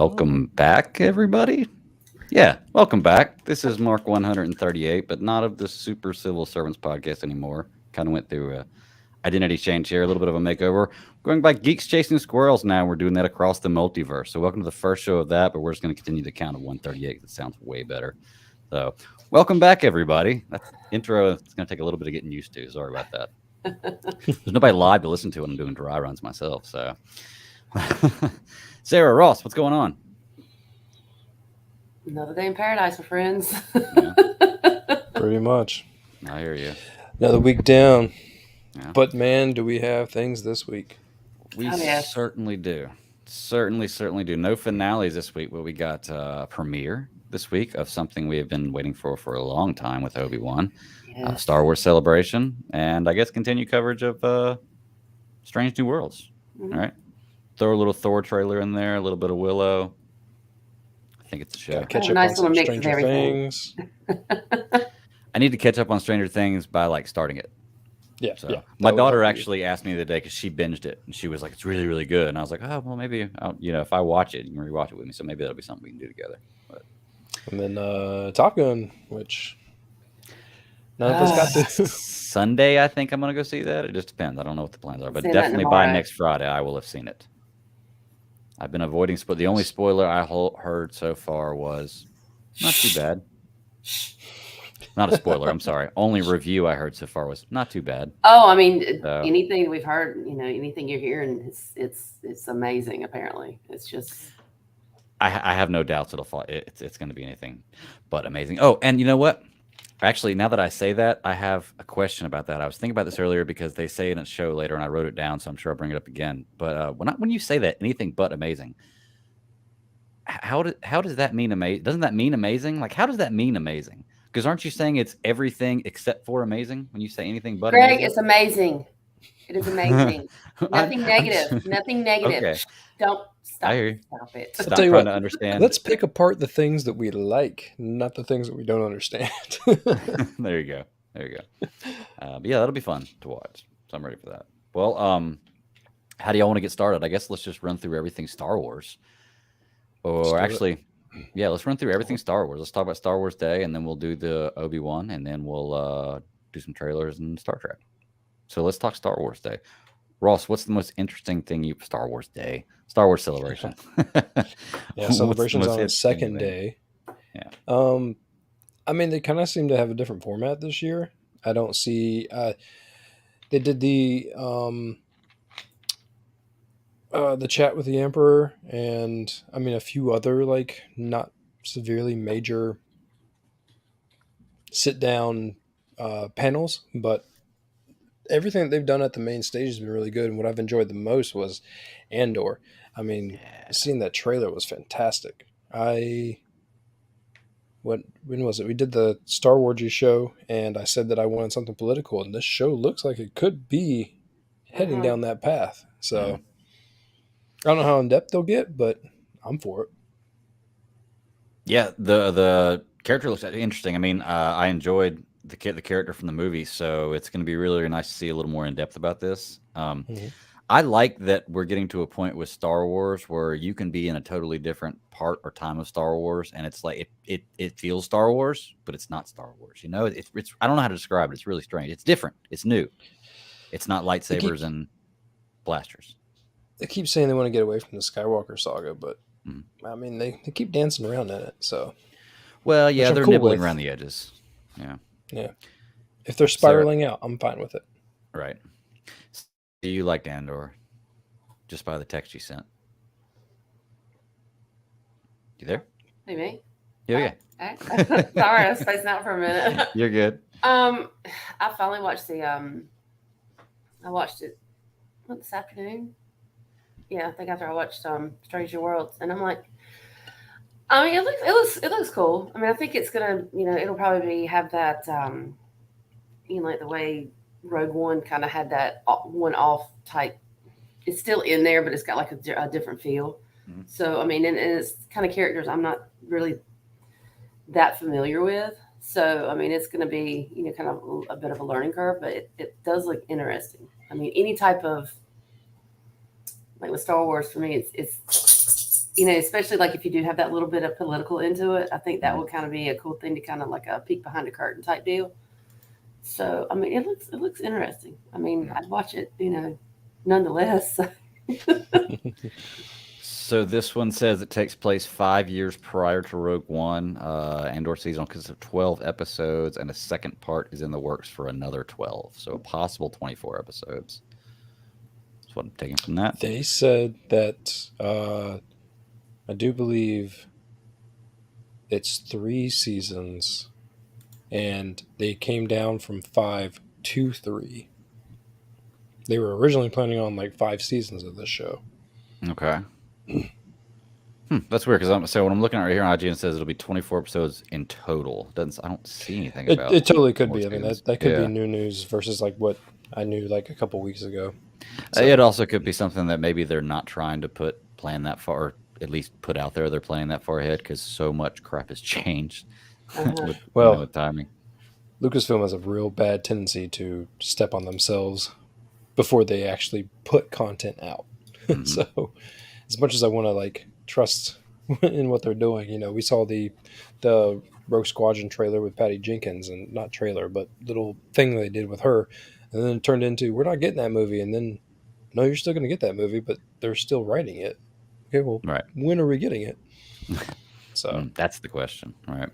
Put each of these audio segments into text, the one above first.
Welcome back, everybody. Yeah, welcome back. This is Mark 138, but not of the Super Civil Servants podcast anymore. Kind of went through a identity change here, a little bit of a makeover. Going by Geeks Chasing Squirrels now. We're doing that across the multiverse. So welcome to the first show of that, but we're just going to continue the count of 138. That sounds way better. So welcome back, everybody. That intro is going to take a little bit of getting used to. Sorry about that. There's nobody live to listen to when I'm doing dry runs myself. So Sarah, Ross, what's going on? Another day in paradise, my friends. Yeah, Pretty much. I hear you. Another week down. Yeah. But man, do we have things this week? We certainly do. Certainly do. No finales this week, but we got a premiere this week of something we have been waiting for a long time with Obi-Wan. Star Wars Celebration, and I guess continued coverage of Strange New Worlds. Mhm. All right. Throw a little Thor trailer in there, a little bit of Willow. I think it's a show. Catch a up nice on some little mix of Stranger everything. Things. I need to catch up on Stranger Things by like starting it. Yeah. So yeah, my that would daughter help you. actually asked me the other day because she binged it and she was like, "It's really, really good." And I was like, "Oh, well, maybe if I watch it, you can rewatch it with me. So maybe that'll be something we can do together." But And then Top Gun, which none of us got to. Sunday, I think I'm gonna go see that. It just depends. I don't know what the plans are, but Seeing that definitely by tomorrow. next Friday, I will have seen it. I've been avoiding the only spoiler I heard so far was not too bad. Not a spoiler. I'm sorry. Only review I heard so far was not too bad. Oh, I mean, So- anything we've heard, anything you're hearing, it's amazing. Apparently, it's just I have no doubts it'll fall. It's going to be anything but amazing. Oh, and you know what? Actually, now that I say that, I have a question about that. I was thinking about this earlier because they say it in a show later, and I wrote it down, so I'm sure I'll bring it up again. But when you say that, anything but amazing, how does that mean amazing? Doesn't that mean amazing? Like, how does that mean amazing? Because aren't you saying it's everything except for amazing when you say anything but Greg. amazing? It's amazing. It is amazing. Nothing I'm negative. Nothing negative. Okay. Don't stop. I hear you. Stop it. Stop tell you trying what, to understand. Let's pick apart the things that we like, not the things that we don't understand. There you go. But yeah, that'll be fun to watch. So I'm ready for that. Well, how do y'all want to get started? I guess let's just run through everything Star Wars. Let's Or do it. actually, yeah, let's run through everything Star Wars. Let's talk about Star Wars Day, and then we'll do the Obi-Wan, and then we'll do some trailers and Star Trek. So let's talk Star Wars Day. Ross, what's the most interesting thing Star Wars Day? Star Wars Celebration. Yeah, What's the celebrations most on the interesting second thing? day. Yeah. I mean, they kind of seem to have a different format this year. I don't see. They did the chat with the Emperor, and I mean a few other like not severely major sit down panels, but everything that they've done at the main stage has been really good. And what I've enjoyed the most was Andor. I mean, seeing that trailer was fantastic. When was it? We did the Star Wars show, and I said that I wanted something political, and this show looks like it could be heading down that path. So I don't know how in depth they'll get, but I'm for it. Yeah, the character looks interesting. I mean, I enjoyed the character from the movie, so it's going to be really, really nice to see a little more in depth about this. I like that we're getting to a point with Star Wars where you can be in a totally different part or time of Star Wars, and it's like it feels Star Wars, but it's not Star Wars. It's I don't know how to describe it. It's really strange. It's different. It's new. It's not lightsabers and blasters. They keep saying they want to get away from the Skywalker saga, but I mean, they keep dancing around in it. So, Well, yeah, I'm they're cool nibbling with. around the edges. Yeah, if they're spiraling out, I'm fine with it. right. Do you like Andor? Just by the text you sent. You there? Hey, me. Yeah. Sorry, I was spacing out for a minute. You're good. I finally watched I watched it this afternoon. Yeah, I think after I watched Strange New Worlds, and I'm like, I mean, it looks cool. I mean, I think it's gonna, it'll probably have that, like the way Rogue One kind of had that one-off type. It's still in there, but it's got like a different feel. Mhm. So, I mean, and it's kind of characters I'm not really that familiar with. So, I mean, it's going to be, kind of a bit of a learning curve, but it does look interesting. I mean, any type of, like with Star Wars, for me, it's especially like if you do have that little bit of political into it, I think that would kind of be a cool thing to kind of like a peek behind the curtain type deal. So, I mean, it looks interesting. I mean, I'd watch it, nonetheless. So this one says it takes place 5 years prior to Rogue One. Andor season consists of 12 episodes, and a second part is in the works for another 12. So a possible 24 episodes. That's what I'm taking from that. They said that I do believe it's 3 seasons, and they came down from 5 to 3. They were originally planning on like 5 seasons of this show. Okay. That's weird because when I'm looking right here on IGN, it says it'll be 24 episodes in total. I don't see anything about It totally could more be. I mean, seasons. that could be new news versus like what I knew like a couple weeks ago. So, It also could be something that maybe they're not trying to plan that far, or at least put out there they're planning that far ahead because so much crap has changed with timing. Lucasfilm has a real bad tendency to step on themselves before they actually put content out. Mhm. So, as much as I want to like trust in what they're doing, we saw the Rogue Squadron trailer with Patty Jenkins, and not trailer, but little thing they did with her, and then it turned into we're not getting that movie, and then no, you're still going to get that movie, but they're still writing it. Okay, well, Right. when are we getting it? So That's the question, right?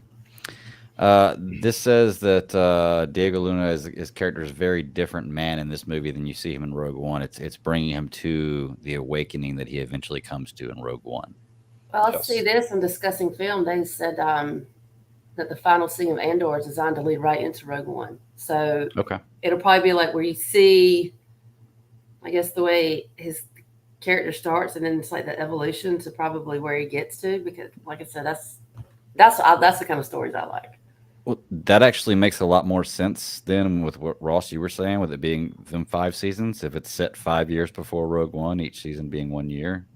This says that Diego Luna his character is a very different man in this movie than you see him in Rogue One. It's bringing him to the awakening that he eventually comes to in Rogue One. Well, let's see this in discussing film. They said that the final scene of Andor is designed to lead right into Rogue One. So it'll probably be like where you see, I guess, the way his character starts, and then it's like the evolution to probably where he gets to. Because, like I said, that's the kind of stories I like. Well, that actually makes a lot more sense than with what Ross you were saying, with it being them 5 seasons. If it's set 5 years before Rogue One, each season being 1 year,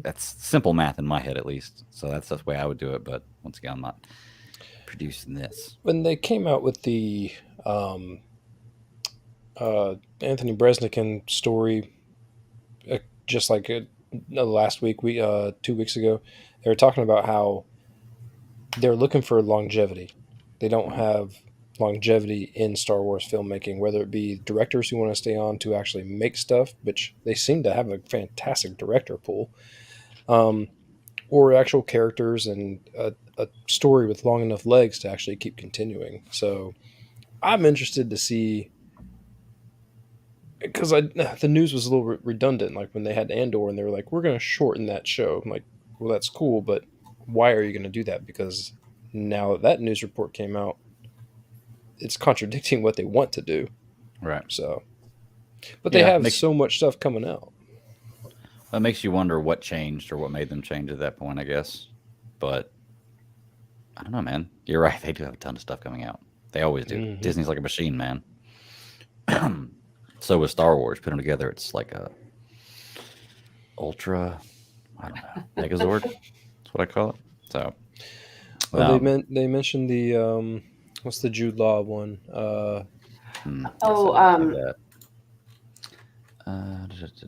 that's simple math in my head, at least. So that's the way I would do it. But once again, I'm not producing this. When they came out with the Anthony Bresnikan story, just like last week, 2 weeks ago, they were talking about how they're looking for longevity. They don't have longevity in Star Wars filmmaking, whether it be directors who want to stay on to actually make stuff, which they seem to have a fantastic director pool, or actual characters and a story with long enough legs to actually keep continuing. So I'm interested to see, because the news was a little redundant, like when they had Andor and they were like, we're going to shorten that show. I'm like, well, that's cool, but why are you going to do that? Because now that news report came out, it's contradicting what they want to do. Right. So, but they have so much stuff coming out. That makes you wonder what changed or what made them change at that point, I guess. But I don't know, man. You're right. They do have a ton of stuff coming out. They always do. Disney's like a machine, man. So with Star Wars, put them together, it's like a ultra, I don't know, Megazord. That's what I call it. So, well, they mentioned the what's the Jude Law one? The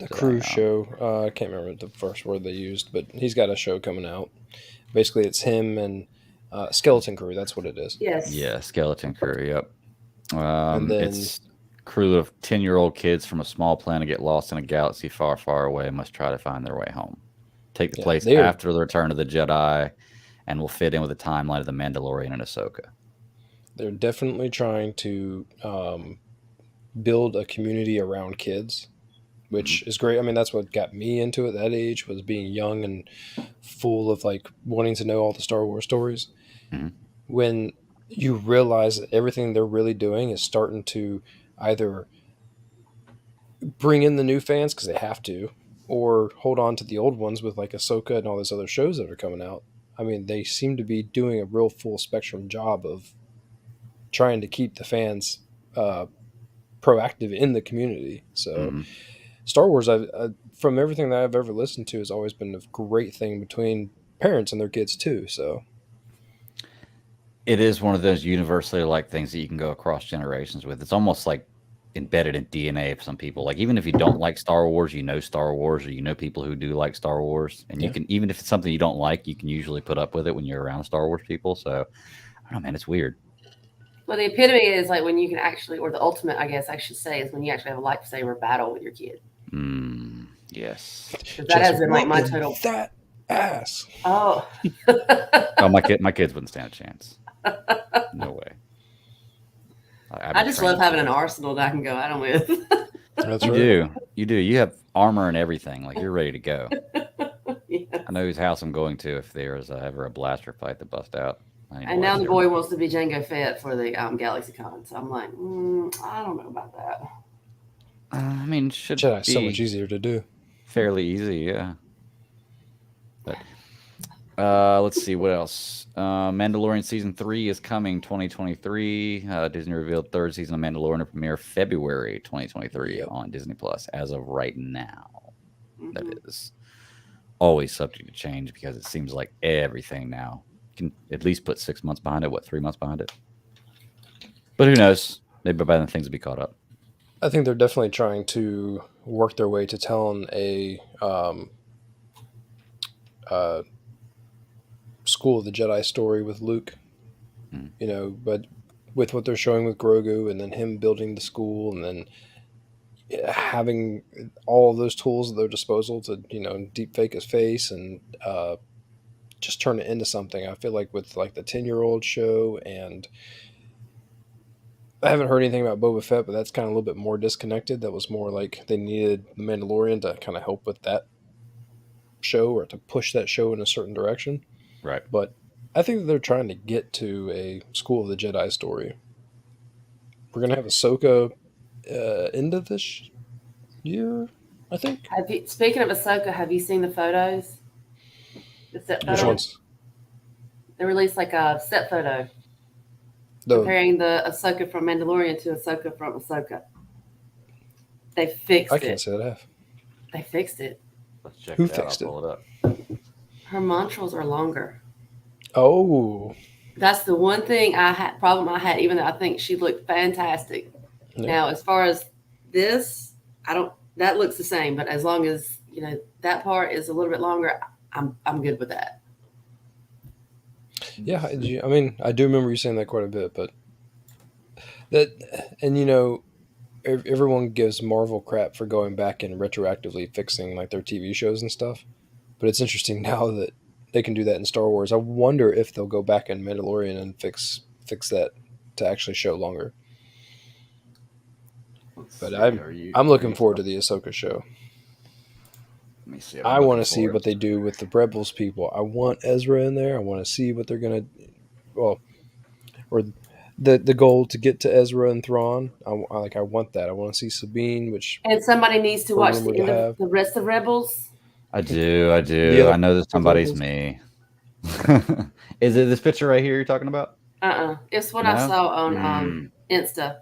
cruise show. I can't remember the first word they used, but he's got a show coming out. Basically, it's him and Skeleton Crew. That's what it is. Yes. Yeah, Skeleton Crew. Yep. And then, it's a crew of 10-year-old kids from a small planet get lost in a galaxy far, far away and must try to find their way home. Take the place after the Return of the Jedi, and will fit in with the timeline of the Mandalorian and Ahsoka. They're definitely trying to build a community around kids, which is great. I mean, that's what got me into it. That age was being young and full of like wanting to know all the Star Wars stories. When you realize that everything they're really doing is starting to either bring in the new fans because they have to, or hold on to the old ones with like Ahsoka and all those other shows that are coming out. I mean, they seem to be doing a real full spectrum job of trying to keep the fans proactive in the community. So Star Wars, from everything that I've ever listened to, has always been a great thing between parents and their kids too. So it is one of those universally like things that you can go across generations with. It's almost like embedded in DNA of some people. Like even if you don't like Star Wars, you know Star Wars, or you know people who do like Star Wars, and you can, even if it's something you don't like, you can usually put up with it when you're around Star Wars people. So I don't know, man, it's weird. Well, the epitome is like when you can actually, or the ultimate, I guess I should say, is when you actually have a lightsaber battle with your kid. Yes. That has been like my total. That ass. Oh. Oh, my kids wouldn't stand a chance. No way. I just love having an arsenal that I can go at them with. That's You right. do. You do. You have armor and everything. Like you're ready to go. Yeah. I know whose house I'm going to if there's ever a blaster fight that bust out. And now the boy wants to be Jango Fett for the GalaxyCon. So I'm like, I don't know about that. I mean, should Jedi's be so much easier to do. fairly easy, yeah. But let's see what else. Mandalorian season 3 is coming 2023. Disney revealed third season of Mandalorian to premiere February 2023 on Disney Plus. As of right now, that is always subject to change because it seems like everything now can at least put 6 months behind it. 3 months behind it? But who knows? Maybe by then things will be caught up. I think they're definitely trying to work their way to telling a School of the Jedi story with Luke. You know, but with what they're showing with Grogu and then him building the school and then having all of those tools at their disposal to, you know, deep fake his face and just turn it into something. I feel like with like the 10-year-old show, and I haven't heard anything about Boba Fett, but that's kind of a little bit more disconnected. That was more like they needed the Mandalorian to kind of help with that show or to push that show in a certain direction. Right. But I think that they're trying to get to a School of the Jedi story. We're going to have Ahsoka end of this year, I think. Speaking of Ahsoka, have you seen the photos? The set photos? Which ones? They released like a set photo comparing the Ahsoka from Mandalorian to Ahsoka from Ahsoka. They fixed it. I can't say that I have. They fixed it. Let's check Who it out. fixed it? I'll pull it up. Her montrals are longer. Oh. That's the one thing problem I had, even though I think she looked fantastic. Yeah. Now, as far as this, that looks the same, but as long as, you know, that part is a little bit longer, I'm good with that. Yeah, I mean, I do remember you saying that quite a bit, but and you know, everyone gives Marvel crap for going back and retroactively fixing like their TV shows and stuff, but it's interesting now that they can do that in Star Wars. I wonder if they'll go back in Mandalorian and fix that to actually show longer. But I'm looking forward to the Ahsoka show. Let me see. I want to see what they do with the Rebels people. I want Ezra in there. I want to see what they're gonna, or the goal to get to Ezra and Thrawn. I want that. I want to see Sabine, and somebody needs to watch the rest of Rebels. I do. I know that somebody's me. Is it this picture right here you're talking about? It's what I saw on Insta.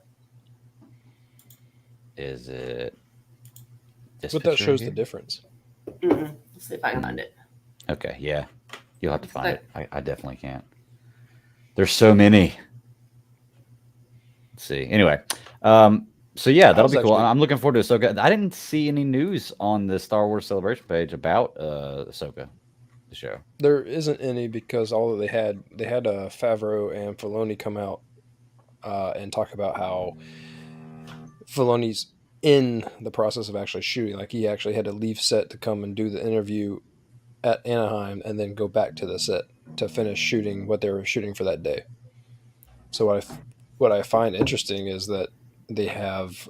Is it? But that shows the difference. Let's see if I can find it. Okay, yeah. You'll have to find it. I definitely can't. There's so many. Let's see. Anyway, so yeah, that'll be cool. I'm looking forward to Ahsoka. I didn't see any news on the Star Wars Celebration page about Ahsoka, the show. There isn't any because all that they had Favreau and Filoni come out and talk about how Filoni's in the process of actually shooting. Like he actually had to leave set to come and do the interview at Anaheim and then go back to the set to finish shooting what they were shooting for that day. So what I find interesting is that they have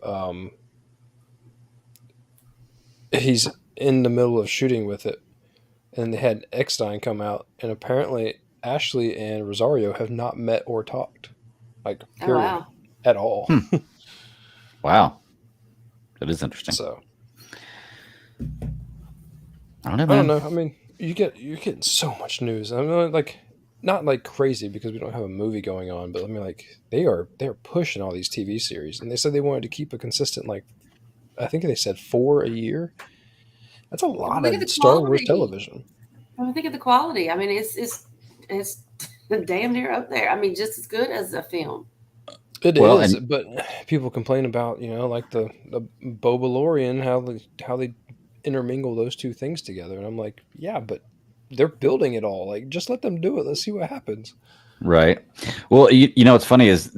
he's in the middle of shooting with it, and they had Eckstein come out, and apparently Ashley and Rosario have not met or talked, like period, at all. Wow. That is interesting. So I don't know, man. I don't know. I mean, you're getting so much news. I mean, like not like crazy because we don't have a movie going on, but I mean, like they're pushing all these TV series, and they said they wanted to keep a consistent, like I think they said 4 a year. That's a lot of Star Wars television. I think of the quality. I mean, it's damn near up there. I mean, just as good as a film. It Well, is, and but people complain about, like the Bobalorian, how they intermingle those two things together, and I'm like, yeah, but they're building it all. Like, just let them do it. Let's see what happens. right. Well, what's funny is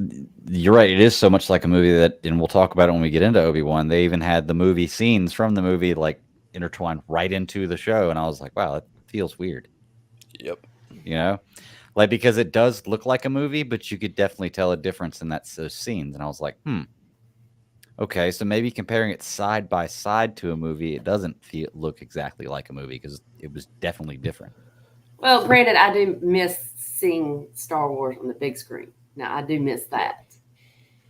you're right. It is so much like a movie that, and we'll talk about it when we get into Obi-Wan. They even had the movie scenes from the movie like intertwined right into the show, and I was like, wow, that feels weird. Yep. You know, like because it does look like a movie, but you could definitely tell a difference in those scenes. And I was like, okay, so maybe comparing it side by side to a movie, it doesn't look exactly like a movie because it was definitely different. Well, granted, I do miss seeing Star Wars on the big screen. Now, I do miss that,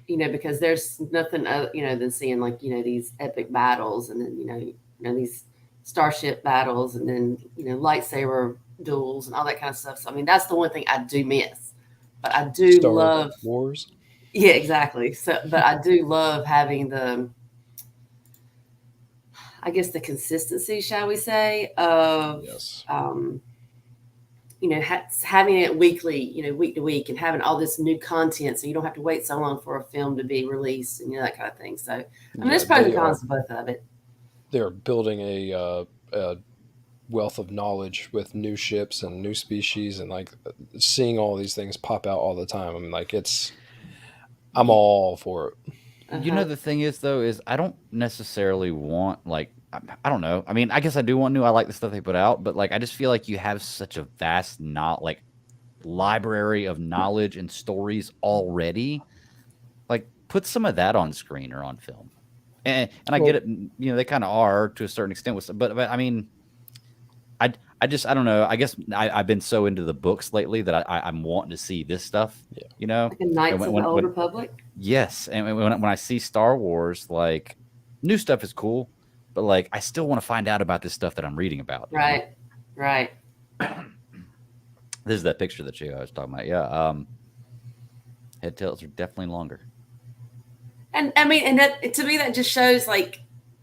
because there's nothing, than seeing like these epic battles, and then these starship battles, and then lightsaber duels and all that kind of stuff. So I mean, that's the one thing I do miss. But I do Star love, Wars. yeah, exactly. So, but I do love having I guess the consistency, shall we say, of Yes. having it weekly, week to week, and having all this new content, so you don't have to wait so long for a film to be released, and that kind of thing. So, I mean, there's pros and cons to both of it. They're building a wealth of knowledge with new ships and new species, and like seeing all these things pop out all the time. I mean, like I'm all for it. The thing is, though, is I don't necessarily want like I don't know. I mean, I guess I do want new. I like the stuff they put out, but like I just feel like you have such a vast library of knowledge and stories already. Like, put some of that on screen or on film. And I get it. They kind of are to a certain extent with, but I mean, I don't know. I guess I've been so into the books lately that I'm wanting to see this stuff. Yeah. Like Knights of the Old Republic. Yes, and when I see Star Wars, like new stuff is cool, but like I still want to find out about this stuff that I'm reading about. Right, right. This is that picture that I was talking about. Yeah, head tails are definitely longer. And I mean, and that to me that just shows like,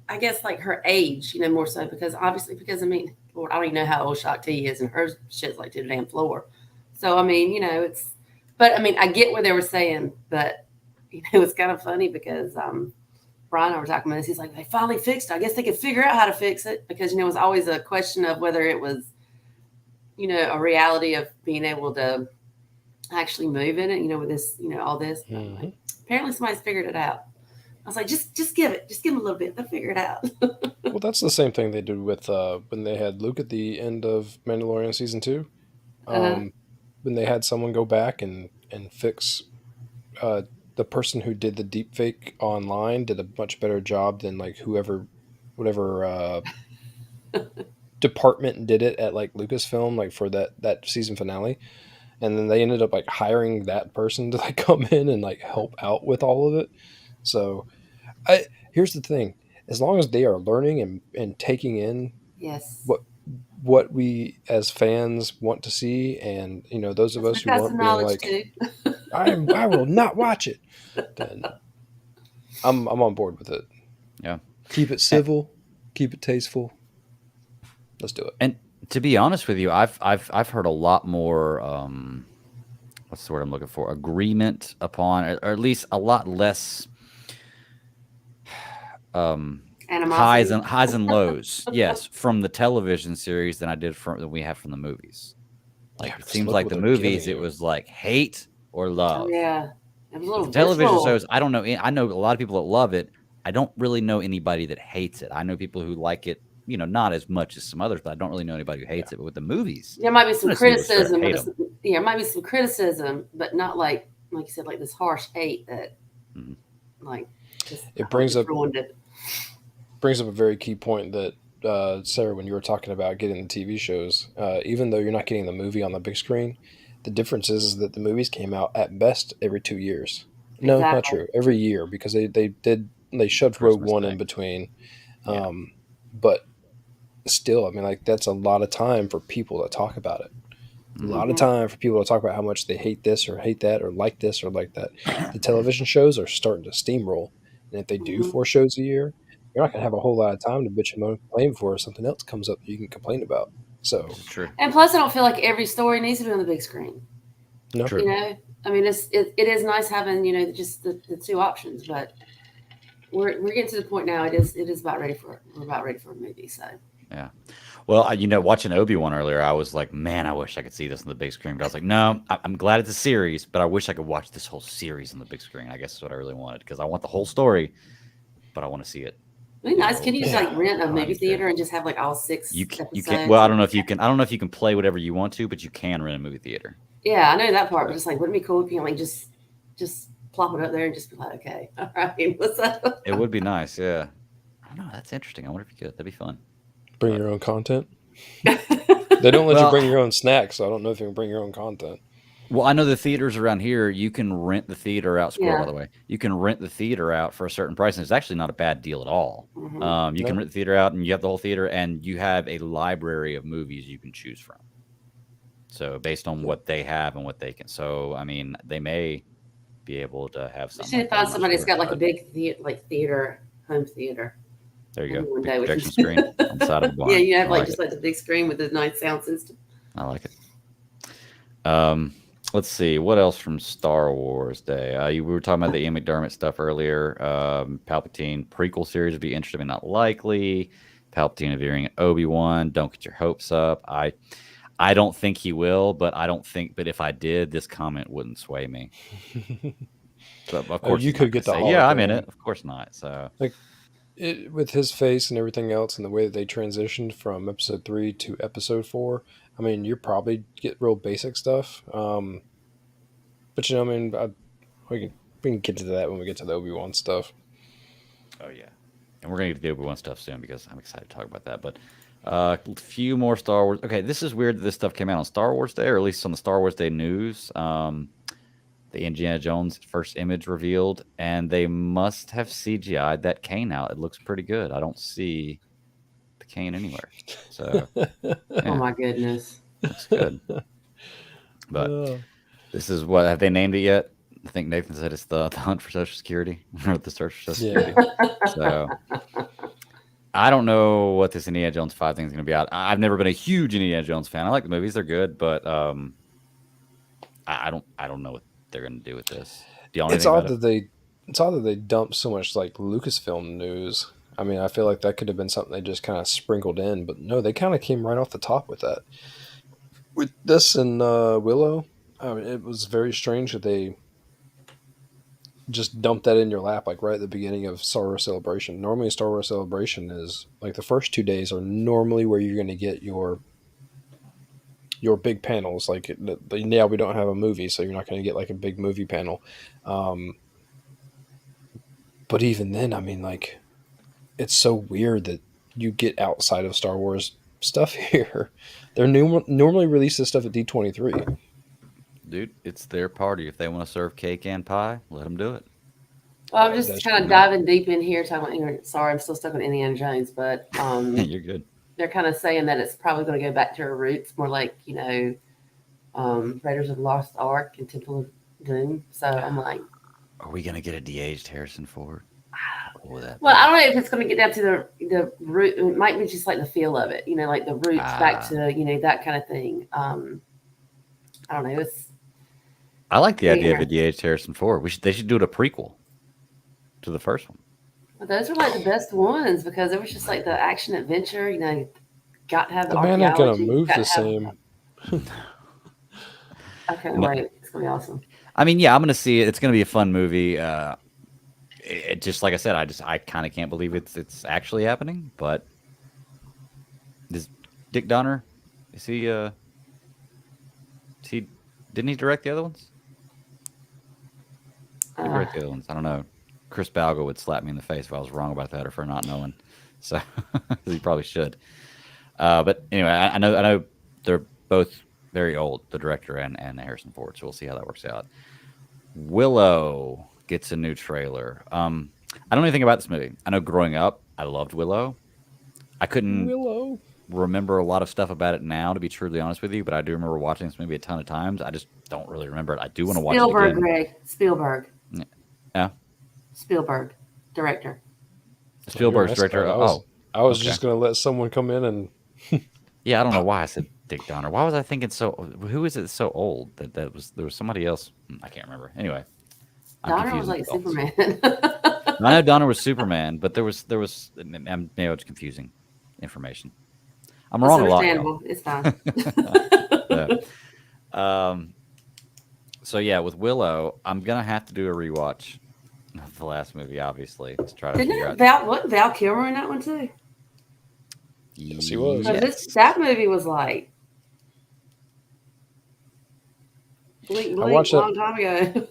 I guess like her age, more so because I mean, Lord, I don't even know how old Shakti is, and her shit's like to the damn floor. So I mean, but I mean, I get what they were saying, but it's kind of funny because Brian and I were talking about this. He's like, they finally fixed it. I guess they could figure out how to fix it because it was always a question of whether it was, a reality of being able to actually move in it. With this, all this. Mm-hmm. Like, apparently, somebody's figured it out. I was like, just give them a little bit. They'll figure it out. Well, that's the same thing they did with when they had Luke at the end of Mandalorian season 2. When they had someone go back and fix the person who did the deep fake online did a much better job than like whatever department did it at like Lucasfilm, like for that season finale. And then they ended up like hiring that person to like come in and like help out with all of it. So here's the thing. As long as they are learning and taking in yes, what we as fans want to see, and those of us who aren't being like, I will not watch it, then I'm on board with it. Yeah, keep it civil, keep it tasteful. Let's do it. And to be honest with you, I've heard a lot more. What's the word I'm looking for? Agreement upon, or at least a lot less. Highs and lows, yes, from the television series than we have from the movies. Like it seems like the movies, it was like hate or love. Yeah, it was a little the television shows. I don't know. I know a lot of people that love it. I don't really know anybody that hates it. I know people who like it. Not as much as some others, but I don't really know anybody who hates it. But with the movies, there might be some criticism. There might be some criticism, but not like you said, like this harsh hate that, like, just it brings up a very key point that Sarah, when you were talking about getting the TV shows, even though you're not getting the movie on the big screen, the difference is that the movies came out at best every 2 years. No, exactly. Not true. Every year, because they shoved Rogue One in between. Yeah. But still, I mean, like that's a lot of time for people to talk about it. A lot of time for people to talk about how much they hate this or hate that or like this or like that. The television shows are starting to steamroll. And if they do 4 shows a year, you're not going to have a whole lot of time to bitch and moan and complain before something else comes up that you can complain about. So true. And plus, I don't feel like every story needs to be on the big screen. No. True. I mean, it is nice having just the two options, but we're getting to the point now. It is about ready for we're about ready for a movie. So Yeah. Well, watching Obi-Wan earlier, I was like, man, I wish I could see this on the big screen. But I was like, no, I'm glad it's a series, but I wish I could watch this whole series on the big screen. I guess is what I really wanted because I want the whole story, but I want to see it. it'd be nice. Can you just Yeah. like rent a on movie the big theater and just have like all 6 You episodes? can. Well, I don't know if you can. I don't know if you can play whatever you want to, but you can rent a movie theater. Yeah, I know that part, but just like, wouldn't it be cool if you can like just plop it up there and just be like, okay, all right, what's up? It would be nice. Yeah. I don't know. That's interesting. I wonder if you could. That'd be fun. Bring your own content. They don't let Well- you bring your own snacks, so I don't know if you can bring your own content. Well, I know the theaters around here, you can rent the theater out. Squirrel, Yeah. by the way, you can rent the theater out for a certain price, and it's actually not a bad deal at all. Mhm. You can No. rent the theater out, and you have the whole theater, and you have a library of movies you can choose from. So based on what they have and what they can, so I mean, they may be able to have We something. should like that, find I'm not somebody that's sure, got like a but big theater, home theater. there you maybe go, one big day we can- projection screen on the side of the barn. Yeah, you have I like like just it. like the big screen with the nice sound system. I like it. Let's see what else from Star Wars Day. We were talking about the Ian McDermott stuff earlier. Palpatine prequel series would be interesting, but not likely. Palpatine appearing Obi-Wan. Don't get your hopes up. I don't think he will, but if I did, this comment wouldn't sway me. So, of course, you he's could not get gonna the say, yeah, I'm in hologram. it. Of course not. So With his face and everything else, and the way that they transitioned from episode 3 to episode 4, I mean, you probably get real basic stuff. But I mean, we can get to that when we get to the Obi-Wan stuff. oh yeah, and we're gonna get to the Obi-Wan stuff soon because I'm excited to talk about that. But a few more Star Wars. Okay, this is weird that this stuff came out on Star Wars Day, or at least on the Star Wars Day news. The Indiana Jones first image revealed, and they must have CGI'd that cane out. It looks pretty good. I don't see the cane anywhere, so Oh yeah, my goodness. looks good. But Uh, this is what have they named it yet? I think Nathan said it's the hunt for Social Security or the search for Social Yeah. Security. So I don't know what this Indiana Jones 5 thing is going to be out. I've never been a huge Indiana Jones fan. I like the movies; they're good, but I don't know what they're going to do with this. Do y'all know it's anything odd about it? that they dumped so much like Lucasfilm news. I mean, I feel like that could have been something they just kind of sprinkled in, but no, they kind of came right off the top with that. With this and Willow, I mean, it was very strange that they just dumped that in your lap like right at the beginning of Star Wars Celebration. Normally, Star Wars Celebration is like the first 2 days are normally where you're going to get your big panels. Like yeah, we don't have a movie, so you're not going to get like a big movie panel. But even then, I mean, like, it's so weird that you get outside of Star Wars stuff here. They're normally release this stuff at D23. Dude, it's their party. If they want to serve cake and pie, let them do it. Well, I'm just That's kind of true. diving deep in here. Talking about, sorry, I'm still stuck on Indiana Jones, but You're good. they're kind of saying that it's probably going to go back to her roots, more like Raiders of the Lost Ark and Temple of Doom. So I'm like, Are we gonna get a de-aged Harrison Ford? What would that well, be? I don't know if it's going to get down to the root. It might be just like the feel of it, like the roots back to that kind of thing. I don't know. I like the idea of Yeah. a de-aged Harrison Ford. They should do it a prequel to the first one. But those are like the best ones because it was just like the action adventure. Got to have the The man ain't gonna archaeology. move got the to have- same. I can't No. wait. It's gonna be awesome. I mean, yeah, I'm gonna see it. It's gonna be a fun movie. Just like I said, I kind of can't believe it's actually happening. But is Dick Donner? Didn't he direct the other ones? Who directed the other ones? I don't know. Chris Balgo would slap me in the face if I was wrong about that or for not knowing. So he probably should. But anyway, I know they're both very old, the director and Harrison Ford. So we'll see how that works out. Willow gets a new trailer. I don't know anything about this movie. I know growing up, I loved Willow. I couldn't Willow. remember a lot of stuff about it now, to be truly honest with you, but I do remember watching this movie a ton of times. I just don't really remember it. I do want to watch it Spielberg, again. Greg. Spielberg. Yeah. Spielberg, director. Spielberg's You're an director. expert. I was Okay. just gonna let someone come in and Yeah, I don't know why I said Dick Donner. Why was I thinking so? Who is it so old that there was somebody else? I can't remember. Anyway, I'm Donner was confusing like adults. Superman. I know Donner was Superman, but there was maybe it's confusing information. I'm It's wrong a lot, y'all. understandable. It's fine. So yeah, with Willow, I'm gonna have to do a rewatch of the last movie, obviously, to try to figure out. Val Kilmer in that one too? Yes, he was. Yes. That movie was like blink, I watched long it. time ago.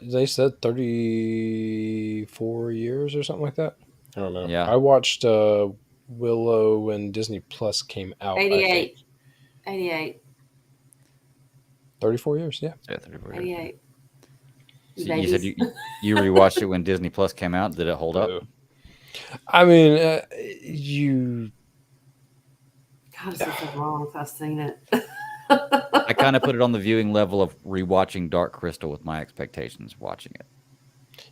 They said 34 years or something like that. I don't know. Yeah. I watched Willow when Disney Plus came out. 88. 34 years, yeah. Yeah, 34 years. 88. So you said you rewatched it when Disney Plus came out. Did it hold up? I mean, God, it's so long since I've seen it. I kind of put it on the viewing level of rewatching Dark Crystal with my expectations watching it.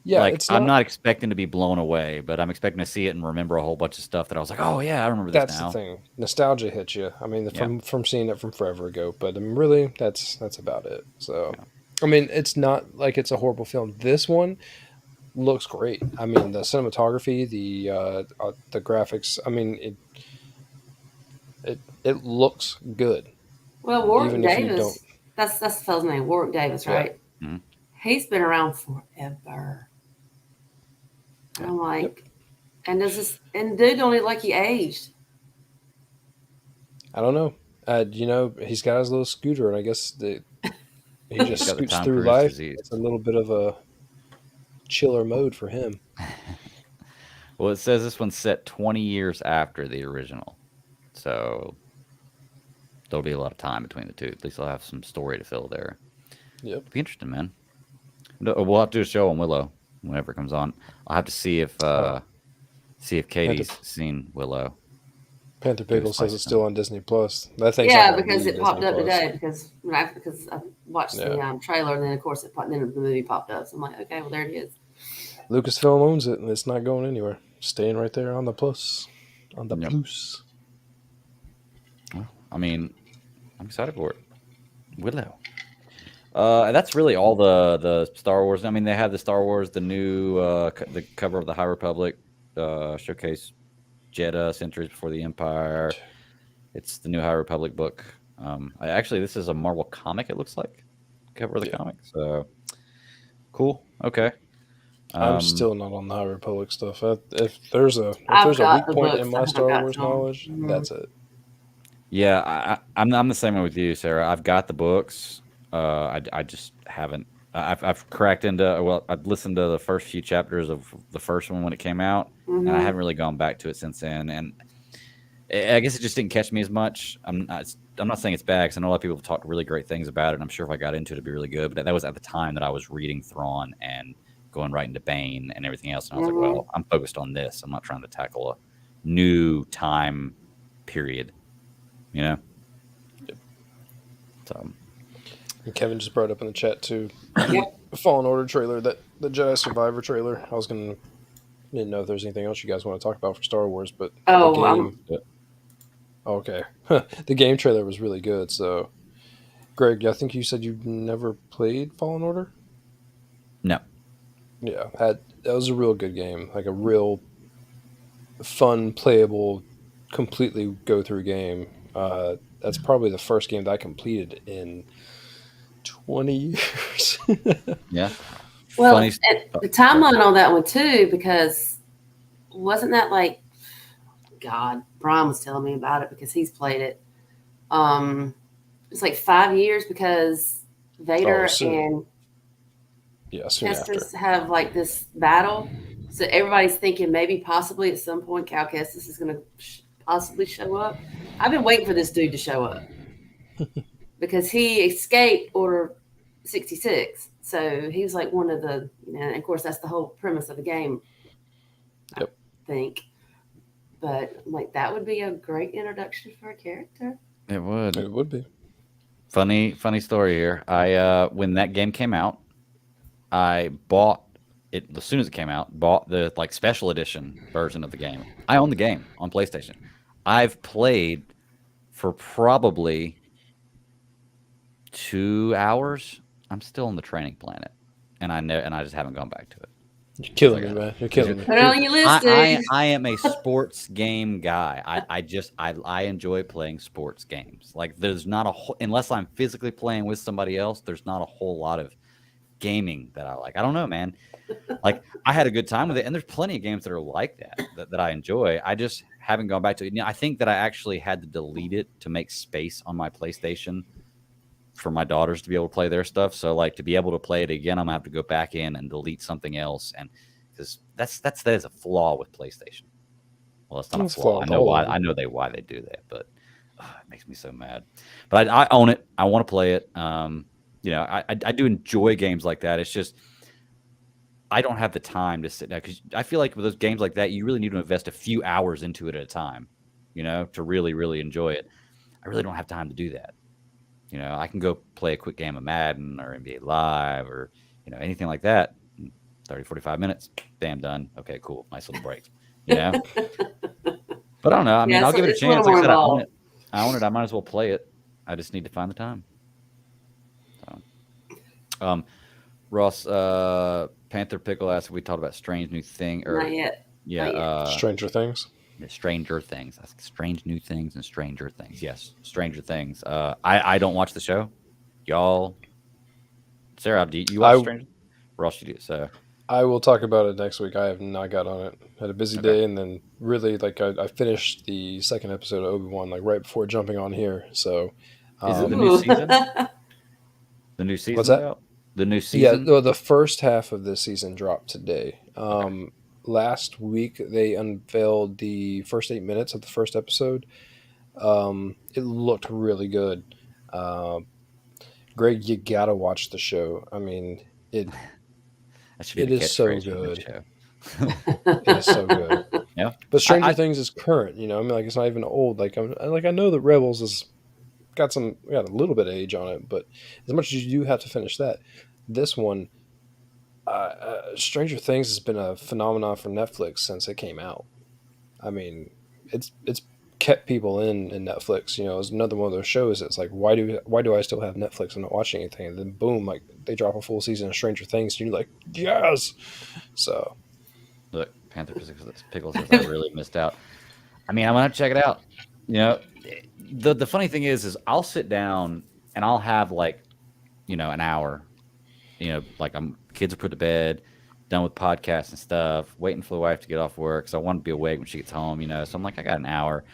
yeah, Like it's I'm not expecting to be blown away, but I'm expecting to see it and remember a whole bunch of stuff that I was like, oh yeah, I remember this That's now. the thing. Nostalgia hits you. I mean, from seeing it from forever ago. But really, that's about it. So, I mean, it's not like it's a horrible film. This one looks great. I mean, the cinematography, the graphics. I mean, it looks good. Well, Warwick Even if you Davis, don't- that's the fellow's name, Warwick Davis, right? Mhm. He's been around forever. And I'm like, and dude don't look like he aged. I don't know. He's got his little scooter, and I guess he just got the scoots Tom through Cruise life. disease. It's a little bit of a chiller mode for him. Well, it says this one's set 20 years after the original, so there'll be a lot of time between the two. At least I'll have some story to fill there. Yep. It'll be interesting, man. We'll have to do a show on Willow whenever it comes on. I'll have to see if Katie's seen Willow. Panther Pickle says it's spicy still on Disney Plus. That thing's Yeah, not gonna because leave it popped Disney up Plus. today because I watched the trailer and then of course then the movie popped up. So I'm like, okay, well there it is. Lucasfilm owns it, and it's not going anywhere. Staying right there on the plus, on the plus. Well, I mean, I'm excited for it. Willow. That's really all the Star Wars. I mean, they have the Star Wars, the new the cover of the High Republic showcase, Jeddah, Centuries Before the Empire. It's the new High Republic book. This is a Marvel comic. It looks like cover of the comic. So we'll Okay. I'm still not on the High Republic stuff. If there's a I've weak got the point books. in I my haven't Star got Wars some. knowledge, Mhm. that's it. Yeah, I'm the same way with you, Sarah. I've got the books. I just haven't. I've cracked into. Well, I've listened to the first few chapters of the first one when it came out, and I haven't really gone back to it since then. And I guess it just didn't catch me as much. I'm not saying it's bad because I know a lot of people have talked really great things about it. And I'm sure if I got into it, it'd be really good. But that was at the time that I was reading Thrawn and going right into Bane and everything else. And I was like, well, I'm focused on this. I'm not trying to tackle a new time period, you know? Yep. So, And Kevin just brought up in the chat too. Yep. Fallen Order trailer, that the Jedi Survivor trailer. Didn't know if there's anything else you guys want to talk about for Star Wars, but Oh, the game. Okay, the game trailer was really good. So, Greg, I think you said you've never played Fallen Order. no. Yeah, that was a real good game. Like a real fun, playable, completely go through game. That's probably the first game that I completed in 20 years. Yeah. Well, Funny the timeline on that one too, because wasn't that like, God, Brian was telling me about it because he's played it. It's like 5 years because Vader and soon after. Kestis have like this battle. So everybody's thinking maybe possibly at some point Cal Kestis is going to possibly show up. I've been waiting for this dude to show up because he escaped Order 66. So he was like one of the, and of course that's the whole premise of the game. Yep. I think. But like that would be a great introduction for a character. It would. It would be. Funny story here. I when that game came out, I bought it as soon as it came out. Bought the like special edition version of the game. I own the game on PlayStation. I've played for probably 2 hours. I'm still on the Training Planet, and I just haven't gone back to it. You're killing me, man. You're killing me. Put it on your list, dude. I am a sports game guy. I enjoy playing sports games. Like there's not a unless I'm physically playing with somebody else, there's not a whole lot of gaming that I like. I don't know, man. Like I had a good time with it, and there's plenty of games that are like that I enjoy. I just haven't gone back to it. I think that I actually had to delete it to make space on my PlayStation for my daughters to be able to play their stuff. So like to be able to play it again, I'm gonna have to go back in and delete something else, and because that is a flaw with PlayStation. Well, it's not a flaw. I know why. I know why they do that, but it makes me so mad. But I own it. I want to play it. I do enjoy games like that. It's just I don't have the time to sit down because I feel like with those games like that, you really need to invest a few hours into it at a time, to really, really enjoy it. I really don't have time to do that. I can go play a quick game of Madden or NBA Live or, anything like that. 30, 45 minutes, bam, done. Okay, cool. Nice little break, But I don't know. I mean, I'll give it a chance. Like I said, I own it. I might as well play it. I just need to find the time. So, Ross, Panther Pickle asked if we talked about Strange New Thing. Not yet. Yeah. Not yet. Stranger Things. Stranger Things. Strange New Things and Stranger Things. Yes, Stranger Things. I don't watch the show. Y'all, Sarah, do you watch Stranger? Ross, you do. So I will talk about it next week. I have not got on it. Had a busy day, and then really I finished the second episode of Obi-Wan right before jumping on here. So is it the new season? The new season? What's that? Out? The new season? Yeah, the first half of this season dropped today. Last week they unveiled the first 8 minutes of the first episode. It looked really good. Greg, you gotta watch the show. I mean, it is so good. It is so good. Yeah, but Stranger Things is current. I mean, it's not even old. I know that Rebels has got a little bit of age on it, but as much as you do have to finish that, this one. Stranger Things has been a phenomenon for Netflix since it came out. I mean, it's kept people in Netflix. It's another one of those shows that's like, why do I still have Netflix? I'm not watching anything. And then boom, they drop a full season of Stranger Things, and you're like, yes. So, look, Panther Pickle says I really missed out. I mean, I'm gonna have to check it out. The funny thing is I'll sit down and I'll have an hour. Kids are put to bed, done with podcasts and stuff, waiting for the wife to get off work. So I want to be awake when she gets home, So I'm like, I got an hour.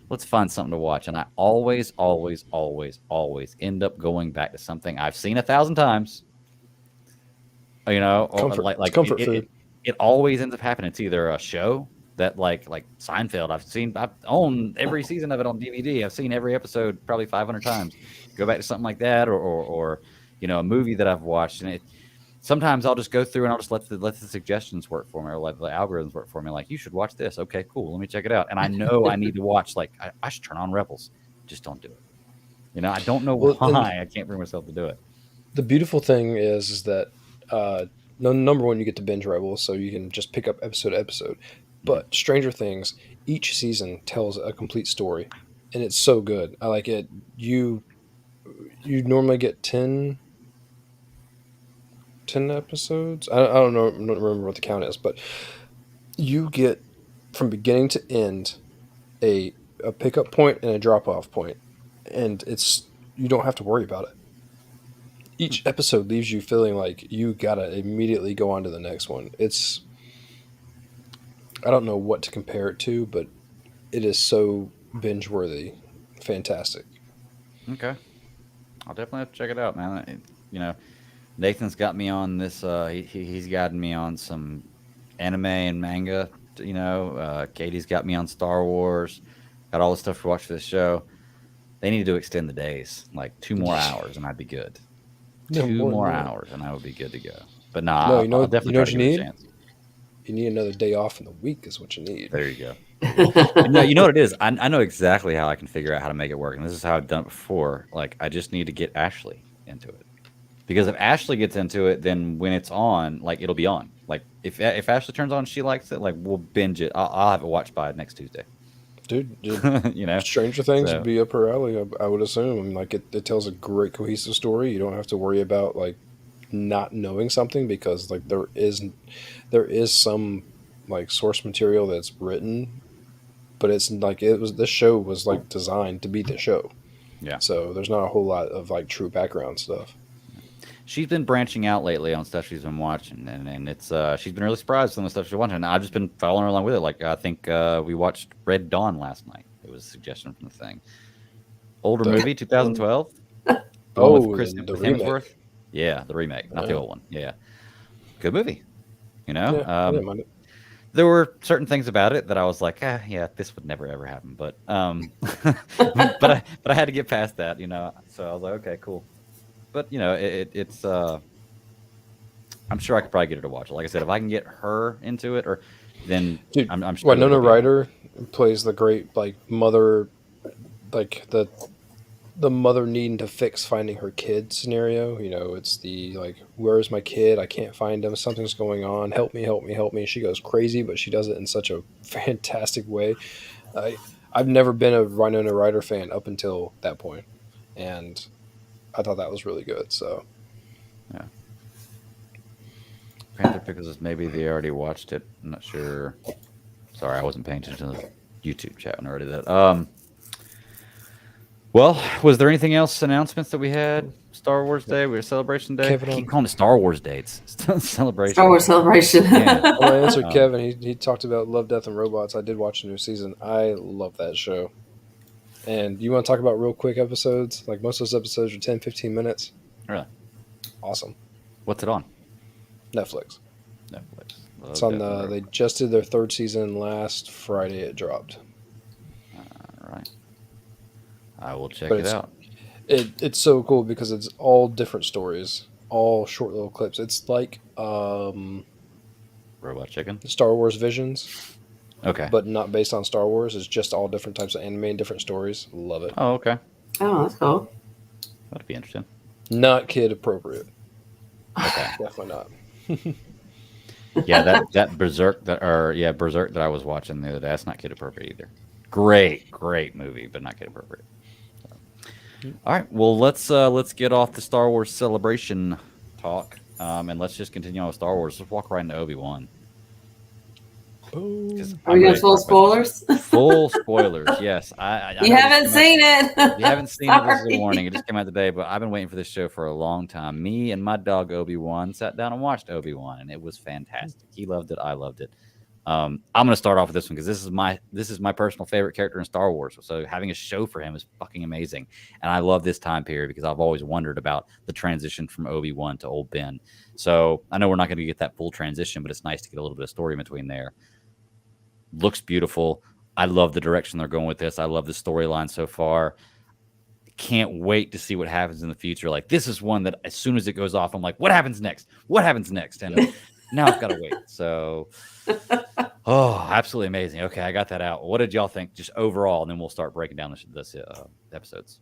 Let's find something to watch. And I always end up going back to something I've seen 1,000 times. Comfort food. It always ends up happening. It's either a show that like Seinfeld. I've owned every season of it on DVD. I've seen every episode probably 500 times. Go back to something like that, or a movie that I've watched, and sometimes I'll just go through and I'll just let the suggestions work for me, or let the algorithms work for me. Like, you should watch this. Okay, cool. Let me check it out. And I know I need to watch. I should turn on Rebels. Just don't do it. I don't know why I can't bring myself to do it. The beautiful thing is that number one, you get to binge Rebels, so you can just pick up episode to episode. But Stranger Things, each season tells a complete story, and it's so good. I like it. You normally get 10 episodes. I don't know. I don't remember what the count is, but you get from beginning to end a pickup point and a drop off point, and you don't have to worry about it. Each episode leaves you feeling like you gotta immediately go on to the next one. I don't know what to compare it to, but it is so binge worthy, fantastic. Okay, I'll definitely have to check it out, man. Nathan's got me on this. He's gotten me on some anime and manga. Katie's got me on Star Wars. Got all the stuff to watch for this show. They need to extend the days, like 2 more hours, and I'd be good. 2 more hours, and I would be good to go. But I'll definitely try to give it a chance. You need another day off in the week is what you need. There you go. You know what it is? I know exactly how I can figure out how to make it work, and this is how I've done it before. I just need to get Ashley into it. Because if Ashley gets into it, then when it's on, it'll be on. If Ashley turns on and she likes it, we'll binge it. I'll have it watched by next Tuesday. Dude, You know, Stranger Things so would be up her alley, I would assume. I mean, like it tells a great cohesive story. You don't have to worry about like not knowing something because like there is some like source material that's written, but it's like this show was like designed to be the show. yeah. So there's not a whole lot of like true background stuff. She's been branching out lately on stuff she's been watching, and it's she's been really surprised with some of the stuff she's watching. And I've just been following her along with it. Like I think we watched Red Dawn last night. It was a suggestion from the thing. Older The movie, 2012. The one with Chris the with remake. Hemsworth. Yeah, the remake, not the Yeah. old one. Yeah, good movie. You know, Yeah, I didn't mind it. there were certain things about it that I was like, yeah, this would never ever happen. But but I had to get past that. You know, so I was like, okay, cool. But you know, it's I'm sure I could probably get her to watch it. Like I said, if I can get her into it, or then Dude, I'm sure. Winona Ryder plays the great like mother, like the mother needing to fix finding her kid scenario. You know, it's the like, where's my kid? I can't find him. Something's going on. Help me, help me, help me. She goes crazy, but she does it in such a fantastic way. I've never been a Winona Ryder fan up until that point, and I thought that was really good. So Yeah. Panther Pickles, maybe they already watched it. I'm not sure. Sorry, I wasn't paying attention to the YouTube chat when I already did that. Well, was there anything else announcements that we had? Star Wars Day, we had Celebration Day. Kevin I keep on- calling it Star Wars Day. It's Celebration. Star Wars Celebration. Yeah. I want to answer Um, Kevin. He talked about Love, Death, and Robots. I did watch the new season. I love that show. And you want to talk about real quick episodes? Like most of those episodes are 10, 15 minutes. Really? Awesome. What's it on? Netflix. Netflix. It's on the. They just did their third season last Friday. It dropped. All right. I will check But it out. It's so cool because it's all different stories, all short little clips. It's like Robot Chicken. Star Wars Visions, Okay. but not based on Star Wars. It's just all different types of anime and different stories. Love it. Oh, okay. Oh, that's cool. That'd be interesting. Not kid appropriate. Okay. Definitely not. Yeah, that Berserk Berserk that I was watching the other day. That's not kid appropriate either. Great movie, but not kid appropriate. So. All right, well let's get off the Star Wars Celebration talk, and let's just continue on with Star Wars. Let's walk right into Obi-Wan. Boom. Are we going full spoilers? Full spoilers, yes. I You know haven't seen it. If you haven't seen it, this is Sorry. a warning. It just came out today, but I've been waiting for this show for a long time. Me and my dog Obi-Wan sat down and watched Obi-Wan, and it was fantastic. He loved it. I loved it. I'm going to start off with this one because this is my personal favorite character in Star Wars. So having a show for him is fucking amazing, and I love this time period because I've always wondered about the transition from Obi-Wan to old Ben. So I know we're not going to get that full transition, but it's nice to get a little bit of story in between there. Looks beautiful. I love the direction they're going with this. I love the storyline so far. Can't wait to see what happens in the future. Like, this is one that as soon as it goes off, I'm like, what happens next? What happens next? And now I've got to wait. So, absolutely amazing. Okay, I got that out. What did y'all think just overall? And then we'll start breaking down this episodes.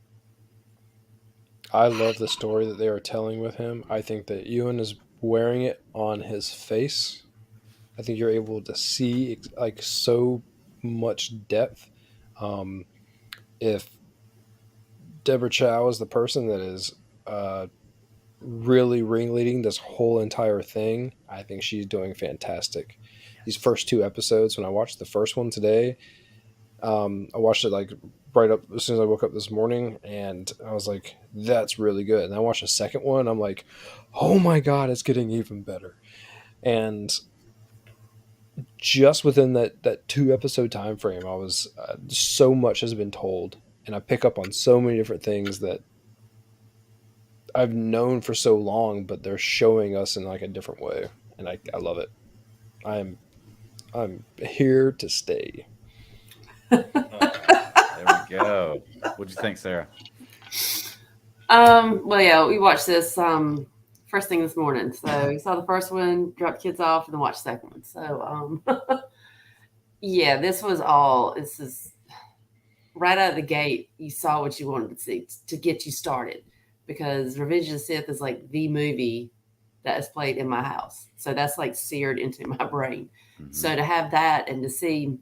I love the story that they are telling with him. I think that Ewan is wearing it on his face. I think you're able to see like so much depth. If Deborah Chow is the person that is really ringleading this whole entire thing, I think she's doing fantastic. These first two episodes, when I watched the first one today, I watched it like right up as soon as I woke up this morning, and I was like, that's really good. And I watched the second one, I'm like, oh my God, it's getting even better. And just within that 2-episode time frame, I was so much has been told, and I pick up on so many different things that I've known for so long, but they're showing us in like a different way, and I love it. I'm here to stay. There we go. What'd you think, Sarah? Well, yeah, we watched this first thing this morning. So we saw the first one, dropped kids off, and then watched the second one. So yeah, this is right out of the gate. You saw what you wanted to see to get you started, because Revenge of the Sith is like the movie that is played in my house. So that's like seared into my brain. Mm-hmm. So to have that and to see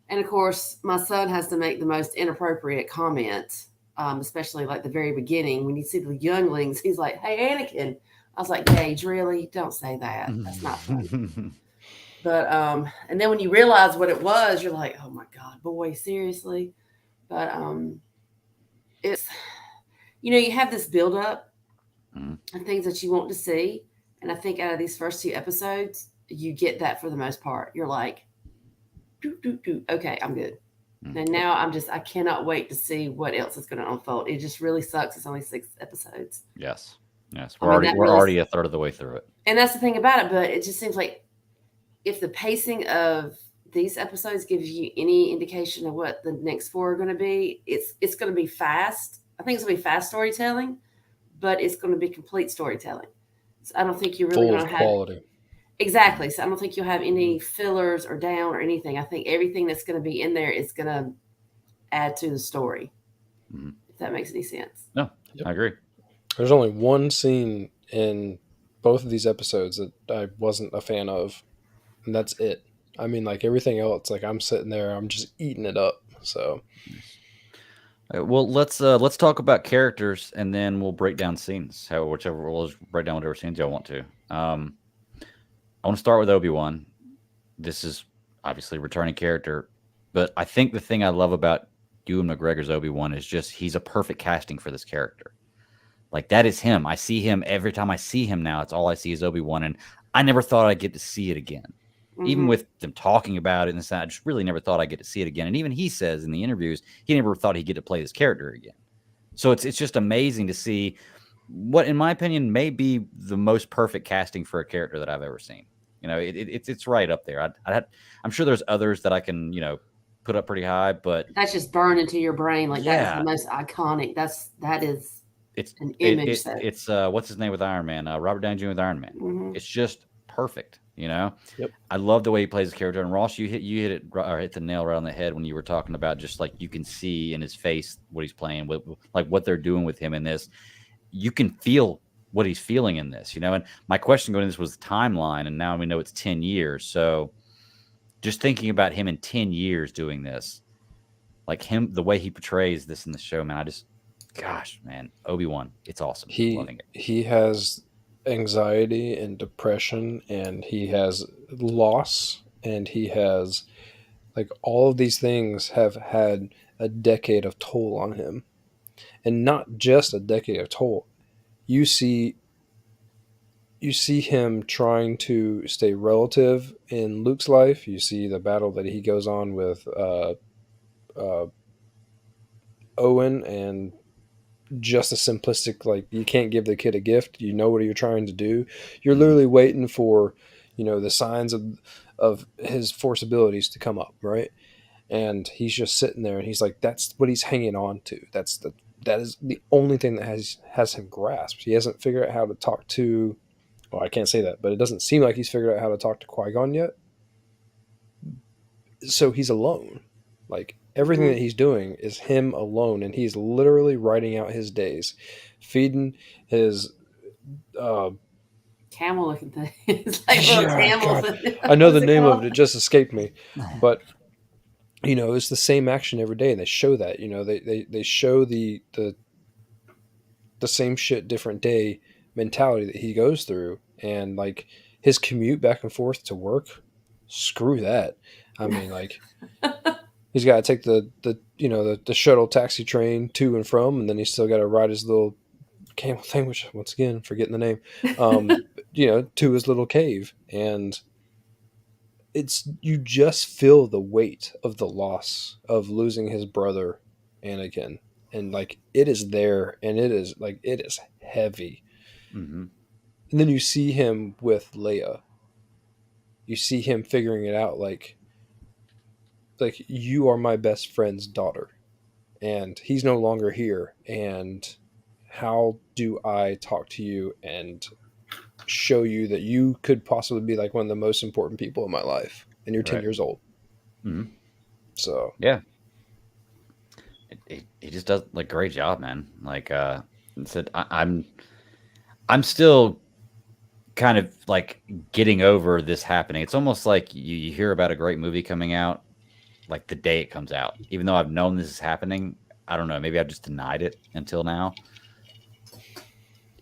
And of course, my son has to make the most inappropriate comment, especially like the very beginning when you see the younglings. He's like, "Hey, Anakin." I was like, "Gage, really? Don't say that. That's not funny." But and then when you realize what it was, you're like, "Oh my God, boy, seriously." But it's you have this build up Mhm. and things that you want to see, and I think out of these first 2 episodes, you get that for the most part. You're like, okay, I'm good. And now I cannot wait to see what else is going to unfold. It just really sucks. It's only 6 episodes. Yes. Yes. I We're mean, we're already a third of the way through it. and that's the thing about it. But it just seems like if the pacing of these episodes gives you any indication of what the next 4 are going to be, it's going to be fast. I think it's going to be fast storytelling, but it's going to be complete storytelling. So I don't think you're really Full going of to have quality. exactly. So I don't think you'll have any fillers or down or anything. I think everything that's going to be in there is going to add to the story. Mhm. If that makes any sense. No, Yep. I agree. There's only one scene in both of these episodes that I wasn't a fan of, and that's it. I mean, like everything else, like I'm sitting there, I'm just eating it up. So Well, let's talk about characters, and then we'll break down scenes. We'll just break down whatever scenes y'all want to. I want to start with Obi-Wan. This is obviously a returning character, but I think the thing I love about Ewan McGregor's Obi-Wan is just he's a perfect casting for this character. Like that is him. I see him every time I see him now. It's all I see is Obi-Wan, and I never thought I'd get to see it again. Even with them talking about it and I just really never thought I'd get to see it again. And even he says in the interviews, he never thought he'd get to play this character again. So it's just amazing to see what, in my opinion, may be the most perfect casting for a character that I've ever seen. It's right up there. I'm sure there's others that I can put up pretty high, but that's just burned into your brain. Like that is yeah, the most iconic. That is it's an image. it's what's his name with Iron Man? Robert Downey Jr. with Iron Man. Mhm. It's just perfect. Yep. I love the way he plays the character. And Ross, you hit it or hit the nail right on the head when you were talking about just like you can see in his face what he's playing with, like what they're doing with him in this. You can feel what he's feeling in this, And my question going into this was the timeline, and now we know it's 10 years. So just thinking about him in 10 years doing this, like him, the way he portrays this in the show, man, gosh, man, Obi-Wan, it's awesome. Loving it. He has anxiety and depression, and he has loss, and he has like all of these things have had a decade of toll on him, and not just a decade of toll. You see him trying to stay relative in Luke's life. You see the battle that he goes on with Owen, and just a simplistic, like, you can't give the kid a gift. You know what you're trying to do. You're literally waiting for, the signs of his force abilities to come up, right? And he's just sitting there, and he's like, that's what he's hanging on to. That is the only thing that has him grasped. He hasn't figured out how to talk to. Well, I can't say that, but it doesn't seem like he's figured out how to talk to Qui-Gon yet. So he's alone. Like everything that he's doing is him alone, and he's literally writing out his days, feeding his camel looking thing. It's like little camels. I know the name of it just escaped me, but it's the same action every day, and they show that. They show the same shit different day mentality that he goes through, and like his commute back and forth to work, screw that. I mean, like he's got to take the shuttle taxi train to and from, and then he's still got to ride his little camel thing, which once again forgetting the name, to his little cave, and you just feel the weight of the loss of losing his brother Anakin, and like it is there, and it is heavy. Mm-hmm. And then you see him with Leia. You see him figuring it out, like you are my best friend's daughter, and he's no longer here, and how do I talk to you and show you that you could possibly be like one of the most important people in my life, and you're 10 years old. Mm-hmm. So yeah, he just does like great job, man. Like said, I'm still kind of like getting over this happening. It's almost like you hear about a great movie coming out, like the day it comes out. Even though I've known this is happening, I don't know. Maybe I've just denied it until now.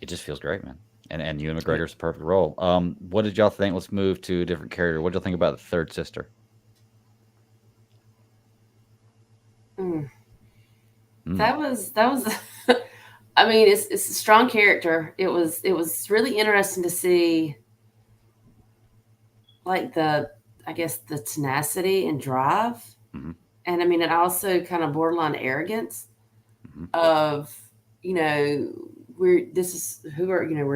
It just feels great, man. And Ewan McGregor's a perfect role. What did y'all think? Let's move to a different character. What did y'all think about the third sister? That was I mean, it's a strong character. It was really interesting to see, like, the tenacity and drive, and I mean, it also kind of borderline arrogance of, we're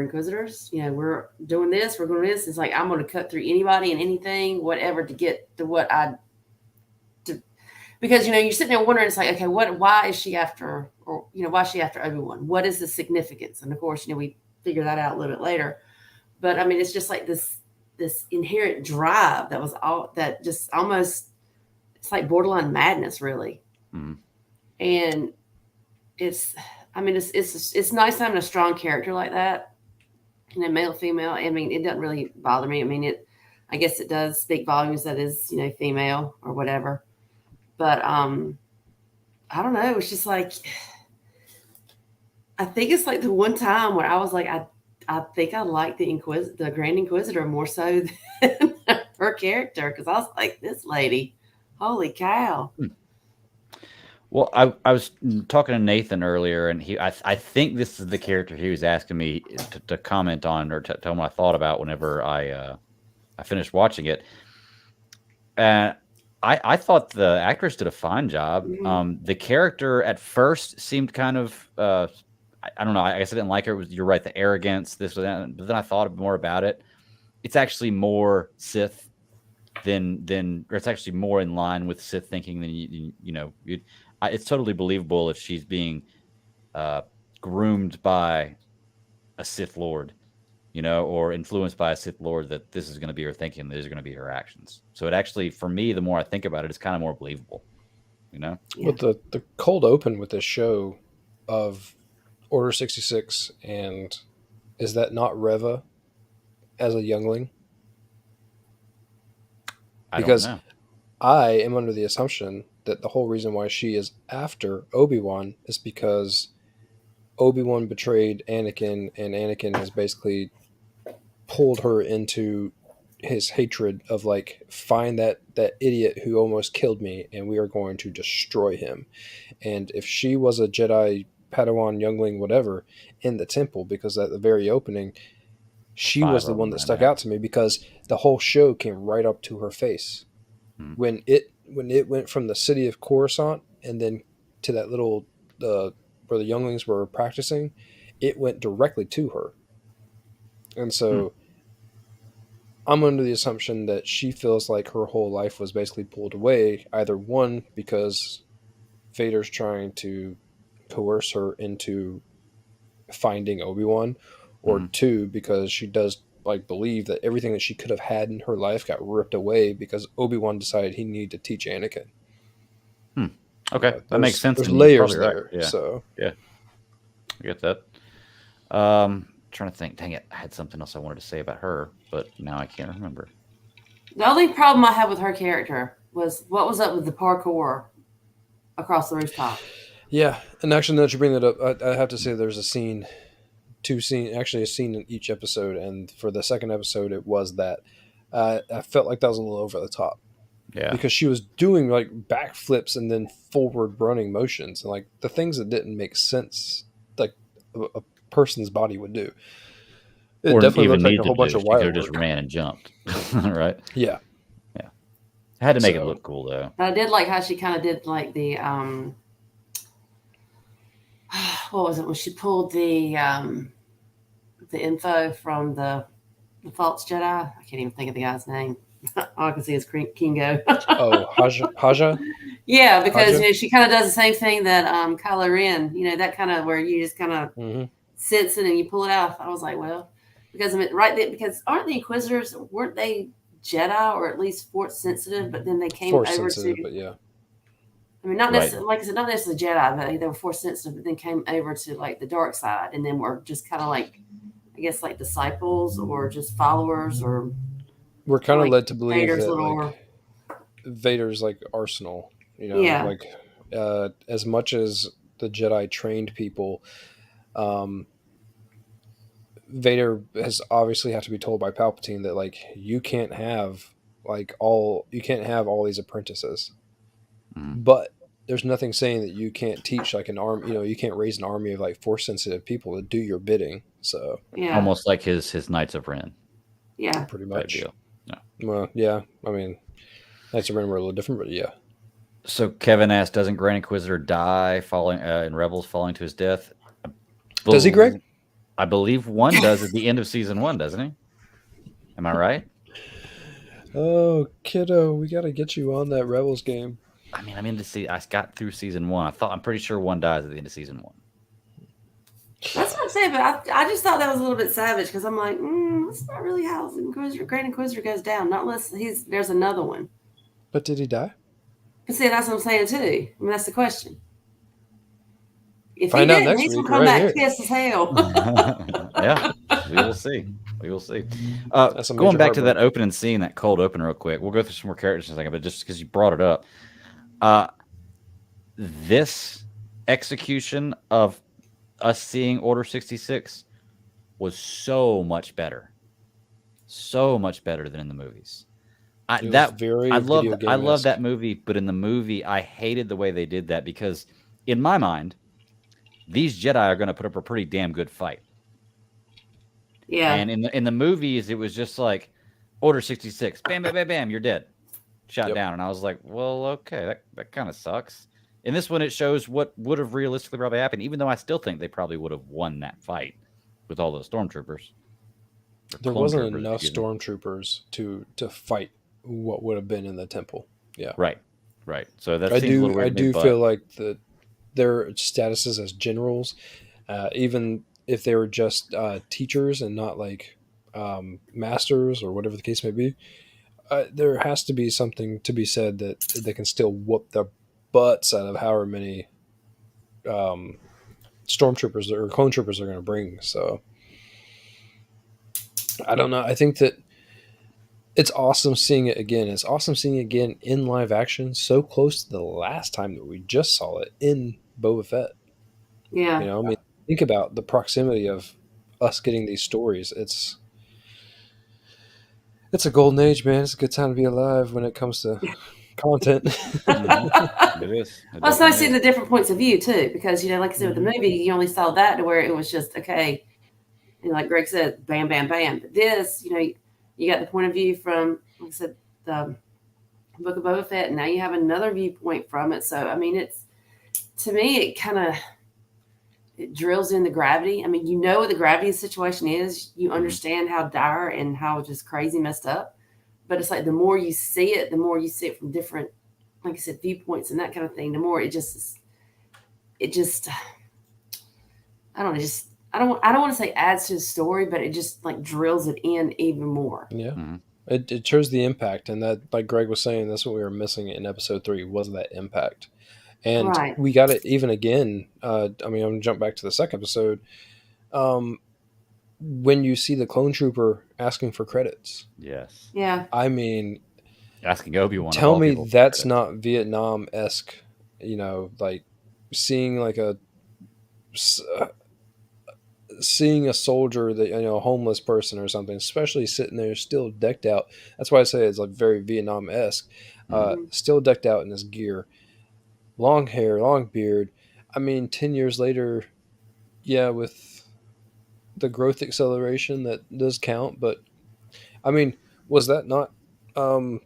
inquisitors, we're doing this, we're going to this. It's like, I'm going to cut through anybody and anything, whatever, to get to what because you're sitting there wondering, it's like, okay, why is she after, or why is she after Obi-Wan? What is the significance? And of course, we figure that out a little bit later. But I mean, it's just like this inherent drive that was just almost, it's like borderline madness, really. And it's nice having a strong character like that, male, female. I mean, it doesn't really bother me. I mean, I guess it does speak volumes that is, female or whatever. But I don't know. It's just like, I think it's like the one time where I was like, I think I like the Grand Inquisitor more so than her character, because I was like, this lady, holy cow. Well, I was talking to Nathan earlier, and I think this is the character he was asking me to comment on, or to tell him what I thought about whenever I finished watching it. I thought the actress did a fine job. The character at first seemed kind of, I don't know. I guess I didn't like her. You're right, the arrogance, this or that. But then I thought more about it. It's actually more Sith or it's actually more in line with Sith thinking than it's totally believable if she's being groomed by a Sith Lord, or influenced by a Sith Lord, that this is going to be her thinking, these are going to be her actions. So it actually, for me, the more I think about it, it's kind of more believable, Yeah. With the cold open with this show of Order 66, and is that not Reva as a youngling? Because I don't know. I am under the assumption that the whole reason why she is after Obi-Wan is because Obi-Wan betrayed Anakin, and Anakin has basically pulled her into his hatred of, like, find that idiot who almost killed me, and we are going to destroy him. And if she was a Jedi Padawan youngling, whatever, in the temple, because at the very opening, she was the one that stuck out to me, because the whole show came right up to her face. When it went from the city of Coruscant and then to that little where the younglings were practicing, it went directly to her. And so I'm under the assumption that she feels like her whole life was basically pulled away, either one, because Vader's trying to coerce her into finding Obi-Wan, or two, because she does believe that everything that she could have had in her life got ripped away because Obi-Wan decided he needed to teach Anakin. Okay, that makes sense. There's layers there. Right. Yeah. So yeah, I get that. Trying to think. Dang it, I had something else I wanted to say about her, but now I can't remember. The only problem I had with her character was what was up with the parkour across the rooftop. Yeah, and actually, now that you bring that up, I have to say there's a scene in each episode, and for the second episode, it was that I felt like that was a little over the top. Yeah, because she was doing like backflips and then forward running motions, and like the things that didn't make sense, like a person's body would do. It or definitely even looked like a whole bunch of wire work. Just ran and jumped, right? Yeah. I had to make it look cool though. But I did like how she kind of did like the what was it when she pulled the info from the false Jedi? I can't even think of the guy's name. All I can see is Kingo. Haja? Yeah, because Haja? she kind of does the same thing that Kylo Ren, that kind of where you just kind of sense it and you pull it out. I was like, well, because because aren't the Inquisitors, weren't they Jedi or at least Force sensitive? But then they came Force over sensitive, to. But yeah. I mean, not necessarily, like I said, not necessarily Jedi, but they were Force sensitive, but then came over to like the dark side, and then were just kind of like, I guess, like disciples or just followers, or we're kind of like led to believe Vader's that little Vader's like arsenal. Yeah. Like as much as the Jedi trained people, um, Vader has obviously have to be told by Palpatine that like you can't have all these apprentices, but there's nothing saying that you can't teach like an arm. You can't raise an army of like force sensitive people to do your bidding. So Yeah. Almost like his Knights of Ren Yeah. pretty type much. deal. Yeah. Well, yeah. I mean, Knights of Ren were a little different, but yeah. So Kevin asked, "Doesn't Grand Inquisitor die falling in Rebels, falling to his death?" Does he, Greg? I believe one does at the end of season 1, doesn't he? Am I right? Oh, kiddo, we got to get you on that Rebels game. I mean, I got through season 1. I'm pretty sure one dies at the end of season 1. That's what I'm saying, but I just thought that was a little bit savage because I'm like, that's not really how Grand Inquisitor goes down. Not unless there's another one. But did he die? But see, that's what I'm saying too. I mean, that's the question. If Find he out did, next he's week, gonna come right back here. pissed as hell. Yeah, we will see. We will see. That's a Going major back to that heartbreak. opening scene, that cold open, real quick. We'll go through some more characters in a second, but just because you brought it up, this execution of us seeing Order 66 was so much better than in the movies. I love that movie, but in the movie, I hated the way they did that because, in my mind, these Jedi are going to put up a pretty damn good fight. Yeah. And in the movies, it was just like Order 66, bam, bam, bam, bam, you're dead, shot down. And I was like, well, okay, that kind of sucks. In this one, it shows what would have realistically probably happened, even though I still think they probably would have won that fight with all those stormtroopers. There wasn't enough stormtroopers to fight what would have been in the temple. Yeah. Right. So that I seems a little weird. I do feel like their statuses as generals, even if they were just teachers and not like masters or whatever the case may be, there has to be something to be said that they can still whoop the butts out of however many stormtroopers or clone troopers are going to bring. So I don't know. I think that it's awesome seeing it again. It's awesome seeing it again in live action, so close to the last time that we just saw it in Boba Fett. Yeah. I mean, think about the proximity of us getting these stories. It's a golden age, man. It's a good time to be alive when it comes to content. It is. Well, it's nice seeing the different points of view too, because like I said with the movie, you only saw that to where it was just okay, and like Greg said, bam, bam, bam. But this, you got the point of view from, like I said, the Book of Boba Fett, and now you have another viewpoint from it. So I mean, to me, it kind of drills in the gravity. I mean, what the gravity situation is. You understand how dire and how just crazy messed up. But it's like the more you see it from different, like I said, viewpoints and that kind of thing, the more I don't know, I don't want to say adds to the story, but it just like drills it in even more. Yeah. Mm-hmm. It shows the impact, and that, like Greg was saying, that's what we were missing in episode 3 was that impact. And we got it even again. I mean, I'm going to jump back to the second episode. When you see the clone trooper asking for credits. Yes. Yeah. I mean, asking Obi-Wan. Tell me that's not Vietnam-esque, like seeing like seeing a soldier that, a homeless person or something, especially sitting there still decked out. That's why I say it's like very Vietnam-esque, still decked out in his gear. Long hair, long beard. I mean, 10 years later, yeah, with the growth acceleration, that does count. But, I mean, was that not... or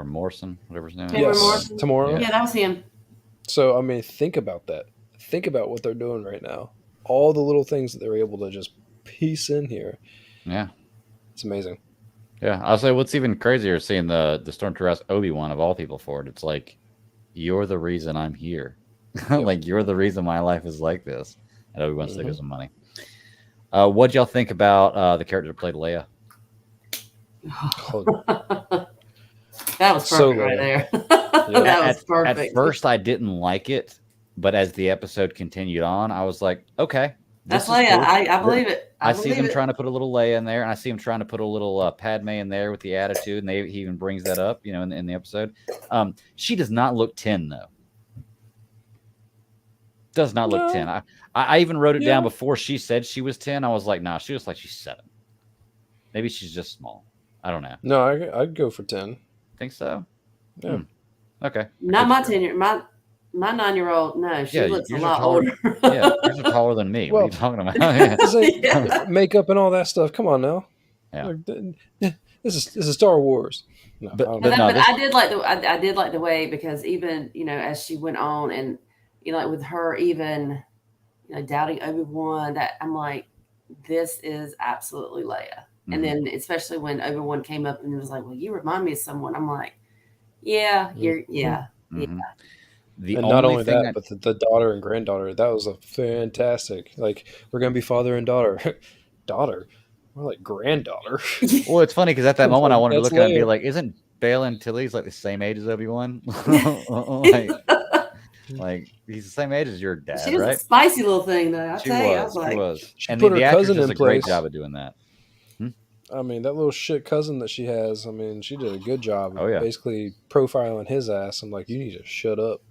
Morrison, whatever his name is. Yes, Tomorrow. Yeah, that was him. So, I mean, think about that. Think about what they're doing right now. All the little things that they're able to just piece in here. Yeah. It's amazing. Yeah, I'll say what's even crazier is seeing the Stormtrooper ask Obi-Wan of all people for it. It's like, you're the reason I'm here. Like, you're the reason my life is like this. And Obi-Wan's taking some money. What'd y'all think about the character that played Leia? That was perfect right there. That was perfect. At first, I didn't like it, but as the episode continued on, I was like, okay. That's Leia. Cool. I believe it. I see believe them it. trying to put a little Leia in there, and I see them trying to put a little Padme in there with the attitude, and he even brings that up, in the episode. She does not look 10 though. Does not look 10. I even wrote it down before she said she was 10. I was like, nah, she looks like she's 7. Maybe she's just small. I don't know. No, I'd go for 10. Think so? Yeah. Okay. Not my 10-year. My 9-year-old. No, she looks a lot older. Yeah, yours are taller than me. Well, what are you talking about? This ain't makeup and all that stuff. Come on now. Yeah. This is Star Wars. No, But I did like the way, because even as she went on, and like with her even doubting Obi-Wan, that I'm like, this is absolutely Leia. Mhm. And then especially when Obi-Wan came up and was like, well, you remind me of someone. I'm like, yeah, Mhm. yeah. The and only not only thing that, but the daughter and granddaughter, that was a fantastic. Like, we're gonna be father and daughter. Daughter, more like granddaughter. Well, it's funny because at that moment I wanted to That's look at it and be Leia. like, isn't Balin Tilly's like the same age as Obi-Wan? like he's the same age as your dad, She was right? a spicy little thing, though. She I was. was like, And put the her actress cousin does in a great place. job of doing that. I mean, that little shit cousin that she has, I mean, she did a good job Oh, of yeah. basically profiling his ass. I'm like, you need to shut up.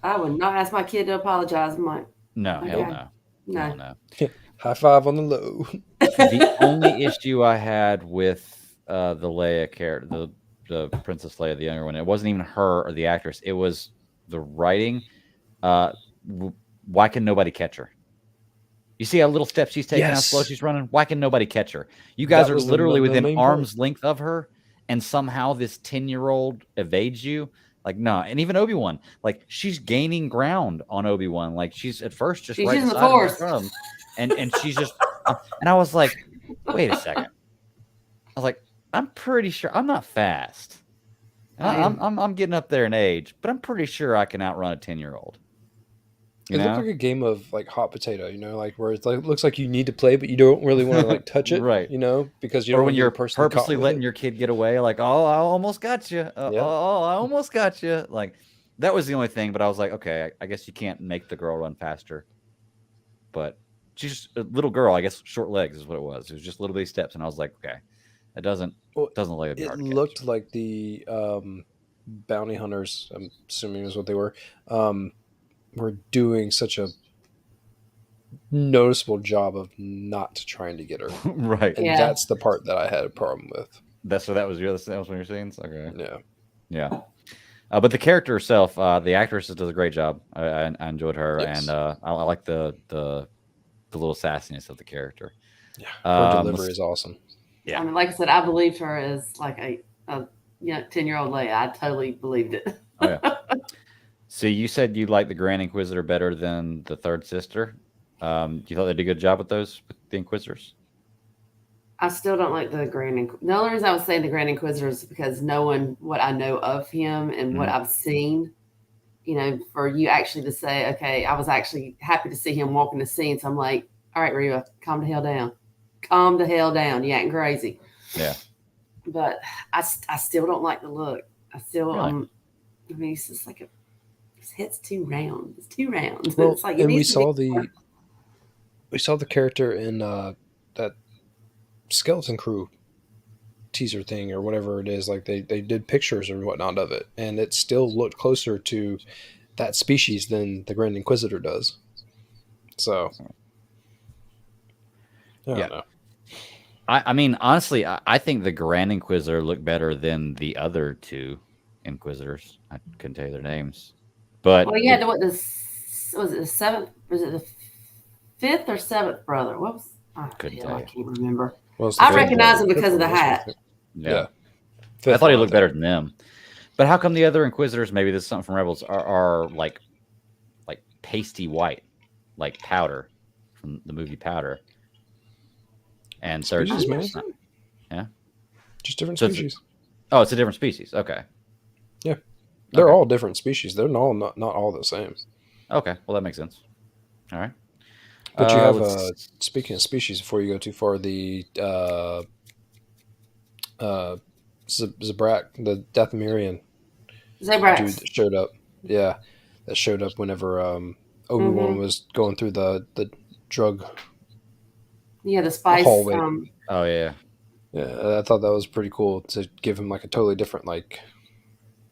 I would not ask my kid to apologize. I'm like, No, hell Okay. no. no. Hell no. High five on the low. The only issue I had with the Leia character, the Princess Leia, the younger one, it wasn't even her or the actress. It was the writing. Why can nobody catch her? You see how little steps she's taking, how slow she's running? Why can nobody catch her? You guys That are was the literally within main arm's length of her, and somehow this 10-year-old evades you. Like, no. And even Obi-Wan, like, she's gaining ground on Obi-Wan. Like, she's at first just She's right using the beside him in Force. front of him. And she's just, and I was like, wait a second. I was like, I'm pretty sure I'm not fast. I'm getting up there in age, but I'm pretty sure I can outrun a 10-year-old. It looked like a game of like hot potato, like where it's like looks like you need to play, but you don't really want to like touch it, right? Because you or don't when want you're to personally purposely letting your kid get away, like, oh, I almost got you. Oh, I almost got you. Like, that was the only thing. But I was like, okay, I guess you can't make the girl run faster. But she's just a little girl, I guess. Short legs is what it was. It was just little bitty steps, and I was like, okay, it doesn't look like it looked like the bounty hunters. I'm assuming is what they were doing such a noticeable job of not trying to get her. right. And that's the part that I had a problem with. That was one of your scenes. Okay. Yeah. But the character herself, the actress does a great job. I enjoyed her, and I like the little sassiness of the character. Yeah, her delivery is awesome. Yeah, I mean, like I said, I believed her as like a 10-year-old Leia. I totally believed it. Oh yeah. So you said you liked the Grand Inquisitor better than the third sister. You thought they did a good job with the Inquisitors? I still don't like the Grand Inquisitor. The only reason I was saying the Grand Inquisitor is because knowing what I know of him and what I've seen, for you actually to say, okay, I was actually happy to see him walking the scene. So I'm like, all right, Reva, calm the hell down. Calm the hell down. You acting crazy. Yeah. But I still don't like the look. I still, really? I mean, it's just like his head's too round. It's too round. Well, it's like, and we saw the character in that Skeleton Crew teaser thing or whatever it is. Like they did pictures and whatnot of it, and it still looked closer to that species than the Grand Inquisitor does. So, I don't know. I mean, honestly, I think the Grand Inquisitor looked better than the other two Inquisitors. I couldn't tell you their names, but well, yeah, was it the seventh? Was it the fifth or seventh brother? What was? I can't remember. Well, I recognize him because of the hat. Yeah. I thought he looked better than them. But how come the other Inquisitors, maybe this is something from Rebels, are like pasty white, like Powder from the movie Powder? And third, yeah, just different species. It's a different species. Okay. Yeah, they're all different species. They're all not all the same. Okay, well that makes sense. All right. But you have speaking of species, before you go too far, the Zabrak, the Dathomirian dude that showed up. Yeah, that showed up whenever Obi-Wan was going through the drug Yeah, the spice. hallway. Oh yeah. Yeah, I thought that was pretty cool to give him like a totally different like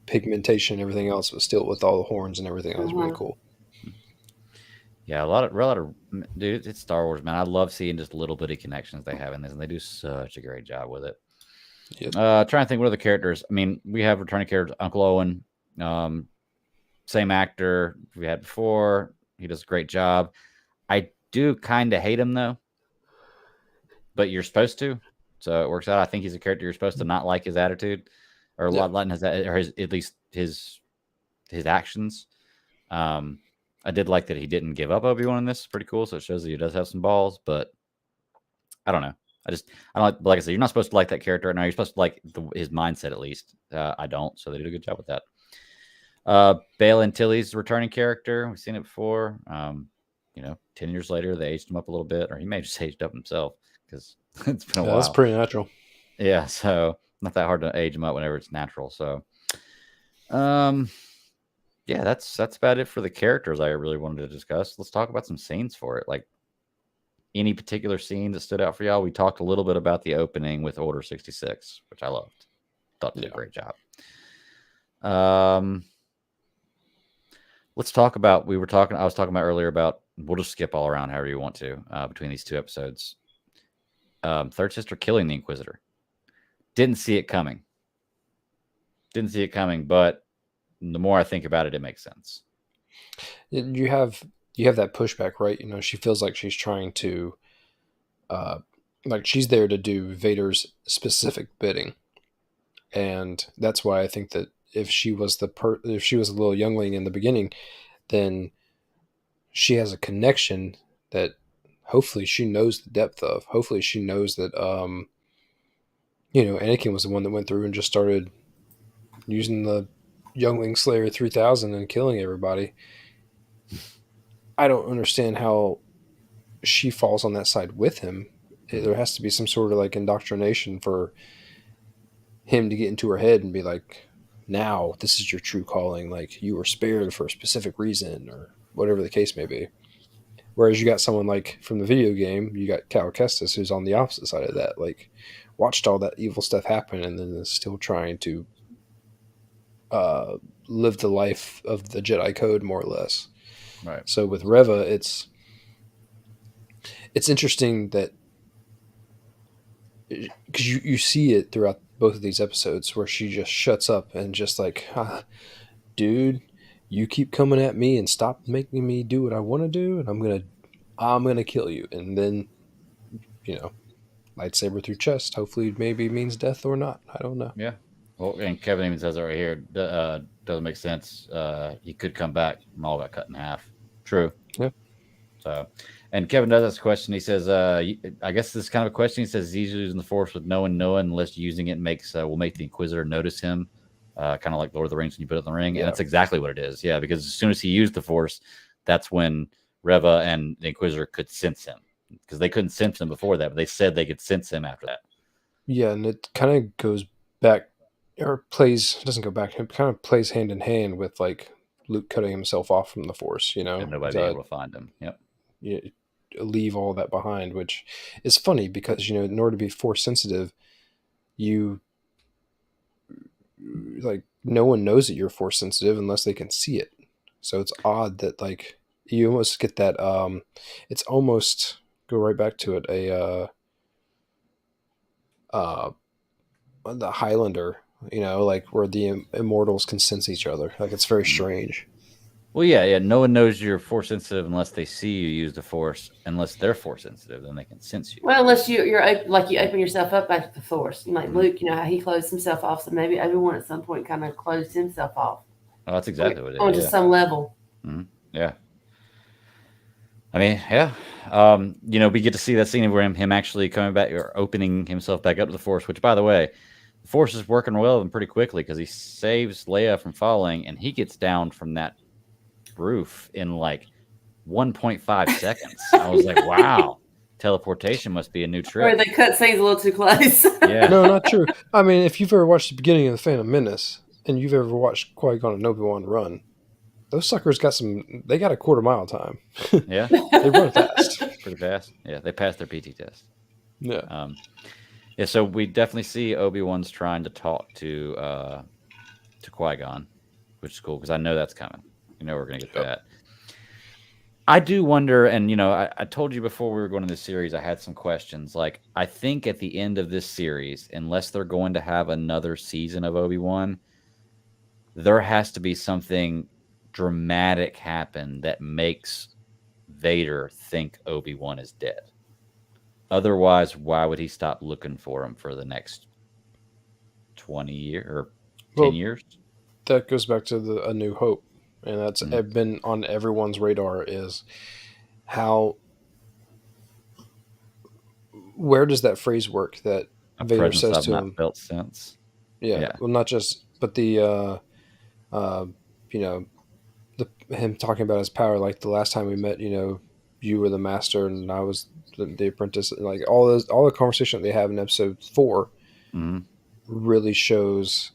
pigmentation and everything else, but still with all the horns and everything. That was really cool. Yeah, a lot of dude. It's Star Wars, man. I love seeing just little bitty connections they have in this, and they do such a great job with it. Yep. Trying to think what other characters. I mean, we have returning characters. Uncle Owen, same actor we had before. He does a great job. I do kind of hate him though, but you're supposed to, so it works out. I think he's a character you're supposed to not like his attitude, or letting his at least his actions. I did like that he didn't give up Obi-Wan in this. It's pretty cool. So it shows that he does have some balls, but I don't know. I don't like I said, you're not supposed to like that character. No, you're supposed to like his mindset at least. I don't. So they did a good job with that. Bale and Tilly's returning character. We've seen it before. 10 years later, they aged him up a little bit, or he may have just aged up himself because it's been a while. That's pretty natural. Yeah. So not that hard to age him up whenever it's natural. So, yeah, that's about it for the characters I really wanted to discuss. Let's talk about some scenes for it. Like any particular scene that stood out for y'all. We talked a little bit about the opening with Order 66, which I loved. Thought did a great job. Let's talk about I was talking about earlier about, we'll just skip all around however you want to between these two episodes. Third sister killing the Inquisitor. Didn't see it coming, but the more I think about it, it makes sense. You have that pushback, right? She feels like she's trying to, like she's there to do Vader's specific bidding, and that's why I think that if she was a little youngling in the beginning, then she has a connection that hopefully she knows the depth of. Hopefully she knows that, Anakin was the one that went through and just started using the Youngling Slayer 3000 and killing everybody. I don't understand how she falls on that side with him. There has to be some sort of like indoctrination for him to get into her head and be like, now this is your true calling. Like you were spared for a specific reason or whatever the case may be. Whereas you got someone like from the video game, you got Cal Kestis, who's on the opposite side of that. Like watched all that evil stuff happen and then is still trying to live the life of the Jedi Code, more or less. Right. So with Reva, it's interesting that because you see it throughout both of these episodes where she just shuts up and just like, dude, you keep coming at me and stop making me do what I want to do, and I'm gonna kill you. And then, lightsaber through chest. Hopefully, maybe means death or not. I don't know. Yeah. Well, and Kevin even says it right here. Doesn't make sense. He could come back. Maul got cut in half. True. Yeah. So, and Kevin does ask a question. He says, I guess this is kind of a question. He says he's using the Force with no one knowing, unless using it will make the Inquisitor notice him. Kind of like Lord of the Rings when you put it in the ring. Yeah. And that's exactly what it is. Yeah, because as soon as he used the Force, that's when Reva and the Inquisitor could sense him. Because they couldn't sense him before that, but they said they could sense him after that. Yeah, and it kind of goes back, or doesn't go back, it kind of plays hand in hand with like Luke cutting himself off from the Force, And nobody being able to find him. Yep. Leave all that behind, which is funny because, in order to be Force sensitive, you like no one knows that you're Force sensitive unless they can see it. So it's odd that like you almost get that it's almost, go right back to it, the Highlander, like where the immortals can sense each other. Like it's very strange. Well, yeah. No one knows you're Force sensitive unless they see you use the Force. Unless they're Force sensitive, then they can sense you. Well, unless you're like you open yourself up back to the Force. Like Luke, how he closed himself off. So maybe Obi-Wan at some point kind of closed himself off. Oh, that's exactly what it is. On to some level. Mm-hmm. Yeah. I mean, yeah. We get to see that scene where him actually coming back or opening himself back up to the Force, which, by the way, the Force is working well and pretty quickly because he saves Leia from falling and he gets down from that roof in like 1.5 seconds. I was like, wow, teleportation must be a new trick. Or they cut scenes a little too close. Yeah. No, not true. I mean, if you've ever watched the beginning of The Phantom Menace and you've ever watched Qui-Gon and Obi-Wan run, those suckers got a quarter mile time. Yeah. They run fast. pretty fast. Yeah, they passed their PT test. Yeah. Yeah, so we definitely see Obi-Wan's trying to talk to Qui-Gon, which is cool because I know that's coming. You know we're gonna get that. I do wonder, and I told you before we were going to this series, I had some questions. Like, I think at the end of this series, unless they're going to have another season of Obi-Wan, there has to be something dramatic happen that makes Vader think Obi-Wan is dead. Otherwise, why would he stop looking for him for the next 20 years or 10 years? That goes back to A New Hope. And that's been on everyone's radar is where does that phrase work that A Vader presence says I've to not him? felt since. Yeah. Well, not just, but him talking about his power, like the last time we met, you were the master and I was the apprentice. Like all the conversation that they have in episode 4 really shows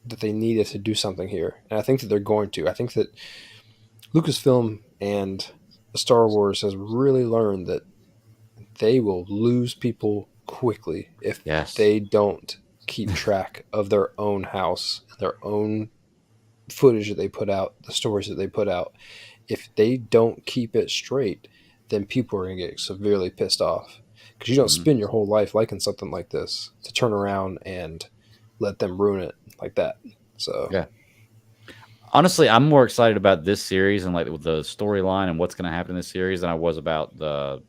that they needed to do something here. And I think that they're going to. I think that Lucasfilm and Star Wars has really learned that they will lose people quickly if they don't keep track of their own house, their own footage that they put out, the stories that they put out. If they don't keep it straight, then people are going to get severely pissed off because you don't spend your whole life liking something like this to turn around and let them ruin it like that. So yeah. Honestly, I'm more excited about this series and like the storyline and what's going to happen in this series than I was about the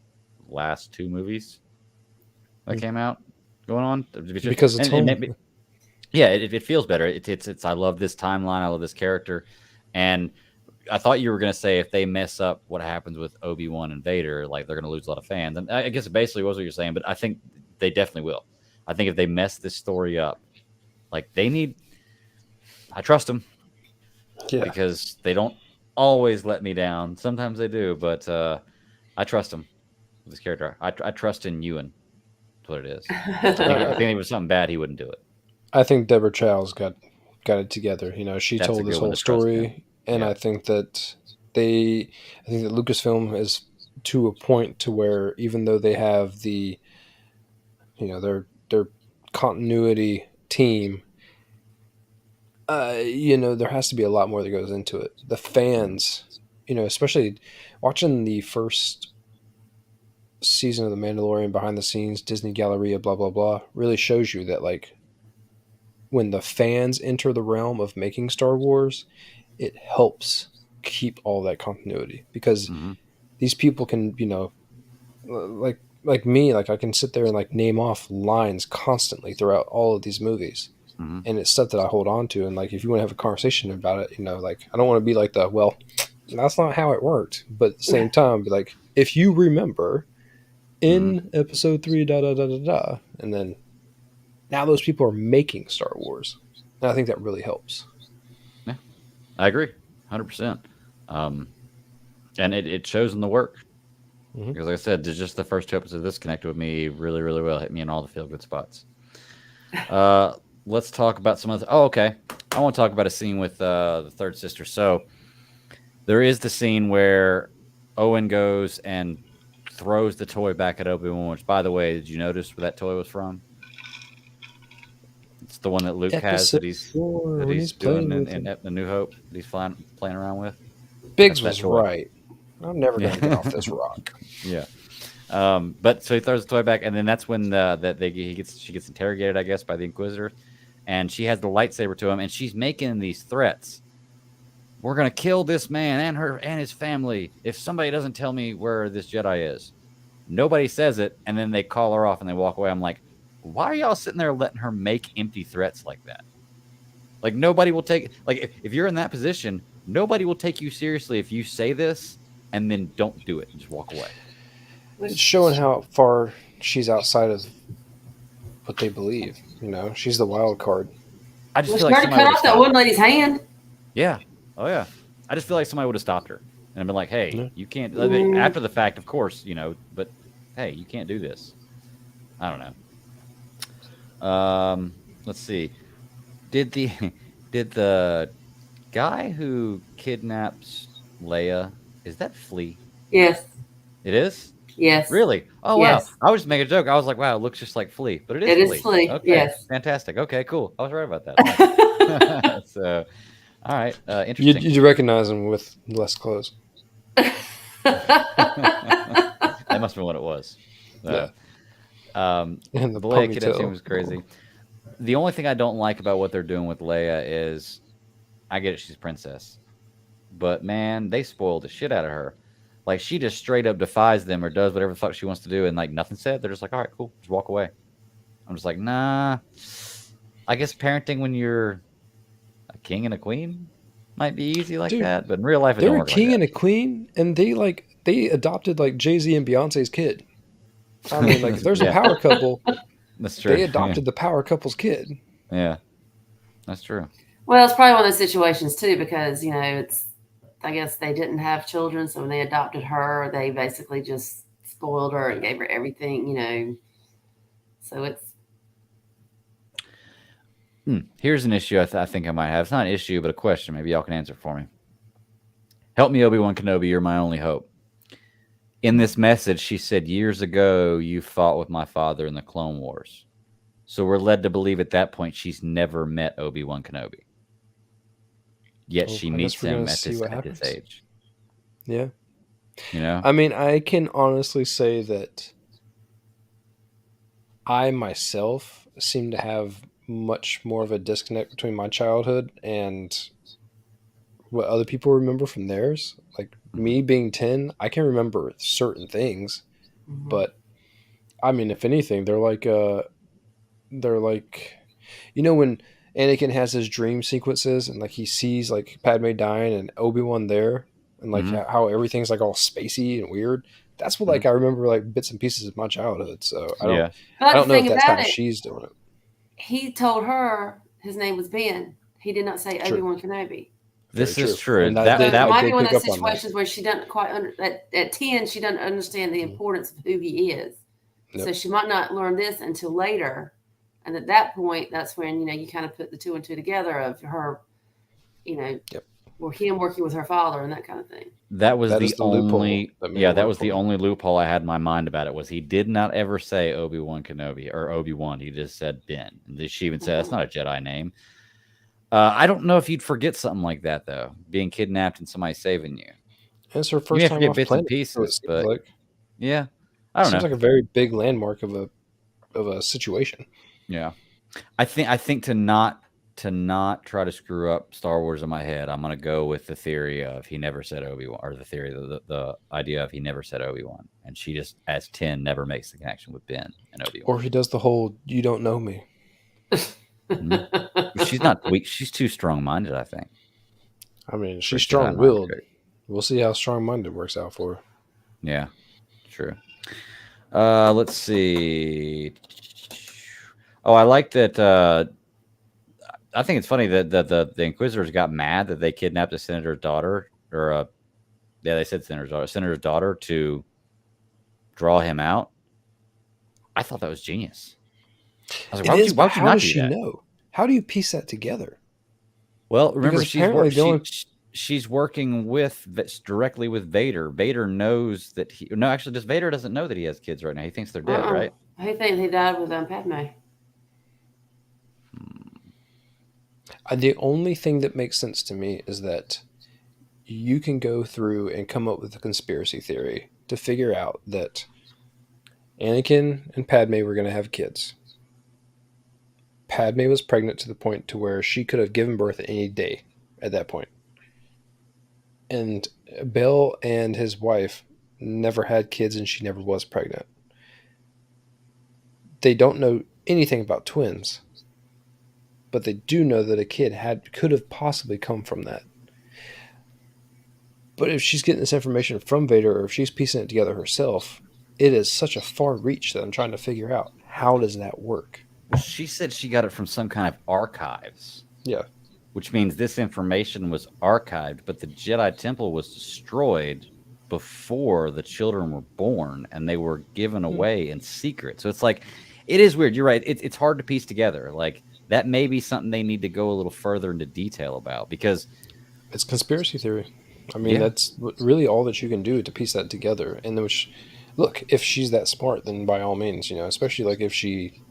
last 2 movies that came out going on because it's home. It feels better. It's I love this timeline. I love this character, and I thought you were going to say if they mess up what happens with Obi-Wan and Vader, like they're going to lose a lot of fans. And I guess it basically was what you're saying, but I think they definitely will. I think if they mess this story up, like I trust them. Yeah. Because they don't always let me down. Sometimes they do, but I trust him with this character. I trust in Ewan. That's what it is. I think if it was something bad, he wouldn't do it. I think Deborah Chow's got it together. She told this whole story, and I think that Lucasfilm is to a point to where even though they have the, their continuity team, there has to be a lot more that goes into it. The fans, especially watching the first season of The Mandalorian behind the scenes, Disney Galleria, blah, blah, blah, really shows you that, like, when the fans enter the realm of making Star Wars, it helps keep all that continuity because these people can, like me, like I can sit there and like name off lines constantly throughout all of these movies. And it's stuff that I hold on to. And like, if you want to have a conversation about it, like, I don't want to be like well, that's not how it worked. But at the same time, be like, if you remember in episode 3, and then now those people are making Star Wars. And I think that really helps. Yeah, I agree 100%. And it shows in the work. Because like I said, just the first 2 episodes of this connected with me really, really well. Hit me in all the feel-good spots. Let's talk about some other. Oh, okay. I want to talk about a scene with the third sister. So there is the scene where Owen goes and throws the toy back at Obi-Wan. Which, by the way, did you notice where that toy was from? It's the one that Luke has that he's doing in A New Hope. That he's playing around with. Biggs was right. I'm never going to get off this rock. Yeah. But so he throws the toy back, and then that's when she gets interrogated, I guess, by the Inquisitor, and she has the lightsaber to him, and she's making these threats. We're gonna kill this man and his family if somebody doesn't tell me where this Jedi is. Nobody says it, and then they call her off and they walk away. I'm like, why are y'all sitting there letting her make empty threats like that? Like nobody will take if you're in that position, nobody will take you seriously if you say this and then don't do it and just walk away. It's showing how far she's outside of what they believe. She's the wild card. I just feel like somebody cut off that one lady's hand. Yeah. Oh yeah. I just feel like somebody would have stopped her and been like, "Hey, you can't." After the fact, of course, but hey, you can't do this. I don't know. Let's see. Did the guy who kidnaps Leia, is that Flea? Yes. It is? Yes. Really? Oh wow! Yes. I was just making a joke. I was like, wow, it looks just like Flea, but it is It is Flea. Flea. Okay, Yes. fantastic. Okay, cool. I was right about that. Nice. So, all right, interesting. You recognize him with less clothes. That must have been what it was. Yeah. Um, And the the Leia kidnapping ponytail was crazy. The only thing I don't like about what they're doing with Leia is, I get it, she's princess, but man, they spoiled the shit out of her. Like she just straight up defies them or does whatever the fuck she wants to do, and like nothing said. They're just like, all right, cool, just walk away. I'm just like, nah. I guess parenting when you're a king and a queen might be easy like Dude, that, but in real life it They're don't a work king like and a queen, and they adopted like Jay-Z and Beyonce's kid. I mean, like if there's a Yeah. power couple, that. That's true. they adopted the power couple's kid. Yeah, that's true. Well, it's probably one of those situations too, because I guess they didn't have children, so when they adopted her, they basically just spoiled her and gave her everything. So it's Here's an issue I think I might have. It's not an issue, but a question. Maybe y'all can answer for me. Help me, Obi-Wan Kenobi. You're my only hope. In this message, she said, years ago, you fought with my father in the Clone Wars. So we're led to believe at that point she's never met Obi-Wan Kenobi. Yet she I meets guess we're him gonna at see this, what at this happens. age. Yeah. You know? I mean, I can honestly say that I myself seem to have much more of a disconnect between my childhood and what other people remember from theirs. Like me being 10, I can remember certain things, but I mean, if anything, they're like when Anakin has his dream sequences and like he sees like Padme dying and Obi-Wan there and like Mhm. how everything's like all spacey and weird. That's what like I remember like bits and pieces of my childhood. So I Yeah. But don't the know if thing that's about how it, she's doing it. he told her his name was Ben. He did not say True. Obi-Wan Kenobi. This Very is true. true. And So that it they might be one of pick those up on that. situations where she doesn't quite at 10, she doesn't understand the importance of who he is. Nope. So she might not learn this until later. And at that point, that's when, you kind of put the two and two together of her, or him working with her father and that kind of thing. That was That is the the loophole only that made it that work was for the me. only loophole I had in my mind about it was he did not ever say Obi-Wan Kenobi or Obi-Wan. He just said Ben. And she even said that's not a Jedi name. I don't know if you'd forget something like that though, being kidnapped and somebody saving you. It's her You first may time forget off bits planet. and So it pieces, seems but like yeah, I don't seems know. like a very big landmark of a situation. Yeah, I think to not try to screw up Star Wars in my head, I'm gonna go with the theory of he never said Obi-Wan, or the theory the idea of he never said Obi-Wan, and she just as 10 never makes the connection with Ben and Obi-Wan. Or he does the whole "you don't know me." She's not weak. She's too strong-minded, I think. I mean, For she's Jedi mind strong-willed. trick. We'll see how strong-minded works out for her. Yeah, true. Let's see. Oh, I like that. I think it's funny that the Inquisitors got mad that they kidnapped a senator's daughter, or they said senator's daughter to draw him out. I thought that was genius. I was like, why would you how not does do she that? know? How do you piece that together? Well, remember Because apparently the only she's working directly with Vader. Vader knows that Vader doesn't know that he has kids right now. He thinks they're dead, right? I think he died with Padme. The only thing that makes sense to me is that you can go through and come up with a conspiracy theory to figure out that Anakin and Padme were going to have kids. Padme was pregnant to the point to where she could have given birth any day at that point. And Bill and his wife never had kids and she never was pregnant. They don't know anything about twins, but they do know that a kid could have possibly come from that. But if she's getting this information from Vader or if she's piecing it together herself, it is such a far reach that I'm trying to figure out. How does that work? She said she got it from some kind of archives. Yeah. Which means this information was archived, but the Jedi Temple was destroyed before the children were born, and they were given away in secret. So it's like, it is weird. You're right. It's hard to piece together. Like, that may be something they need to go a little further into detail about, because it's conspiracy theory. I mean, that's really all that you can do to piece that together. And which look, if she's that smart, then by all means, especially like if she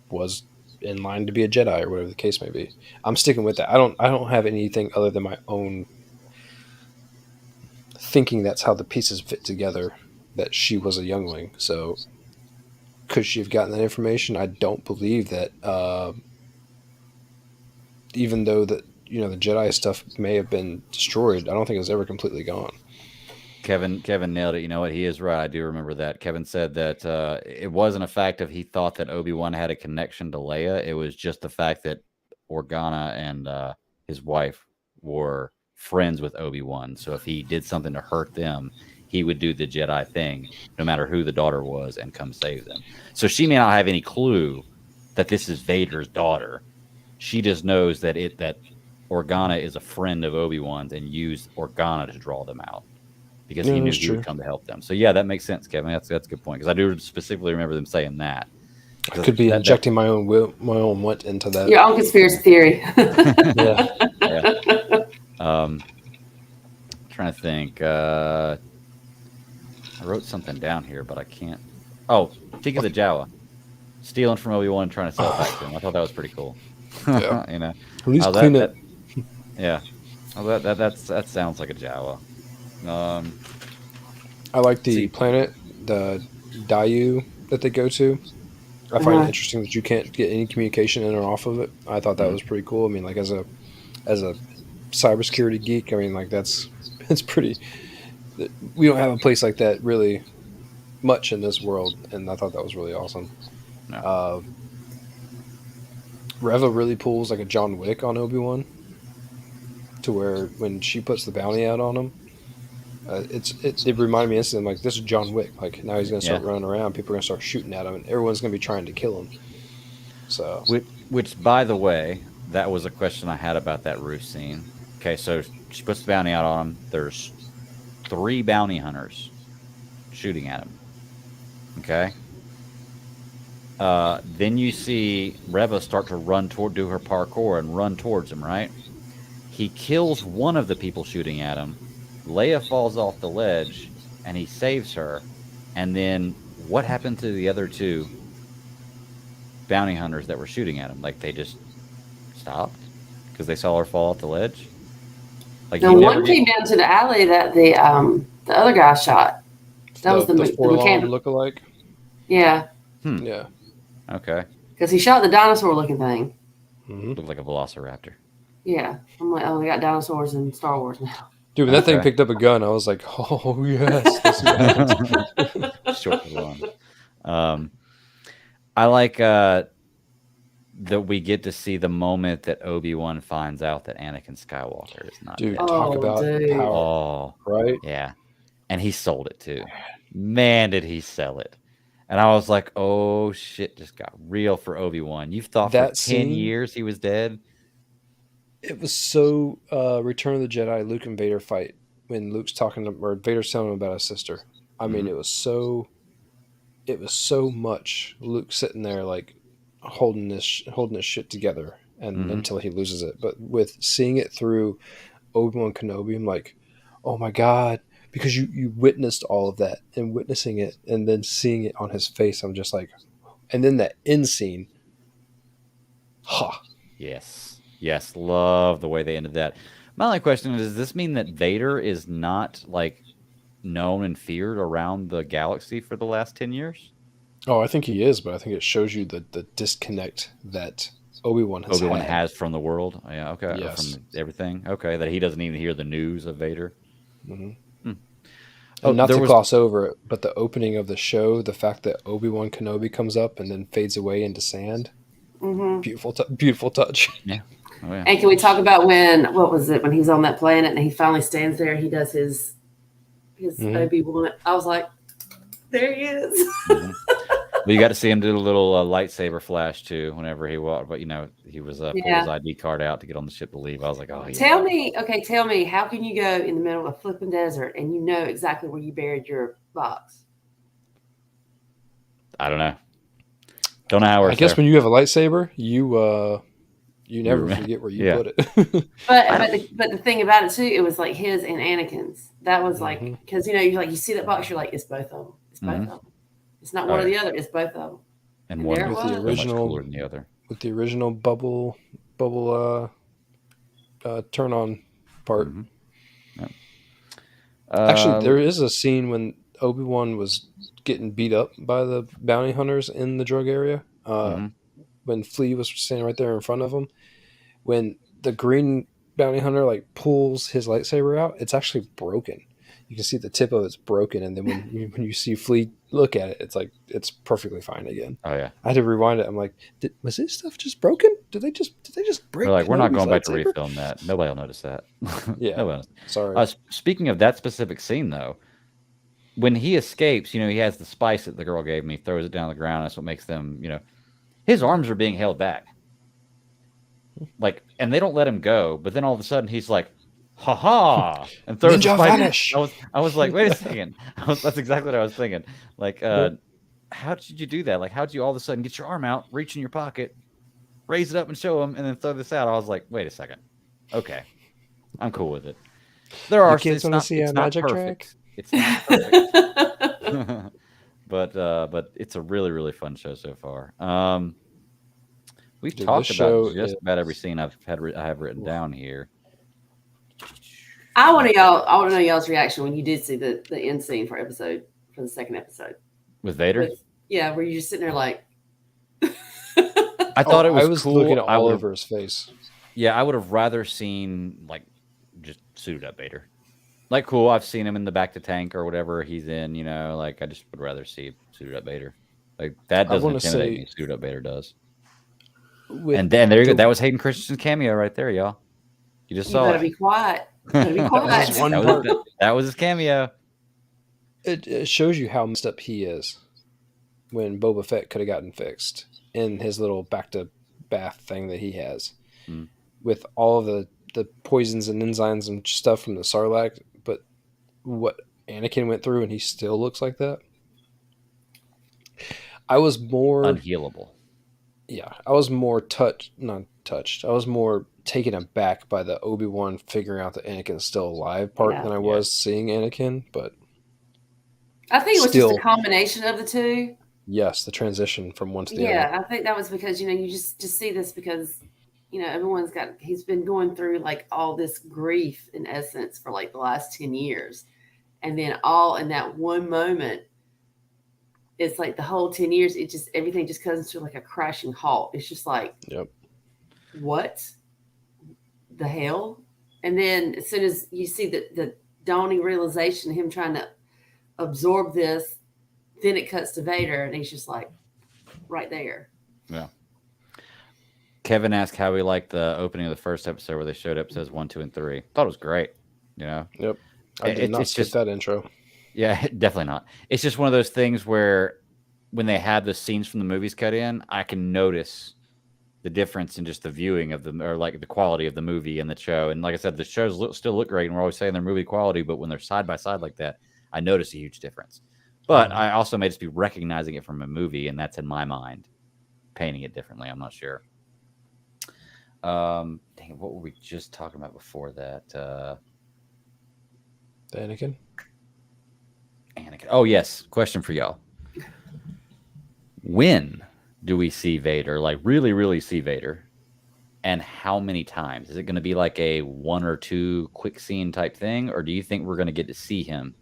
was in line to be a Jedi or whatever the case may be. I'm sticking with that. I don't have anything other than my own thinking that's how the pieces fit together, that she was a youngling. So could she have gotten that information? I don't believe that, even though that, the Jedi stuff may have been destroyed, I don't think it was ever completely gone. Kevin nailed it. You know what? He is right. I do remember that. Kevin said that it wasn't a fact of he thought that Obi-Wan had a connection to Leia. It was just the fact that Organa and his wife were friends with Obi-Wan. So if he did something to hurt them, he would do the Jedi thing, no matter who the daughter was, and come save them. So she may not have any clue that this is Vader's daughter. She just knows that Organa is a friend of Obi-Wan's and used Organa to draw them out, because he knew he would come to help them. So yeah, that makes sense, Kevin. That's a good point, because I do specifically remember them saying that. I could be injecting my own wit into that. Your own conspiracy theory. Yeah. Trying to think. I wrote something down here, but I can't. Oh, think of the Jawa stealing from Obi-Wan and trying to sell it back to him. I thought that was pretty cool. Yeah. At least clean it. Yeah. Oh, that sounds like a Jawa. I like the planet, the Dayu that they go to. I find it interesting that you can't get any communication in or off of it. I thought that was pretty cool. I mean, like as a cybersecurity geek, I mean, like it's pretty. We don't have a place like that really much in this world, and I thought that was really awesome. No. Reva really pulls like a John Wick on Obi-Wan, to where when she puts the bounty out on him, it reminded me instantly, like, this is John Wick. Like, now he's going to start running around. People are going to start shooting at him, and everyone's going to be trying to kill him. So, which, by the way, that was a question I had about that roof scene. Okay, so she puts the bounty out on him. There's 3 bounty hunters shooting at him. Okay. Then you see Reva start to do her parkour and run towards him, right? He kills one of the people shooting at him. Leia falls off the ledge, and he saves her. And then what happened to the other 2 bounty hunters that were shooting at him? Like, they just stopped because they saw her fall off the ledge? Like, the one came down to the alley that the other guy shot. That was the mechanic lookalike. Yeah. Yeah. Okay. Because he shot the dinosaur-looking thing. Mm-hmm. Looked like a velociraptor. Yeah. I'm like, oh, we got dinosaurs in Star Wars now. Dude, when that thing picked up a gun, I was like, oh, yes. This is what happens. Short one. I like that we get to see the moment that Obi-Wan finds out that Anakin Skywalker is not dead. Talk about power. Right? Yeah. And he sold it, too. Man, did he sell it. And I was like, oh, shit just got real for Obi-Wan. You've thought that for 10 years he was dead? It was so Return of the Jedi, Luke and Vader fight, when Luke's talking to, or Vader's telling him about his sister. I mean, it was so much Luke sitting there like holding his shit together, and until he loses it. But with seeing it through Obi-Wan Kenobi, I'm like, oh my God, because you witnessed all of that, and witnessing it and then seeing it on his face, I'm just like, and then that end scene. Yes, love the way they ended that. My only question is, does this mean that Vader is not like known and feared around the galaxy for the last 10 years? Oh, I think he is, but I think it shows you the disconnect that Obi-Wan has from the world. Yeah, okay. Yes. From everything. Okay, that he doesn't even hear the news of Vader. Mm-hmm. And not to gloss over it, but the opening of the show, the fact that Obi-Wan Kenobi comes up and then fades away into sand. Mm-hmm. Beautiful touch. Yeah. Oh, yeah. And can we talk about when he's on that planet and he finally stands there, he does his Obi-Wan. I was like, there he is. Mm-hmm. Well, you got to see him do a little lightsaber flash too whenever he walked, but he was pulled his ID card out to get on the ship to leave. I was like, oh yeah. Tell me, how can you go in the middle of a flipping desert and you know exactly where you buried your box? I don't know. Don't know how. I guess when you have a lightsaber, you You never forget where you Yeah. put it. But the thing about it too, it was like his and Anakin's. That was like Mhm. because you see that box, you're like, it's both of them. It's both Mhm. of them. It's not one or the other. It's both of them. And And one there it was was. so much Original- cooler than the other. With the original bubble turn on part. Mhm. Yep. Actually, there is a scene when Obi-Wan was getting beat up by the bounty hunters in the drug area. Mhm. When Flea was standing right there in front of him, when the green bounty hunter like pulls his lightsaber out, it's actually broken. You can see the tip of it's broken, and then when you see Flea look at it, it's like it's perfectly fine again. Oh yeah. I had to rewind it. I'm like, was this stuff just broken? Did they just break? We're like, we're not Kenobi's going back to lightsaber? refilm that. Nobody will notice that. Yeah. Nobody will. Sorry. Speaking of that specific scene, though, when he escapes, he has the spice that the girl gave him. He throws it down on the ground. That's what makes them, his arms are being held back. Like, and they don't let him go. But then all of a sudden, he's like, "Ha ha!" and throws the Ninja spice. vanish. I was like, wait a second. That's exactly what I was thinking. Like, how did you do that? Like, how did you all of a sudden get your arm out, reach in your pocket, raise it up and show him, and then throw this out? I was like, wait a second. Okay, I'm cool with it. There are kids want to see a magic perfect. trick? It's not perfect. but it's a really, really fun show so far. We've Dude, talked this show about just is- about every scene I have written down here. I want to know y'all's reaction when you did see the end scene for the second episode. With Vader? Were you just sitting there like I thought it was I was cool. looking I all would've- over his face. Yeah, I would have rather seen like just suited up Vader. Like, cool, I've seen him in the back to tank or whatever he's in, like I just would rather see suited up Vader. Like that doesn't wanna intimidate say- me. Suited up Vader does. With And then there you go. the- That was Hayden Christensen's cameo right there, y'all. You just you saw better it. be quiet. You better be quiet. was one that, part. that was his cameo. It shows you how messed up he is when Boba Fett could have gotten fixed in his little back to bath thing that he has with all of the poisons and enzymes and stuff from the Sarlacc. But what Anakin went through and he still looks like that. I was more Unhealable. Yeah, I was more not touched. I was more taken aback by the Obi-Wan figuring out that Anakin's still alive part than I was seeing Anakin. But I think it was Still- just a combination of the two. yes, the transition from one to the other. Yeah, I think that was because you just see this because he's been going through like all this grief in essence for like the last 10 years, and then all in that one moment, it's like the whole 10 years, everything just comes to like a crashing halt. It's just like, Yep. what the hell? And then as soon as you see the dawning realization, him trying to absorb this, then it cuts to Vader, and he's just like right there. Yeah. Kevin asked how we liked the opening of the first episode where they showed episodes 1, 2, and 3. Thought it was great. Yep. I did not skip that intro. Yeah, definitely not. It's just one of those things where when they have the scenes from the movies cut in, I can notice the difference in just the viewing of them, or like the quality of the movie and the show. And like I said, the shows still look great, and we're always saying they're movie quality, but when they're side by side like that, I notice a huge difference. But I also may just be recognizing it from a movie, and that's in my mind, painting it differently. I'm not sure. Dang, what were we just talking about before that? The Anakin. Oh, yes. Question for y'all. When do we see Vader? Like, really, really see Vader? And how many times? Is it going to be like a 1 or 2 quick scene type thing? Or do you think we're going to get to see him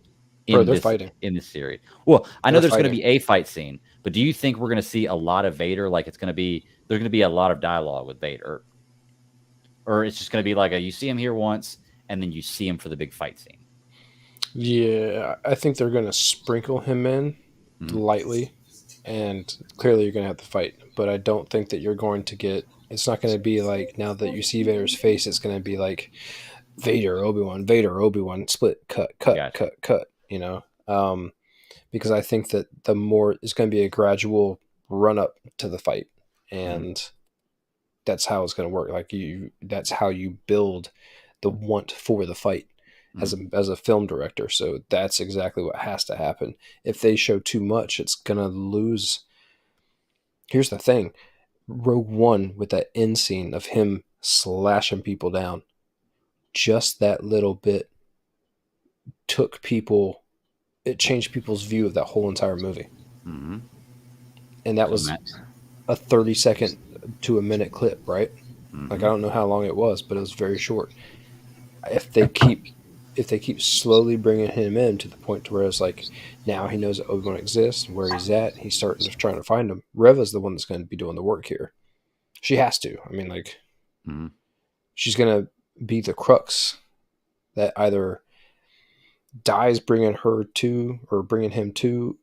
fighting in this series? Well, I know They're there's going to fighting. be a fight scene, but do you think we're going to see a lot of Vader? Like, there's going to be a lot of dialogue with Vader? Or it's just going to be like you see him here once, and then you see him for the big fight scene? Yeah, I think they're going to sprinkle him in lightly, and clearly you're going to have to fight. But I don't think that you're going to get. It's not going to be like now that you see Vader's face. It's going to be like Vader, Obi-Wan, split, cut. You know, because I think that the more it's going to be a gradual run up to the fight, and that's how it's going to work. That's how you build the want for the fight. As a film director, so that's exactly what has to happen. If they show too much, it's gonna lose. Here's the thing: Rogue One with that end scene of him slashing people down, just that little bit took people. It changed people's view of that whole entire movie, Mm-hmm. and that So was Matt, a 30-second to a minute clip, right? Like I mm-hmm. don't know how long it was, but it was very short. If they keep slowly bringing him in to the point to where it's like now he knows that Obi-Wan exists, where he's at, he's starting to trying to find him. Reva's the one that's going to be doing the work here. She has to. I mean, like Mm-hmm. she's going to be the crux that either dies bringing her to or bringing him to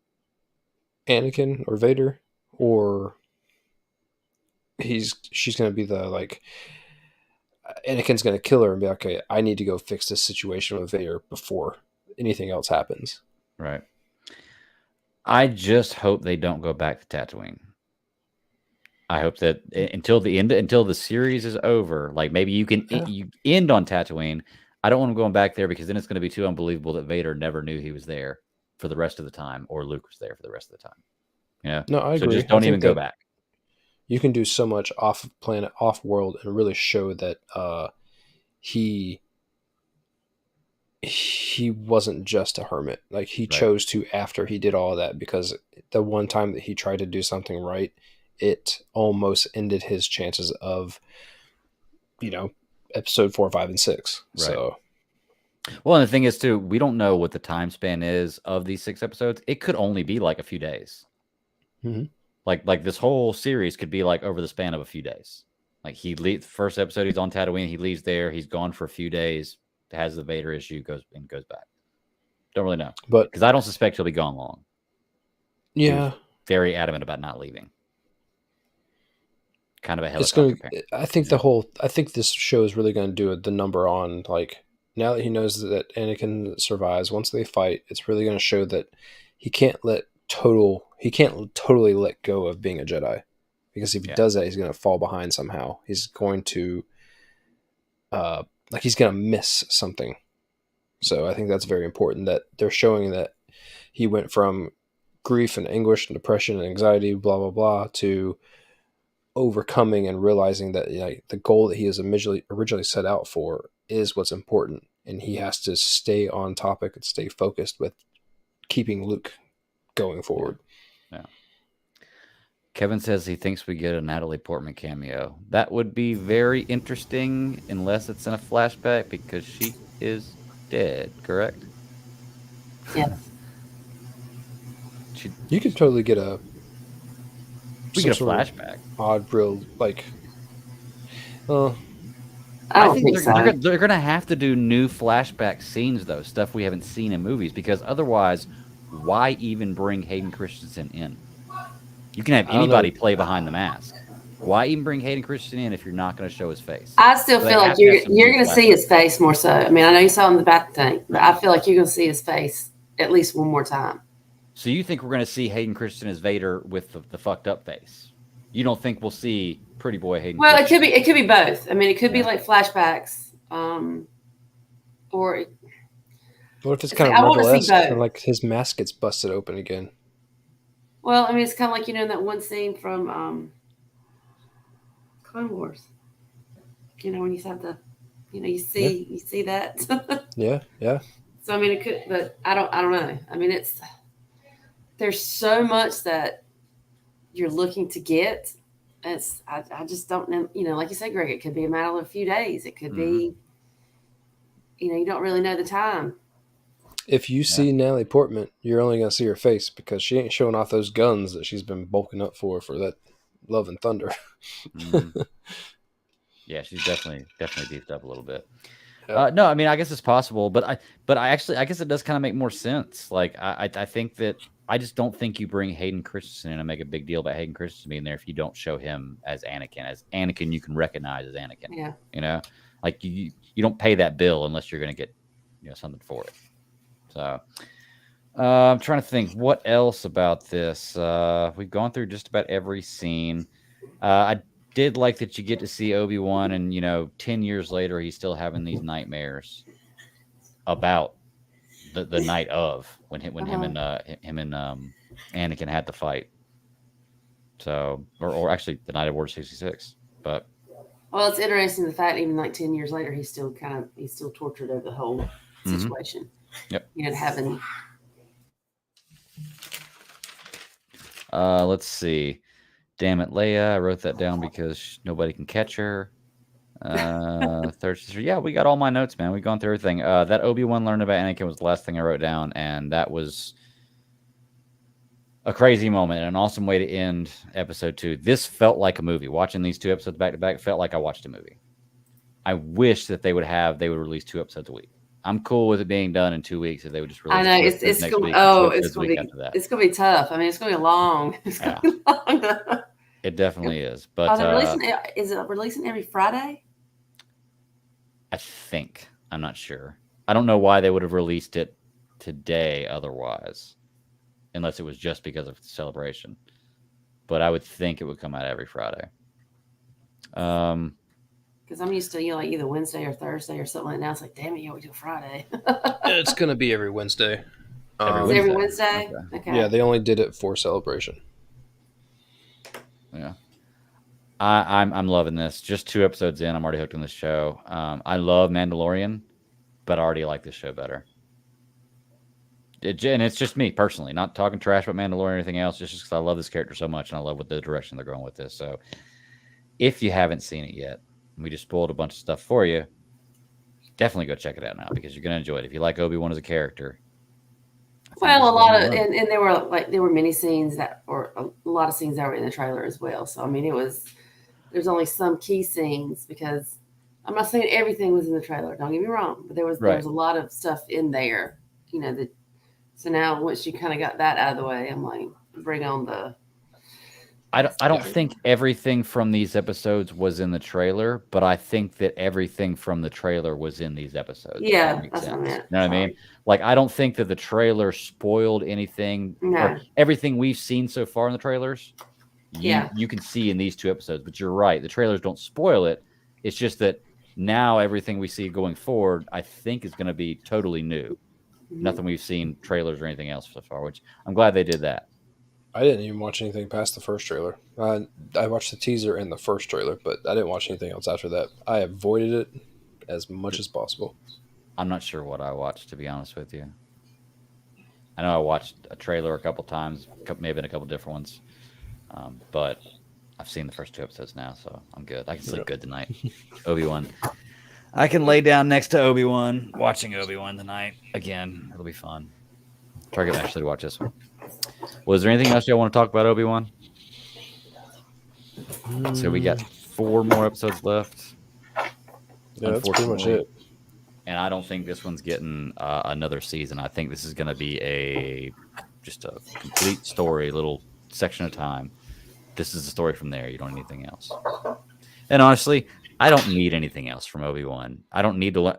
Anakin or Vader, or she's going to be the like Anakin's going to kill her and be like, okay, I need to go fix this situation with Vader before anything else happens. Right. I just hope they don't go back to Tatooine. I hope that until the end, until the series is over, like maybe you can you end on Tatooine. I don't want them going back there because then it's going to be too unbelievable that Vader never knew he was there for the rest of the time, or Luke was there for the rest of the time. Yeah. No, I agree. So just don't even go back. You can do so much off planet, off world, and really show that he wasn't just a hermit. Like he chose to after he did all of that, because the one time that he tried to do something right, it almost ended his chances of, episode 4, 5, and 6. Right. So, well, and the thing is too, we don't know what the time span is of these 6 episodes. It could only be like a few days. Mm-hmm. Like this whole series could be like over the span of a few days. Like first episode, he's on Tatooine, he leaves there, he's gone for a few days, has the Vader issue, goes back. Don't really know, but because I don't suspect he'll be gone long. Yeah, very adamant about not leaving. Kind of a helicopter. I think this show is really going to do the number on, like, now that he knows that Anakin survives, once they fight, it's really going to show that he can't totally let go of being a Jedi, because if he does that, he's going to fall behind somehow. He's going to he's going to miss something. So I think that's very important that they're showing that he went from grief and anguish and depression and anxiety, blah blah blah, to overcoming and realizing that the goal that he was originally set out for is what's important, and he has to stay on topic and stay focused with keeping Luke going forward. Yeah. Kevin says he thinks we get a Natalie Portman cameo. That would be very interesting, unless it's in a flashback, because she is dead, correct? Yeah. You could totally get we get a flashback. Odd, real, like. I think they're going to have to do new flashback scenes, though, stuff we haven't seen in movies, because otherwise, why even bring Hayden Christensen in? You can have anybody play behind the mask. Why even bring Hayden Christensen in if you're not going to show his face? I still feel like you're going to see his face more so. I mean, I know you saw him in the back tank, but I feel like you're going to see his face at least one more time. So you think we're going to see Hayden Christensen as Vader with the fucked up face? You don't think we'll see pretty boy Hayden? Well, Christensen? It could be both. I mean, it could be like flashbacks, or. What if it's kind of Rebel-esque, and like his mask gets busted open again? Well, I mean, it's kind of like, in that one scene from Clone Wars. When you have the, you see that. Yeah. So I mean, it could, but I don't know. I mean, there's so much that you're looking to get. I just don't know. Like you said, Greg, it could be a matter of a few days. It could be, you don't really know the time. If you see Natalie Portman, you're only going to see her face, because she ain't showing off those guns that she's been bulking up for that Love and Thunder. Mm-hmm. Yeah, she's definitely beefed up a little bit. Yeah. No, I mean, I guess it's possible, but I guess it does kind of make more sense. Like, I think that I just don't think you bring Hayden Christensen in and make a big deal about Hayden Christensen being there if you don't show him as Anakin. As Anakin, you can recognize as Anakin. Yeah. Like you don't pay that bill unless you're going to get something for it. So I'm trying to think what else about this. We've gone through just about every scene. I did like that you get to see Obi-Wan, and 10 years later he's still having these nightmares about the night of when him and Anakin had the fight. So, or actually, the night of Order 66. But Well, it's interesting the fact even like 10 years later, he's still tortured over the whole situation. Yep. Having. Let's see. Damn it, Leia. I wrote that down because nobody can catch her. Third sister. Yeah, we got all my notes, man. We've gone through everything. That Obi-Wan learned about Anakin was the last thing I wrote down, and that was a crazy moment and an awesome way to end episode 2. This felt like a movie. Watching these 2 episodes back to back felt like I watched a movie. I wish that they would release 2 episodes a week. I'm cool with it being done in 2 weeks if they would just release. I know it's gonna be tough. I mean, it's gonna be long. It definitely is. But is it releasing every Friday? I think. I'm not sure. I don't know why they would have released it today otherwise, unless it was just because of the celebration. But I would think it would come out every Friday. Because I'm used to either Wednesday or Thursday or something like that. Now it's like, damn it, we do Friday. It's gonna be every Wednesday. Every Wednesday? Okay. Yeah, they only did it for celebration. Yeah. I'm loving this. Just 2 episodes in, I'm already hooked on this show. I love Mandalorian, but I already like this show better. And it's just me personally, not talking trash about Mandalorian or anything else, just because I love this character so much and I love what the direction they're going with this. So if you haven't seen it yet, we just spoiled a bunch of stuff for you, definitely go check it out now because you're going to enjoy it. If you like Obi-Wan as a character. Well, a lot of, and there were many scenes or a lot of scenes that were in the trailer as well. So, I mean, there's only some key scenes because I'm not saying everything was in the trailer. Don't get me wrong, but there was a lot of stuff in there, so now once you kind of got that out of the way, I'm like, bring on the. I don't think everything from these episodes was in the trailer, but I think that everything from the trailer was in these episodes. Yeah, that's what I meant. You know what I mean? Like, I don't think that the trailer spoiled anything. No. Or everything we've seen so far in the trailers, Yeah. you can see in these 2 episodes. But you're right. The trailers don't spoil it. It's just that now everything we see going forward, I think, is going to be totally new. Mm-hmm. Nothing we've seen trailers or anything else so far, which I'm glad they did that. I didn't even watch anything past the first trailer. I watched the teaser and the first trailer, but I didn't watch anything else after that. I avoided it as much as possible. I'm not sure what I watched, to be honest with you. I know I watched a trailer a couple times, maybe in a couple different ones, but I've seen the first 2 episodes now, so I'm good. I can sleep good tonight. Obi-Wan. I can lay down next to Obi-Wan, watching Obi-Wan tonight. Again, it'll be fun. Try to actually watch this one. Was there anything else y'all want to talk about Obi-Wan? So we got 4 more episodes left. Yeah, that's pretty much it. And I don't think this one's getting another season. I think this is going to be just a complete story, little section of time. This is the story from there. You don't need anything else. And honestly, I don't need anything else from Obi-Wan. I don't need to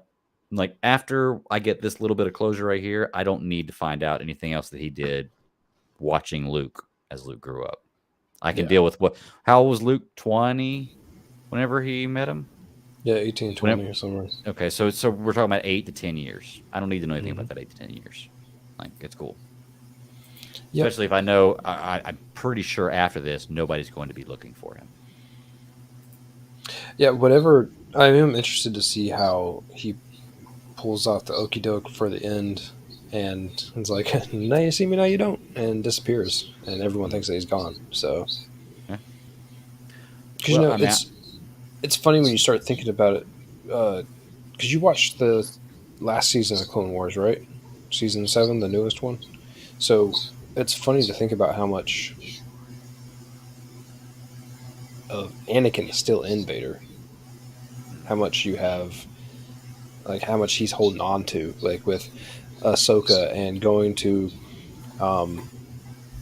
after I get this little bit of closure right here, I don't need to find out anything else that he did watching Luke as Luke grew up. I can deal with how old was Luke? 20 whenever he met him? Yeah, 18, 20 or somewhere. Okay, so we're talking about 8 to 10 years. I don't need to know anything about that 8 to 10 years. Like, it's cool. Yep. Especially if I know, I'm pretty sure after this, nobody's going to be looking for him. Yeah, whatever. I am interested to see how he pulls off the okie doke for the end, and it's like, now you see me, now you don't, and disappears, and everyone thinks that he's gone. So, because it's funny when you start thinking about it, because you watched the last season of Clone Wars, right? Season 7, the newest one. So it's funny to think about how much of Anakin is still in Vader. How much you have, how much he's holding on to, with Ahsoka and going to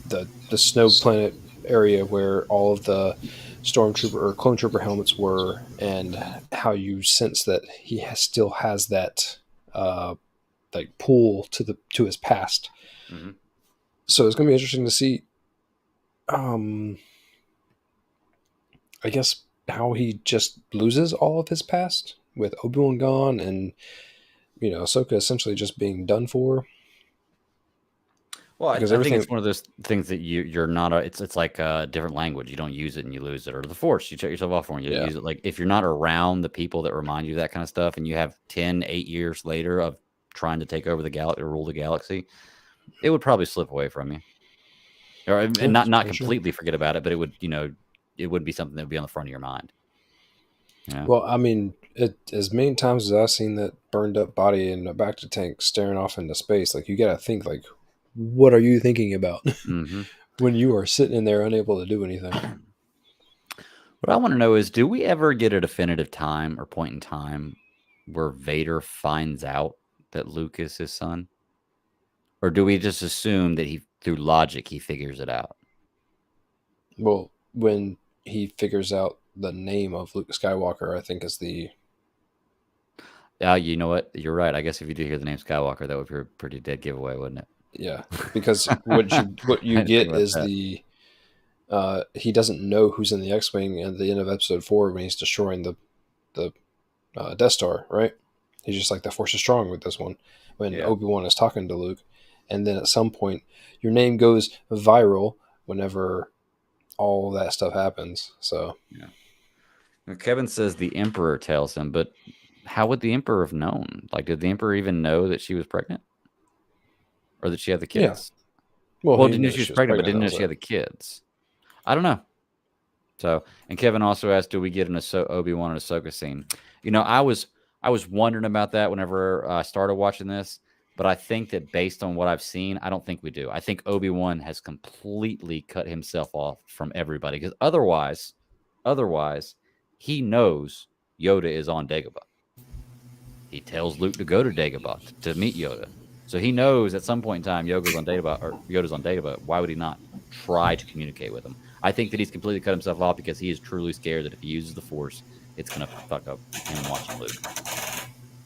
the snow planet area where all of the stormtrooper or clone trooper helmets were, and how you sense that he still has that pull to his past. Mm-hmm. So it's going to be interesting to see, I guess, how he just loses all of his past with Obi-Wan gone and, Ahsoka essentially just being done for. Well, I because think everything. it's one of those things that you're not. It's like a different language. You don't use it and you lose it, or the Force. You shut yourself off from it. You Yeah. use it. Like if you're not around the people that remind you of that kind of stuff, and you have 8 years later of trying to take over the galaxy or rule the galaxy, it would probably slip away from you, or and Yeah, not for sure. completely forget about it, but it would it would be something that would be on the front of your mind. You know? Well, I mean, as many times as I've seen that burned up body in a bacta tank staring off into space, like you got to think, like, what are you thinking about Mm-hmm. when you are sitting in there unable to do anything? What I want to know is, do we ever get a definitive time or point in time where Vader finds out that Luke is his son? Or do we just assume that through logic, he figures it out? Well, when he figures out the name of Luke Skywalker, I think is the. You know what? You're right. I guess if you do hear the name Skywalker, that would be a pretty dead giveaway, wouldn't it? Yeah, because what you I didn't think get about is that. he doesn't know who's in the X-wing at the end of Episode 4 when he's destroying the Death Star, right? He's just like, the Force is strong with this one. When Yeah. Obi-Wan is talking to Luke, and then at some point, your name goes viral whenever all that stuff happens. So Well, Kevin says the Emperor tells him, but how would the Emperor have known? Like, did the Emperor even know that she was pregnant? Or that she had the kids? well, Well, he didn't know knew she was pregnant, but didn't know that was she had the kids. I don't know. So, and Kevin also asked, do we get an Obi-Wan and Ahsoka scene? You know, I was wondering about that whenever I started watching this, but I think that based on what I've seen, I don't think we do. I think Obi-Wan has completely cut himself off from everybody, because otherwise, he knows Yoda is on Dagobah. He tells Luke to go to Dagobah to meet Yoda. So he knows at some point in time Yoda's on Dagobah. Why would he not try to communicate with him? I think that he's completely cut himself off because he is truly scared that if he uses the Force, it's going to fuck up him watching Luke.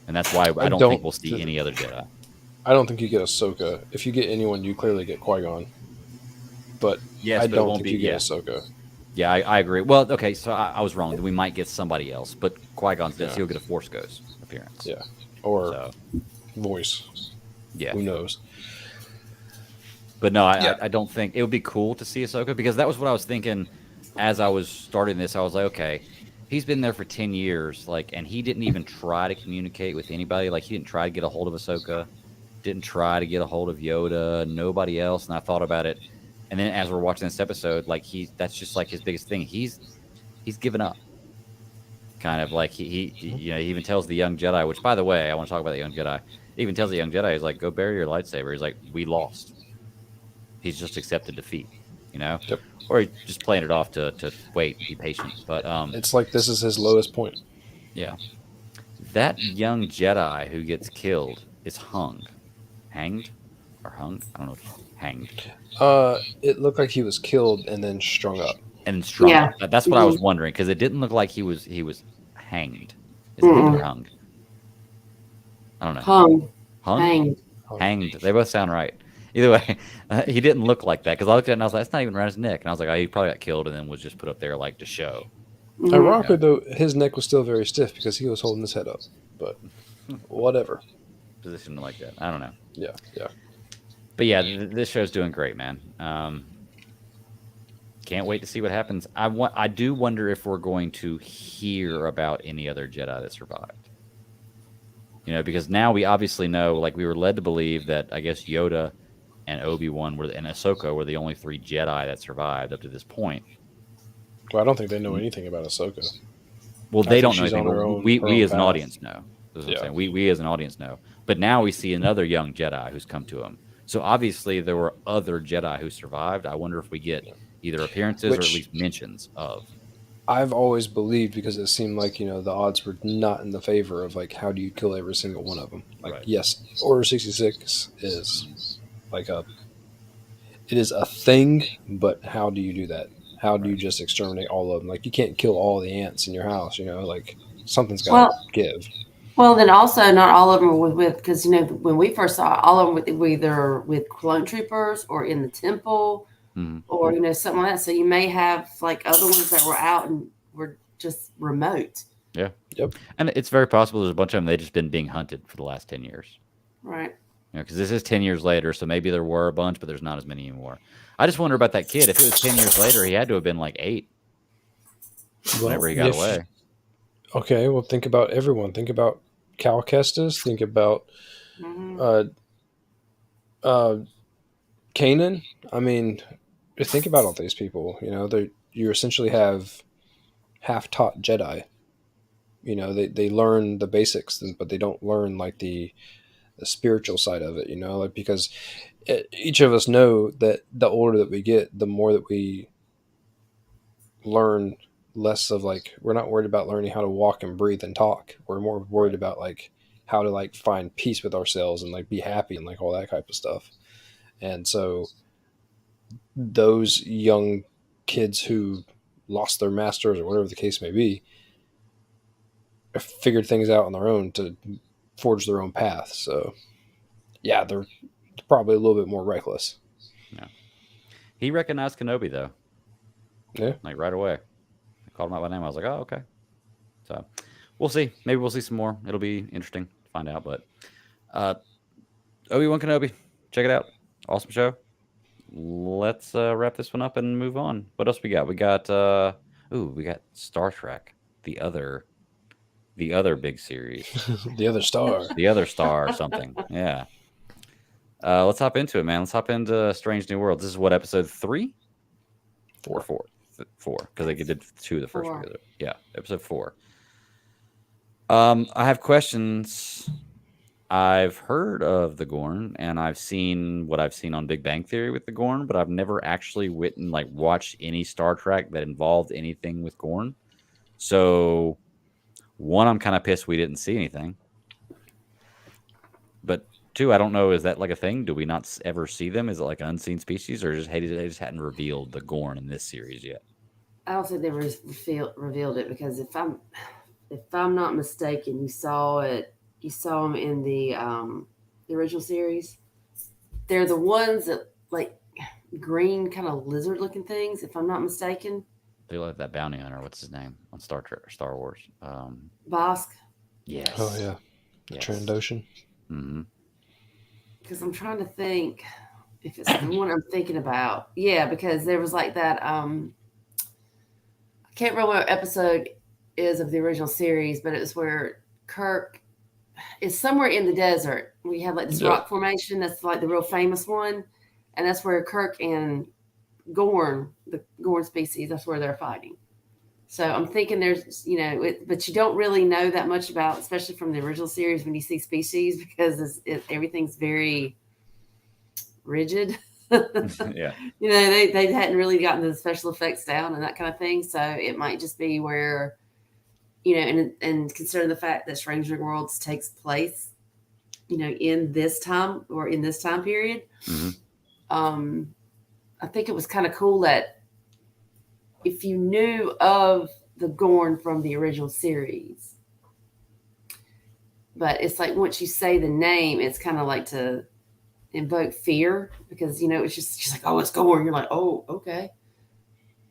And that's why I don't think we'll see any other Jedi. I don't think you get Ahsoka. If you get anyone, you clearly get Qui-Gon. But Yes, I but it don't won't think be, you get yeah. Ahsoka. Yeah, I agree. Well, okay, so I was wrong. We might get somebody else, but Qui-Gon's dead, so he'll get a Force Ghost appearance. Yeah. Or voice. Yeah. Who knows? But no, I don't think it would be cool to see Ahsoka, because that was what I was thinking as I was starting this. I was like, okay, he's been there for 10 years, like, and he didn't even try to communicate with anybody. Like, he didn't try to get a hold of Ahsoka, didn't try to get a hold of Yoda, nobody else. And I thought about it, and then as we're watching this episode, like, that's just like his biggest thing. He's given up. Kind of like he even tells the young Jedi, which, by the way, I want to talk about the young Jedi. He even tells the young Jedi, he's like, go bury your lightsaber. He's like, we lost. He's just accepted defeat, you know? Yep. Or he's just playing it off to wait, be patient. But it's like this is his lowest point. Yeah. That young Jedi who gets killed is hanged? Or hung? I don't know. Hanged. It looked like he was killed and then strung up. And strung up. That's what I was wondering, because it didn't look like he was hanged. Is it hanged or hung? I don't know. Hung. Hanged. They both sound right. Either way, he didn't look like that, because I looked at it and I was like, that's not even around his neck. And I was like, oh, he probably got killed and then was just put up there like to show. Ironically, though, his neck was still very stiff because he was holding his head up. But whatever. Positioned like that. I don't know. Yeah. But yeah, this show's doing great, man. Can't wait to see what happens. I do wonder if we're going to hear about any other Jedi that survived. You know, because now we obviously know, like, we were led to believe that, I guess, Yoda and Obi-Wan and Ahsoka were the only 3 Jedi that survived up to this point. Well, I don't think they know anything about Ahsoka. Well, they don't know she's anything, on her but own- we her own as an path. audience know. That's what I'm saying. We as an audience know. But now we see another young Jedi who's come to him. So obviously there were other Jedi who survived. I wonder if we get either appearances or at least mentions of. I've always believed, because it seemed like, the odds were not in the favor of, like, how do you kill every single one of them? Like, Right. yes, Order 66 is like it is a thing, but how do you do that? How do you just exterminate all of them? Like, you can't kill all the ants in your house, like, something's got to give. Well, then also not all of them were with, because, when we first saw it, all of them were either with clone troopers or in the temple. Or, something like that. So you may have, like, other ones that were out and were just remote. Yeah. Yep. And it's very possible there's a bunch of them, they've just been being hunted for the last 10 years. Right. because this is 10 years later, so maybe there were a bunch, but there's not as many anymore. I just wonder about that kid. If it was 10 years later, he had to have been like 8 whenever he got away. Okay, well, think about everyone. Think about Cal Kestis. Think about Kanan. I mean, think about all these people. You know, you essentially have half-taught Jedi. You know, they learn the basics, but they don't learn like the spiritual side of it. You know, like because each of us know that the older that we get, the more that we learn less of like we're not worried about learning how to walk and breathe and talk. We're more worried about like how to like find peace with ourselves and like be happy and like all that type of stuff. And so those young kids who lost their masters or whatever the case may be figured things out on their own to forge their own path. So yeah, they're probably a little bit more reckless. Yeah. He recognized Kenobi though. Yeah. Like right away. I called him out by name. I was like, oh, okay. So we'll see. Maybe we'll see some more. It'll be interesting to find out. But Obi-Wan Kenobi. Check it out. Awesome show. Let's wrap this one up and move on. What else we got? We got we got Star Trek, the other big series. The other star. The other star or something. Yeah. Let's hop into it, man. Let's hop into Strange New Worlds. This is what, episode 3? 4, because they did 2 the first week. Yeah, episode 4. I have questions. I've heard of the Gorn, and I've seen what I've seen on Big Bang Theory with the Gorn, but I've never actually watched any Star Trek that involved anything with Gorn. So, one, I'm kind of pissed we didn't see anything. But 2, I don't know, is that like a thing? Do we not ever see them? Is it like an unseen species, or they just hadn't revealed the Gorn in this series yet? I don't think they revealed it, because if I'm not mistaken, you saw them in the original series. They're the ones that like green kind of lizard looking things, if I'm not mistaken. They like that bounty hunter. What's his name on Star Wars? Bosk. Yes. Oh yeah, the Trandoshan. Mm-hmm. Because I'm trying to think if it's the one I'm thinking about. Yeah, because there was like that. I can't remember what episode is of the original series, but it was where Kirk is somewhere in the desert. We have like this rock formation that's like the real famous one, and that's where Kirk and Gorn, the Gorn species, that's where they're fighting. So I'm thinking there's, but you don't really know that much about, especially from the original series, when you see species, because everything's very rigid. Yeah. They hadn't really gotten the special effects down and that kind of thing. So it might just be where, and considering the fact that Strange New Worlds takes place, in this time or in this time period, I think it was kind of cool that if you knew of the Gorn from the original series, but it's like once you say the name, it's kind of like to invoke fear, because it's just like, oh, it's Gorn. You're like, oh, okay,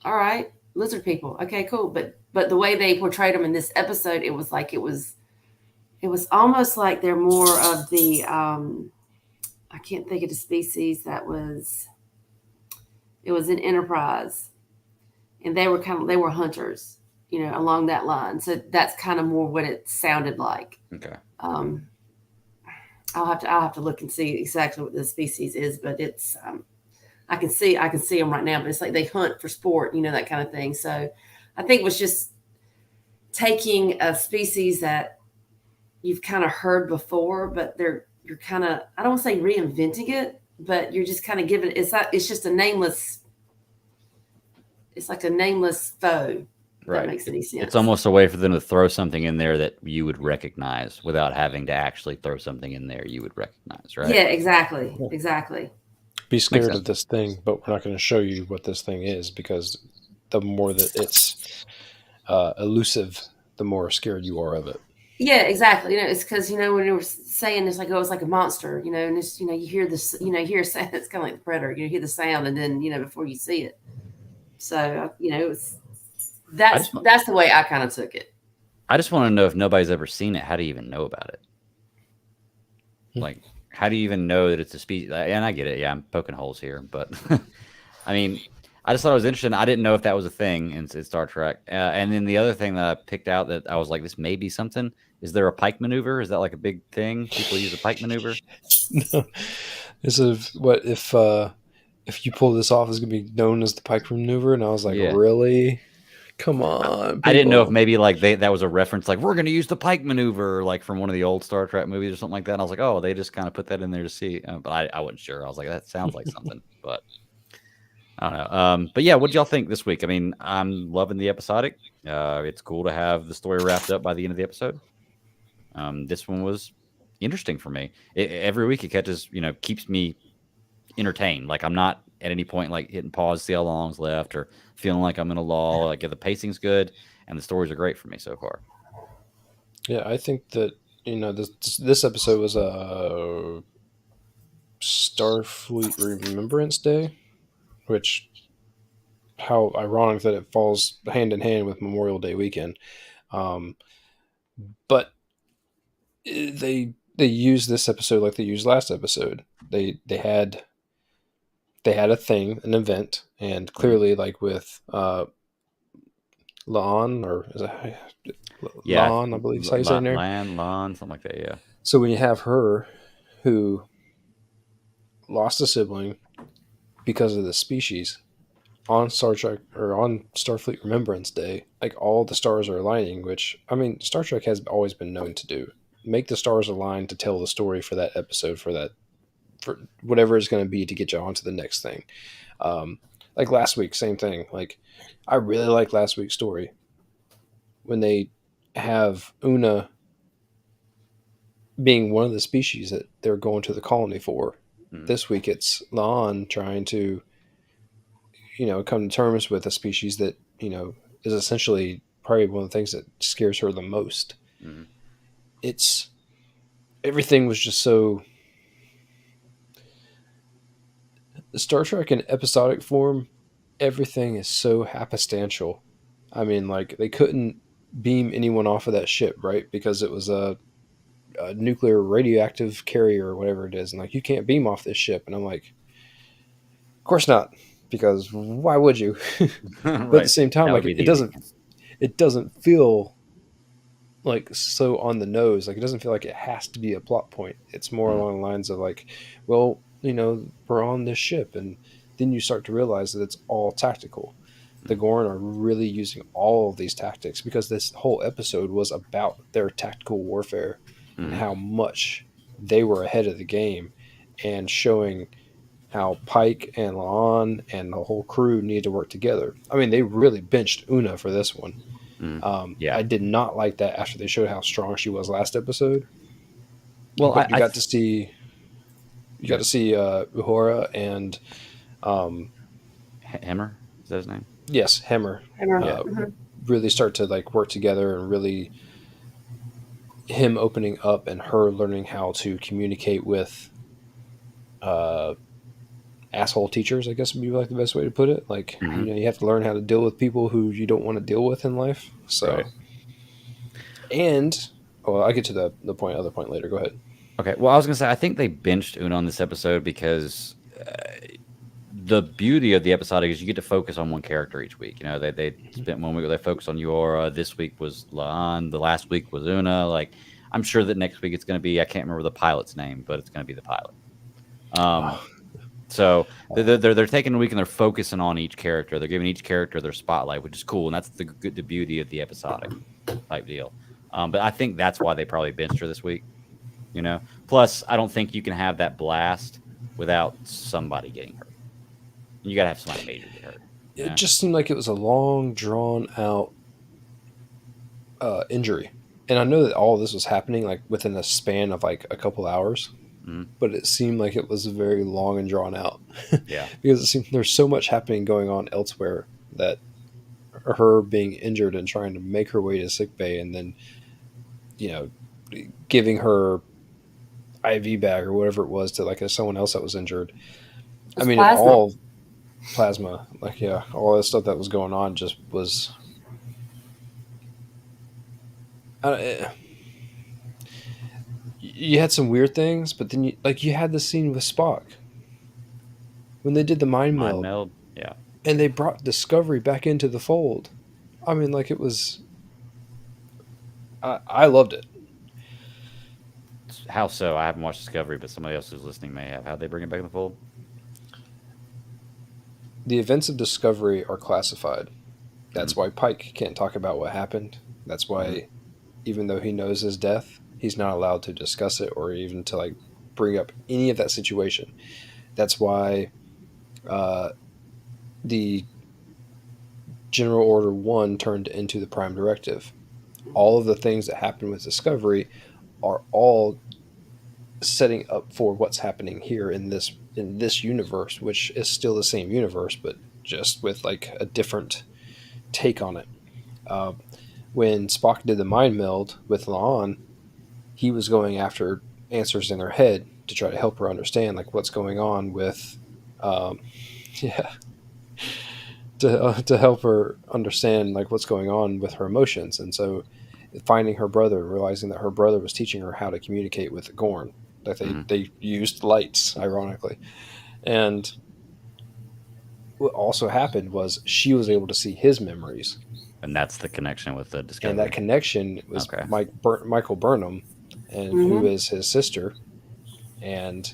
all right, lizard people, okay, cool. But the way they portrayed them in this episode, it was almost like they're more of the I can't think of the species that was. It was an Enterprise, and they were hunters, along that line. So that's kind of more what it sounded like. Okay. I'll have to look and see exactly what the species is, but it's I can see them right now, but it's like they hunt for sport, that kind of thing. So I think it was just taking a species that you've kind of heard before, but you're kind of, I don't want to say reinventing it, but you're just kind of giving it's just a nameless. It's like a nameless foe. If that makes any sense. It's almost a way for them to throw something in there that you would recognize without having to actually throw something in there you would recognize, right? Yeah, exactly. Exactly. Be scared of this thing, but we're not going to show you what this thing is, because the more that it's elusive, the more scared you are of it. Yeah, exactly. It's because when you were saying it's like, oh, it's like a monster, and it's you hear this, you hear a sound. It's kind of like the Predator. You hear the sound, and then before you see it. So that's the way I kind of took it. I just want to know, if nobody's ever seen it, how do you even know about it? Like, how do you even know that it's a species? And I get it. Yeah, I'm poking holes here, but I mean, I just thought it was interesting. I didn't know if that was a thing in Star Trek. And then the other thing that I picked out that I was like, this may be something. Is there a pike maneuver? Is that like a big thing? People use a pike maneuver? No. This is what if you pull this off, it's gonna be known as the Pike maneuver. And I was like, Yeah. really? Come on, I didn't know if people. maybe like that was a reference, like we're going to use the pike maneuver, like from one of the old Star Trek movies or something like that. And I was like, oh, they just kind of put that in there to see, but I wasn't sure. I was like, that sounds like something, but I don't know. But yeah, what did y'all think this week? I mean, I'm loving the episodic. It's cool to have the story wrapped up by the end of the episode. This one was interesting for me. Every week it catches, keeps me entertained. Like I'm not at any point like hitting pause, see how long's left, or feeling like I'm in a lull. Like the pacing's good and the stories are great for me so far. Yeah, I think that this episode was a Starfleet Remembrance Day, which how ironic that it falls hand in hand with Memorial Day weekend. Um, but they used this episode like they used last episode. They had a thing, an event, and clearly like with Lon or is it Yeah, Lon, I believe is how you say her name. Lan, something like that. Yeah. So when you have her who lost a sibling because of the species on Star Trek or on Starfleet Remembrance Day, like all the stars are aligning, which I mean Star Trek has always been known to do. Make the stars align to tell the story for that episode, for whatever it's going to be to get you on to the next thing. Like last week, same thing. Like I really like last week's story when they have Una being one of the species that they're going to the colony for. This week it's Lon trying to, come to terms with a species that, is essentially probably one of the things that scares her the most. It's everything was just so Star Trek in episodic form, everything is so happenstantial. I mean, like they couldn't beam anyone off of that ship, right? Because it was a nuclear radioactive carrier or whatever it is, and like you can't beam off this ship. And I'm like, of course not, because why would you? But at the Right. same time, That would like be the easy one. it doesn't feel like so on the nose. Like it doesn't feel like it has to be a plot point. It's more along the lines of like, well, we're on this ship, and then you start to realize that it's all tactical. The Gorn are really using all of these tactics because this whole episode was about their tactical warfare and how much they were ahead of the game, and showing how Pike and La'an and the whole crew need to work together. I mean, they really benched Una for this one. Yeah. I did not like that after they showed how strong she was last episode. Well, But you got to see Uhura and Hammer, is that his name? yes, Hemmer really start to like work together, and really him opening up and her learning how to communicate with asshole teachers, I guess would be like the best way to put it. Like, you have to learn how to deal with people who you don't want to deal with in life. So, Right. and I'll get to the other point later. Go ahead. Okay. Well, I was gonna say I think they benched Una on this episode because the beauty of the episodic is you get to focus on one character each week. They spent 1 week where they focused on Yora. This week was La'an. The last week was Una. Like, I'm sure that next week it's going to be, I can't remember the pilot's name, but it's going to be the pilot. So they're taking a week and they're focusing on each character. They're giving each character their spotlight, which is cool, and that's the beauty of the episodic type deal. But I think that's why they probably benched her this week. Plus I don't think you can have that blast without somebody getting hurt. You gotta have somebody major get hurt. It just seemed like it was a long, drawn out injury, and I know that all of this was happening like within a span of like a couple hours, but it seemed like it was very long and drawn out. Yeah, because it seemed there's so much happening going on elsewhere that her being injured and trying to make her way to sickbay, and then giving her IV bag or whatever it was to like someone else that was injured. I mean, plasma. all plasma, like all that stuff that was going on just was. you had some weird things, but then you had the scene with Spock when they did the mind Mind meld, meld. Yeah. and they brought Discovery back into the fold. I mean, like it was. I loved it. How so? I haven't watched Discovery, but somebody else who's listening may have. How'd they bring it back in the fold? The events of Discovery are classified. That's Mhm. why Pike can't talk about what happened. That's why, even though he knows his death, he's not allowed to discuss it or even to like bring up any of that situation. That's why the General Order 1 turned into the Prime Directive. All of the things that happened with Discovery are all setting up for what's happening here in this universe, which is still the same universe, but just with like a different take on it. Uh, when Spock did the mind meld with La'an, he was going after answers in her head to try to help her understand like what's going on with, yeah, to help her understand like what's going on with her emotions. And so finding her brother, realizing that her brother was teaching her how to communicate with the Gorn, that they used lights, ironically. And what also happened was she was able to see his memories, And that's the connection with the Discovery. and that connection was Okay. Michael Burnham, and who is his sister, and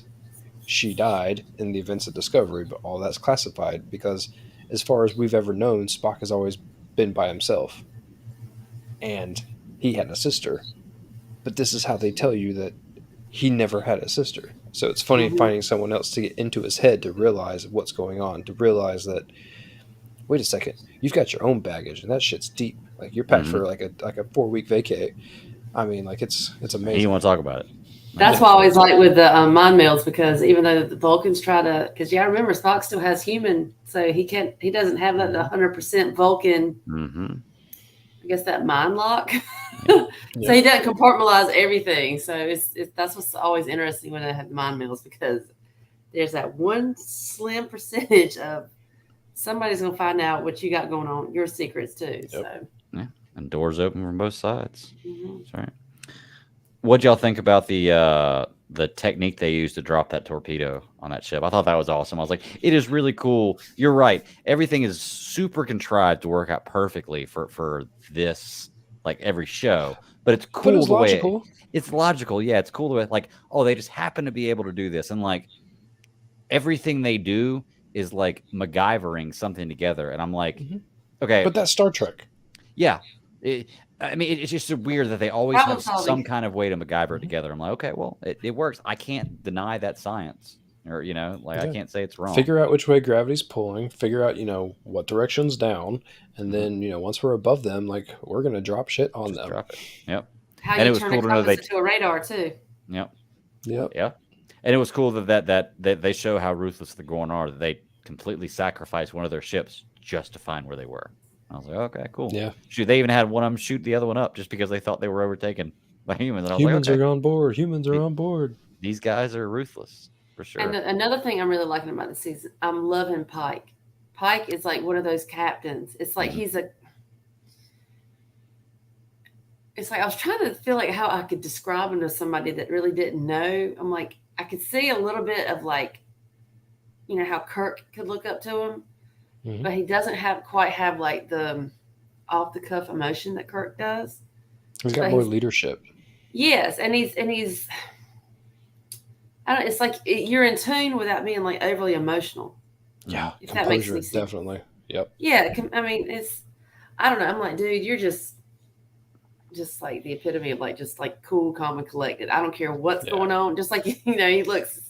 she died in the events of Discovery. But all that's classified because, as far as we've ever known, Spock has always been by himself, and he had a sister. But this is how they tell you that he never had a sister. So it's funny finding someone else to get into his head to realize what's going on, to realize that, wait a second, you've got your own baggage and that shit's deep. Like you're packed for like a 4-week vacay. I mean, like it's amazing. You want to talk about it? That's why I always like with the mind melds, because even though the Vulcans try to, because remember Spock still has human, so he doesn't have that 100% Vulcan. Mm-hmm. I guess that mind lock. Yeah. So he doesn't compartmentalize everything. So it's that's what's always interesting when they have mind melds, because there's that one slim percentage of somebody's going to find out what you got going on, your secrets too. Yep. So yeah, and doors open from both sides. Mm-hmm. That's right. What'd y'all think about the technique they used to drop that torpedo on that ship? I thought that was awesome. I was like, it is really cool. You're right. Everything is super contrived to work out perfectly for this, like every show. But it's cool. But it's logical. It's logical. Yeah, it's cool the way, like, oh, they just happen to be able to do this. And like everything they do is like MacGyvering something together. And I'm like, okay. But that's Star Trek. Yeah. It's just so weird that they always have some kind of way to MacGyver it together. I'm like, okay, well, it works. I can't deny that science, or I can't say it's wrong. Figure out which way gravity's pulling. Figure out what direction's down, and then once we're above them, like we're gonna drop shit on them. Drop it. Yep. How and you turn a compass into a radar too. Yep. Yep. Yeah. And it was cool that they show how ruthless the Gorn are. That they completely sacrificed one of their ships just to find where they were. I was like, okay, cool. Yeah. Shoot, they even had one of them shoot the other one up just because they thought they were overtaken by humans. And I was humans like, okay, are on board. Humans are on board. These guys are ruthless for sure. And another thing I'm really liking about the season, I'm loving Pike. Pike is like one of those captains. It's like it's like I was trying to feel like how I could describe him to somebody that really didn't know. I'm like, I could see a little bit of like, how Kirk could look up to him. But he doesn't quite have like the off the cuff emotion that Kirk does. He's got more leadership. Yes, and he's I don't. It's like you're in tune without being like overly emotional. Yeah, if that makes any sense. Definitely. Yep. Yeah, I mean it's. I don't know. I'm like, dude, you're just like the epitome of like just like cool, calm, and collected. I don't care what's going on. Just like he looks.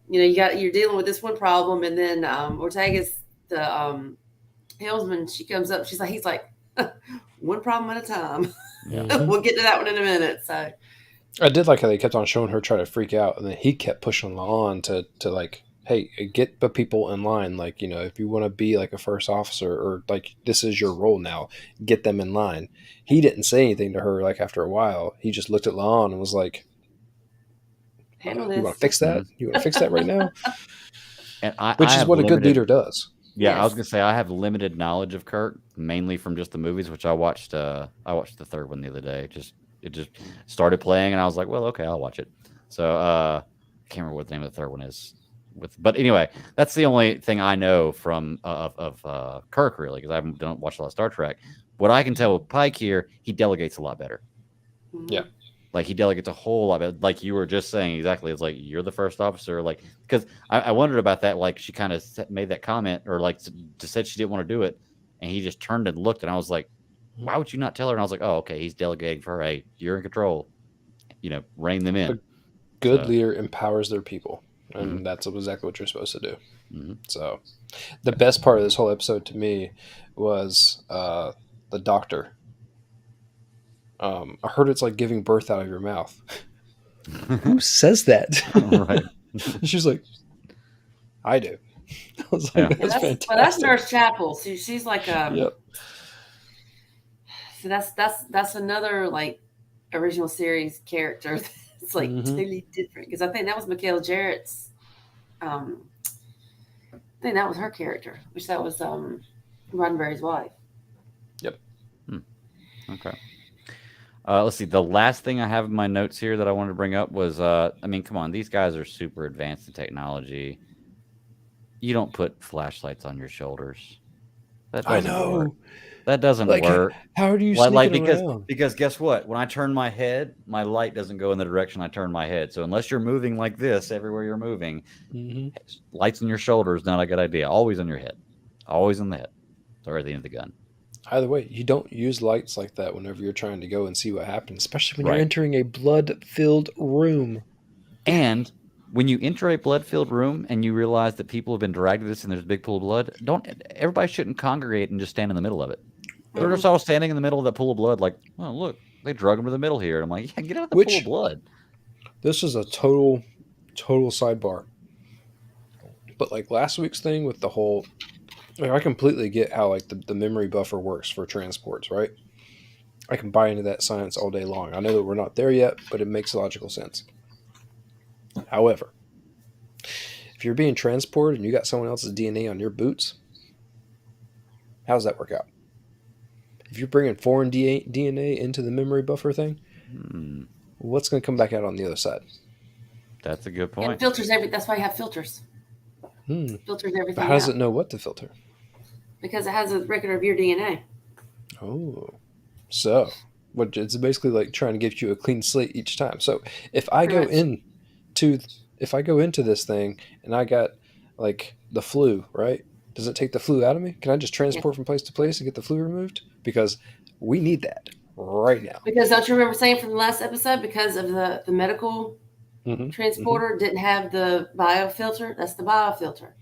You're dealing with this one problem, and then Ortega's. The helmsman, she comes up, he's like one problem at a time. We'll get to that one in a minute. So I did like how they kept on showing her try to freak out, and then he kept pushing on to like, hey, get the people in line. Like, if you want to be like a first officer, or like this is your role now, get them in line. He didn't say anything to her. Like after a while, he just looked at La'an and was like, handle this. You want to fix that? You want to fix that right now? And which is what a good leader does. Yeah, yes. I was gonna say I have limited knowledge of Kirk, mainly from just the movies, which I watched. I watched the third one the other day, just it just started playing, and I was like, well, okay, I'll watch it. So I can't remember what the name of the third one is. But anyway, that's the only thing I know from of Kirk, really, because I don't watch a lot of Star Trek. What I can tell with Pike here, he delegates a lot better. Yeah. Like he delegates a whole lot better. Like you were just saying, exactly. It's like you're the first officer. Like because I wondered about that. Like she kind of made that comment, or like just said she didn't want to do it, and he just turned and looked, and I was like, why would you not tell her? And I was like, oh, okay, he's delegating for her. Hey, you're in control. Rein them in. A good leader empowers their people, and Mhm. that's exactly what you're supposed to do. Mhm. So, the best part of this whole episode to me was the doctor. I heard it's like giving birth out of your mouth. Who says that? Right. She's like, I do. I was like, Yeah. that's fantastic. Well, that's Nurse Chapel. She's like Yep. So that's another like original series character. It's like Mhm. totally different because I think that was Mikhail Jarrett's. I think that was her character, which that was Roddenberry's wife. Yep. Okay. Let's see. The last thing I have in my notes here that I wanted to bring up was, I mean, come on, these guys are super advanced in technology. You don't put flashlights on your shoulders. That I doesn't work. know. That doesn't Like, work. how do you Like sneak around? because guess what? When I turn my head, my light doesn't go in the direction I turn my head. So unless you're moving like this everywhere you're moving, Mhm. lights on your shoulders not a good idea. Always on your head, always on the head, or at the end of the gun. Either way, you don't use lights like that whenever you're trying to go and see what happens, especially when Right. you're entering a blood-filled room. And when you enter a blood-filled room and you realize that people have been dragged to this and there's a big pool of blood, everybody shouldn't congregate and just stand in the middle of it. They're just all standing in the middle of that pool of blood, like, oh look, they drug him to the middle here. And I'm like, yeah, get out of the pool of blood. This is a total sidebar. But like last week's thing with the whole, like, I completely get how like the memory buffer works for transports, right? I can buy into that science all day long. I know that we're not there yet, but it makes logical sense. However, if you're being transported and you got someone else's DNA on your boots, how does that work out? If you're bringing foreign DNA into the memory buffer thing, what's going to come back out on the other side? That's a good It point. filters that's why you have filters. Filters everything. But how does out it know what to filter? because it has a record of your DNA. Oh, so what? It's basically like trying to give you a clean slate each time. So if I go into this thing and I got like the flu, right? Does it take the flu out of me? Can I just transport from place to place and get the flu removed? Because we need that right now. Because don't you remember saying from the last episode, because of the medical transporter didn't have the biofilter? That's the biofilter.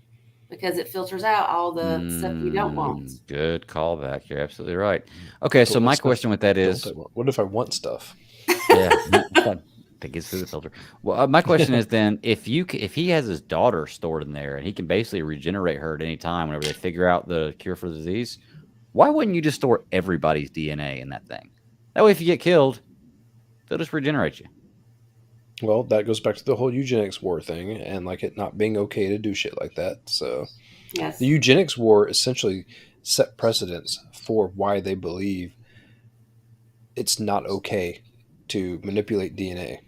Because it filters out all the stuff you don't want. Good callback. You're absolutely right. Okay, so But my what's question with that is, what if I want stuff? yeah, that gets through the filter. Well, my question is then, if he has his daughter stored in there and he can basically regenerate her at any time whenever they figure out the cure for the disease, why wouldn't you just store everybody's DNA in that thing? That way, if you get killed, they'll just regenerate you. Well, that goes back to the whole eugenics war thing and like it not being okay to do shit like that. So Yes. the eugenics war essentially set precedents for why they believe it's not okay to manipulate DNA.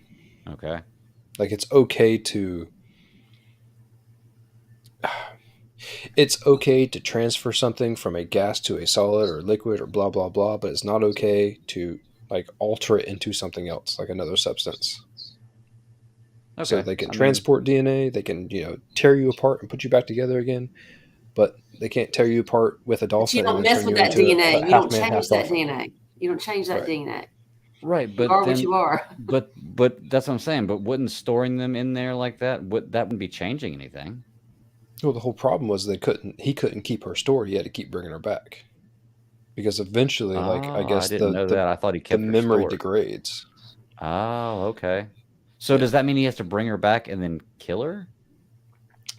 Okay. Like it's okay to transfer something from a gas to a solid or liquid or blah blah blah, but it's not okay to like alter it into something else, like another substance. Okay. So they can transport DNA, they can, tear you apart and put you back together again, but they can't tear you apart with a dolphin. But you don't and then mess turn with you that into DNA. a You don't half man, change half that dolphin. DNA. You don't change that Right. DNA. Right, but You are then, what you are. But that's what I'm saying. But wouldn't storing them in there like that wouldn't be changing anything? Well, the whole problem was he couldn't keep her stored. He had to keep bringing her back because eventually, I guess I didn't know that. I thought he kept the her memory stored. degrades. Oh, okay. So does that mean he has to bring her back and then kill her?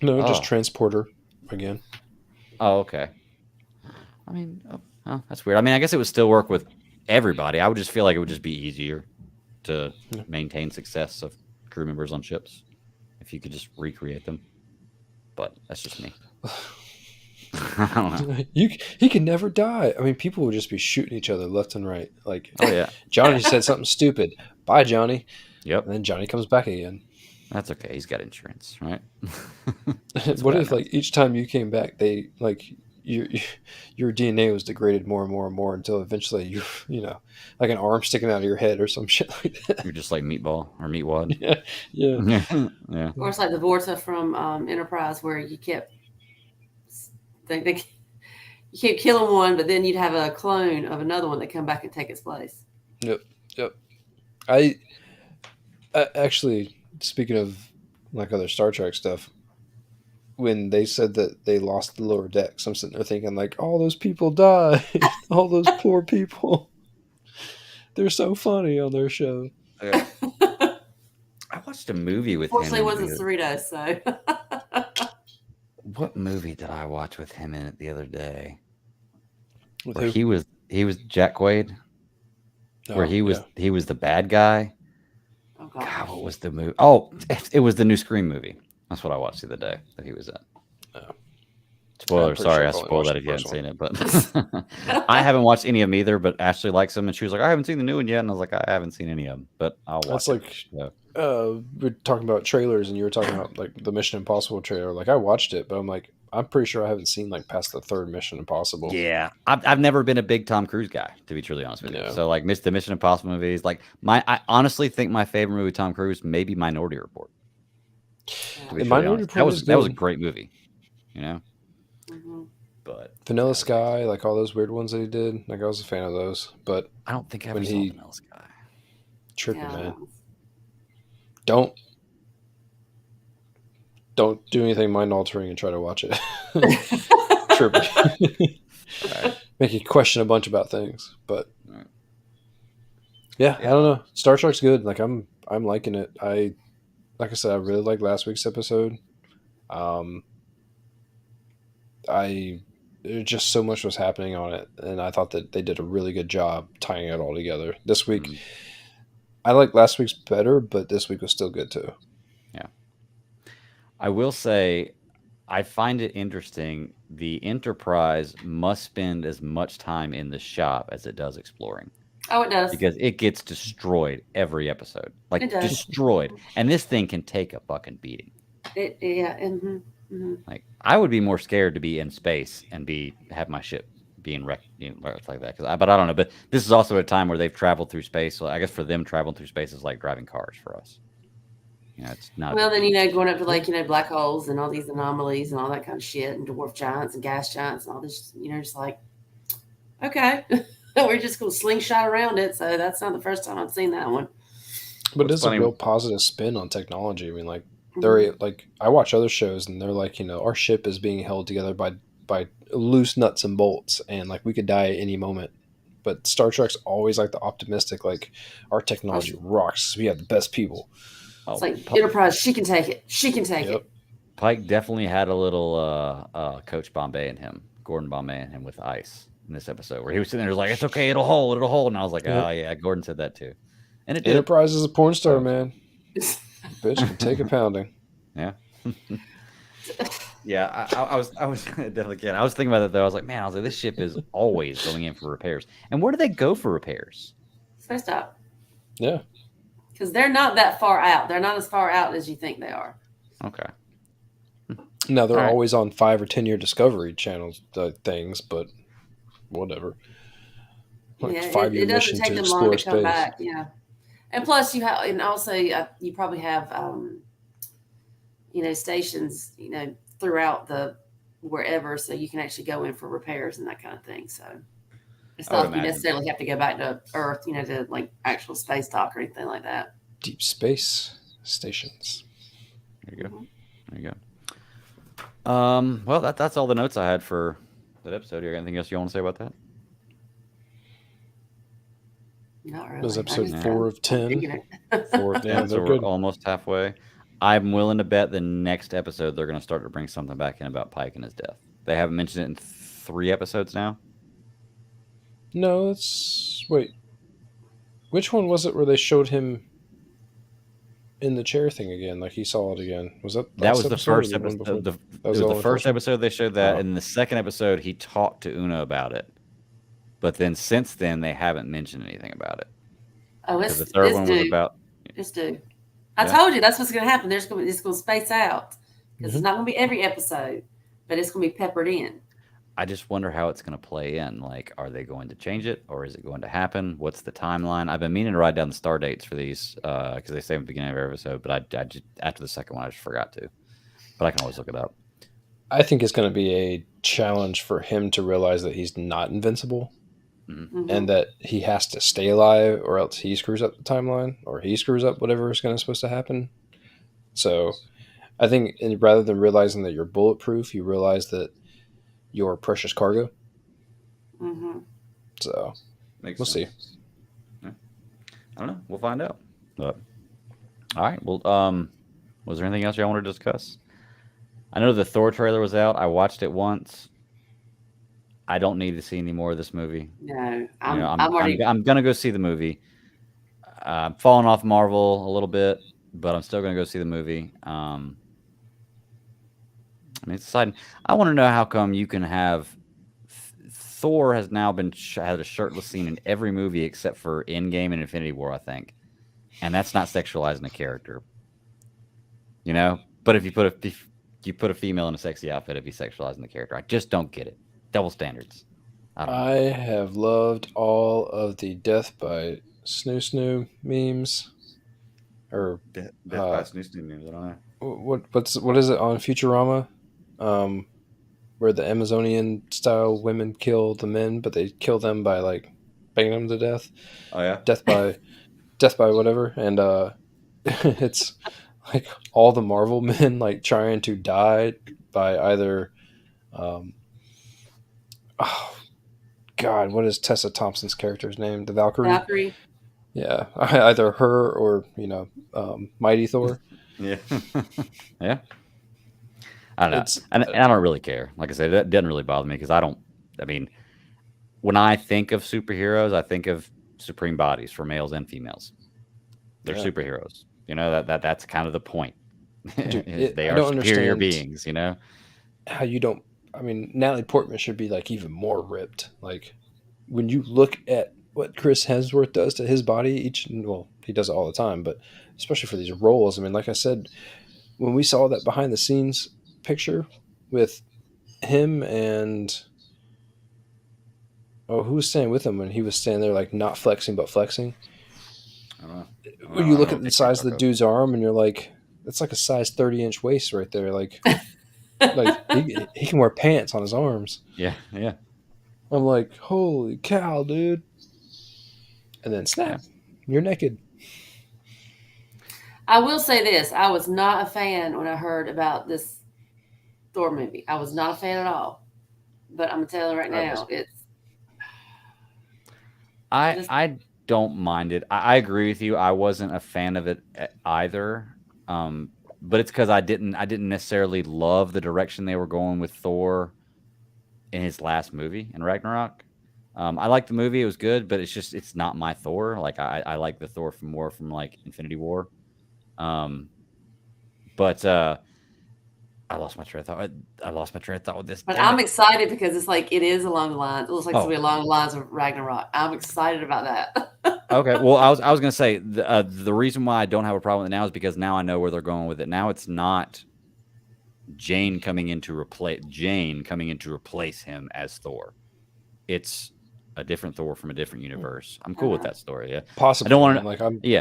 No, just transport her again. Oh, okay. I mean, that's weird. I mean, I guess it would still work with everybody. I would just feel like it would just be easier to maintain success of crew members on ships if you could just recreate them. But that's just me. I don't know. He can never die. I mean, people would just be shooting each other left and right. Like, Oh yeah. Johnny said something stupid. Bye, Johnny. Yep. And then Johnny comes back again. That's okay. He's got insurance, right? What if like each time you came back, they like your DNA was degraded more and more and more until eventually you know like an arm sticking out of your head or some shit like that. You're just like Meatball or Meatwad. Yeah, yeah. Yeah. Or it's like the Vorta from Enterprise, where you kept you kept killing one, but then you'd have a clone of another one that come back and take its place. Yep. I actually, speaking of like other Star Trek stuff, when they said that they lost the lower decks, I'm sitting there thinking like, all those people died, all those poor people. They're so funny on their show. I watched a movie with Fortunately, it him. wasn't Cerritos, so. What movie did I watch with him in it the other day? With Where who? he was Jack Quaid. Where he was the bad guy. Oh God, gosh. what was the movie? Oh, it was the new Scream movie. That's what I watched the other day that he was in. Oh. Spoiler, pretty sorry, sure I I've only spoiled watched that if the you first hadn't seen it. But I haven't watched any of them either. But Ashley likes them, and she was like, "I haven't seen the new one yet," and I was like, "I haven't seen any of them, but I'll watch." That's like we're talking about trailers, and you were talking about like the Mission Impossible trailer. Like I watched it, but I'm like, I'm pretty sure I haven't seen like past the third Mission Impossible. Yeah, I've never been a big Tom Cruise guy, to be truly honest with you. Yeah. So like, the Mission Impossible movies, like I honestly think my favorite movie, Tom Cruise, may be Minority Report. To be The truly Minority honest. Report is that was a good. great movie, you know. Mhm. But Vanilla Sky, like all those weird ones that he did. Like I was a fan of those, but I don't think I ever when saw he- Vanilla Sky. tripping, Yeah. man. Don't do anything mind altering and try to watch it. Tripping. Right. Make you question a bunch about things, but Right. yeah, Yeah. I don't know. Star Trek's good. Like I'm liking it. Like I said, I really liked last week's episode. There's just so much was happening on it, and I thought that they did a really good job tying it all together. This week, Mhm. I like last week's better, but this week was still good too. I will say, I find it interesting. The Enterprise must spend as much time in the shop as it does exploring, Oh, it does. because it gets destroyed every episode, like It does. destroyed. And this thing can take a fucking beating. Yeah. Mm-hmm. Like I would be more scared to be in space and have my ship being wrecked, like that. But I don't know. But this is also a time where they've traveled through space. So I guess for them, traveling through space is like driving cars for us. It's not. Well, then, going up to like, black holes and all these anomalies and all that kind of shit, and dwarf giants and gas giants and all this, just like, okay, we're just going to slingshot around it. So that's not the first time I've seen that one. But What's it's funny- a real positive spin on technology. I mean, like Mhm. they're like I watch other shows and they're like, our ship is being held together by loose nuts and bolts, and like we could die at any moment. But Star Trek's always like the optimistic, like our technology rocks. We have the best people. It's like Enterprise, she can take it. She can take Yep. it. Pike definitely had a little Coach Bombay in him, Gordon Bombay in him with ice in this episode, where he was sitting there like, "It's okay, it'll hold," and I was like, Yeah. "Oh yeah," Gordon said that too, and it did. Enterprise is a porn star, man. Bitch can take a pounding. Yeah, I was definitely kidding. I was thinking about that though. I was like, man, this ship is always going in for repairs. And where do they go for repairs? Space stop. Yeah. Because they're not that far out. They're not as far out as you think they are. Okay. Now they're All right. always on 5 or 10 year Discovery channels things, but whatever. Like Yeah, 5-year it doesn't mission take to them long explore to come space. back. Yeah, and plus and also you probably have stations throughout the wherever, so you can actually go in for repairs and that kind of thing. So it's I would not like you imagine. necessarily have to go back to Earth, to like actual space dock or anything like that. Deep space stations. There you go. Mhm. There you go. Well, that's all the notes I had for that episode. You got anything else you want to say about that? Not really. It was I episode just- 4 of 10. figured it. 4 of Yeah, 10, so they're we're good. almost halfway. I'm willing to bet the next episode they're going to start to bring something back in about Pike and his death. They haven't mentioned it in 3 episodes now. No, it's wait. Which one was it where they showed him in the chair thing again. Like he saw it again. Was that That last was the episode or first the one before? episode. That It was the only first one? episode they showed that, Oh. and in the second episode he talked to Una about it. But then since then they haven't mentioned anything about it. Oh, Because it's the third this one was dude. about. This dude. I Yeah. told you that's what's going to happen. It's going to space out because Mhm. it's not going to be every episode, but it's going to be peppered in. I just wonder how it's going to play in. Like, are they going to change it, or is it going to happen? What's the timeline? I've been meaning to write down the star dates for these because they say at the beginning of every episode, but I just after the second one I just forgot to. But I can always look it up. I think it's going to be a challenge for him to realize that he's not invincible Mhm. and that he has to stay alive or else he screws up the timeline or he screws up whatever is supposed to happen. So I think rather than realizing that you're bulletproof, you realize that you're precious cargo. Mhm. So we'll see. Yeah. I don't know. We'll find out. But all right. Well, was there anything else y'all want to discuss? I know the Thor trailer was out. I watched it once. I don't need to see any more of this movie. No, I'm already. I'm gonna go see the movie. I'm falling off Marvel a little bit, but I'm still gonna go see the movie. I mean, it's exciting. I want to know how come you can have Thor has now been had a shirtless scene in every movie except for Endgame and Infinity War, I think, and that's not sexualizing a character. You know, but if you put a female in a sexy outfit, it'd be sexualizing the character. I just don't get it. Double standards. I don't know. I have loved all of the death by snoo memes. Or Death by Snoo memes. I don't know. what is it on Futurama? Where the Amazonian style women kill the men, but they kill them by like banging them to death. Oh yeah. Death by whatever, and it's like all the Marvel men like trying to die by either oh God, what is Tessa Thompson's character's name? The Valkyrie. Yeah, either her or Mighty Thor. Yeah. Yeah. I don't know. It's And I don't really care. Like I said, it doesn't really bother me because I mean, when I think of superheroes, I think of supreme bodies for males and females. They're Yeah. superheroes. You know, that's kind of the point. Dude, They I are don't superior understand beings, you know? how you don't. I mean, Natalie Portman should be like even more ripped. Like when you look at what Chris Hemsworth does to his body, he does it all the time, but especially for these roles. I mean, like I said, when we saw that behind the scenes picture with him and who was standing with him when he was standing there like not flexing but flexing. I don't know. When you look at the size of the dude's arm and you're like, that's like a size 30-inch waist right there. Like he can wear pants on his arms. Yeah, yeah. I'm like, holy cow, dude. And then snap, you're naked. I will say this: I was not a fan when I heard about this Thor movie. I was not a fan at all. But I'm telling you right now, I don't mind it. I agree with you. I wasn't a fan of it either. But it's because I didn't necessarily love the direction they were going with Thor in his last movie in Ragnarok. I liked the movie; it was good, but it's not my Thor. Like I like the Thor from like Infinity War. But I lost my train of thought. I lost my train of thought with this. But I'm excited because it's like it is along the lines. It looks like it's gonna be along the lines of Ragnarok. I'm excited about that. Okay, well, I was gonna say the reason why I don't have a problem with it now is because now I know where they're going with it. Now it's not Jane coming in to replace him as Thor. It's a different Thor from a different universe. I'm cool with that story. Yeah, Possibly. I don't want to. Like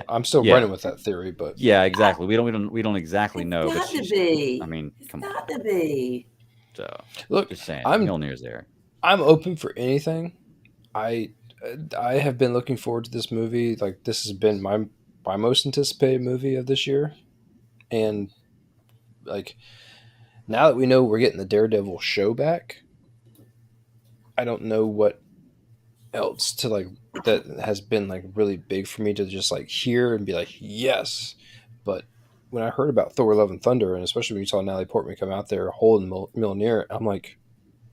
I'm still running with that theory, but yeah, exactly. We don't exactly know. It's But got to be. I mean, It's come got on. to be. So look, just saying, I'm Mjolnir's there. I'm open for anything. I have been looking forward to this movie. Like this has been my most anticipated movie of this year, and like now that we know we're getting the Daredevil show back, I don't know what else to like that has been like really big for me to just like hear and be like yes. But when I heard about Thor: Love and Thunder, and especially when you saw Natalie Portman come out there holding Mjolnir, I'm like,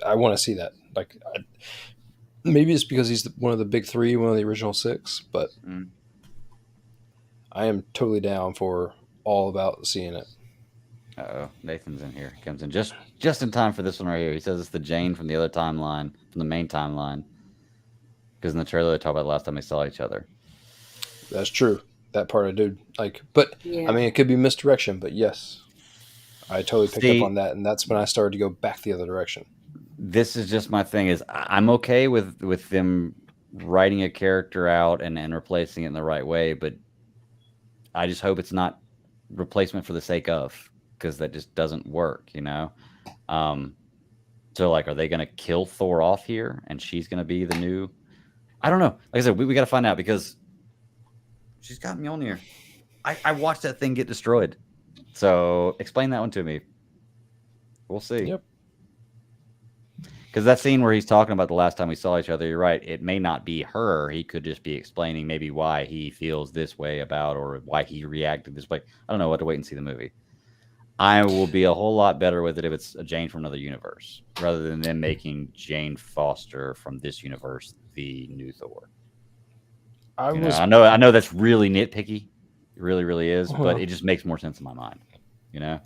I want to see that. Like, maybe it's because he's one of the big three, one of the original six, but I am totally down for all about seeing it. Uh-oh, Nathan's in here. Comes in just in time for this one right here. He says it's the Jane from the other timeline, from the main timeline. Because in the trailer they talk about the last time they saw each other. That's true. That part I do like, but Yeah. I mean, it could be misdirection. But yes, I totally picked See, up on that, and that's when I started to go back the other direction. this is just my thing. Is I'm okay with them writing a character out and replacing it in the right way, but I just hope it's not replacement for the sake of, because that just doesn't work, you know. So like, are they going to kill Thor off here, and she's going to be the new? I don't know. Like I said, we got to find out, because she's got Mjolnir. I watched that thing get destroyed. So explain that one to me. We'll see. Yep. Because that scene where he's talking about the last time we saw each other, you're right. It may not be her. He could just be explaining maybe why he feels this way about, or why he reacted this way. I don't know. What to wait and see the movie. I will be a whole lot better with it if it's a Jane from another universe, rather than them making Jane Foster from this universe the new Thor. I know that's really nitpicky. It really, really is. Well, but it just makes more sense in my mind. You know?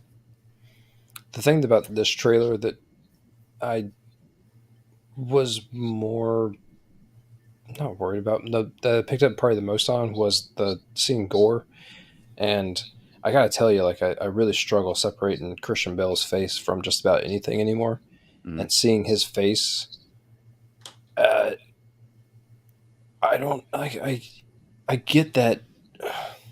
The thing about this trailer that I was more not worried about, that I picked up probably the most on, was the seeing Gore. And I gotta tell you, like, I really struggle separating Christian Bale's face from just about anything anymore. Mhm. And seeing his face, I get that.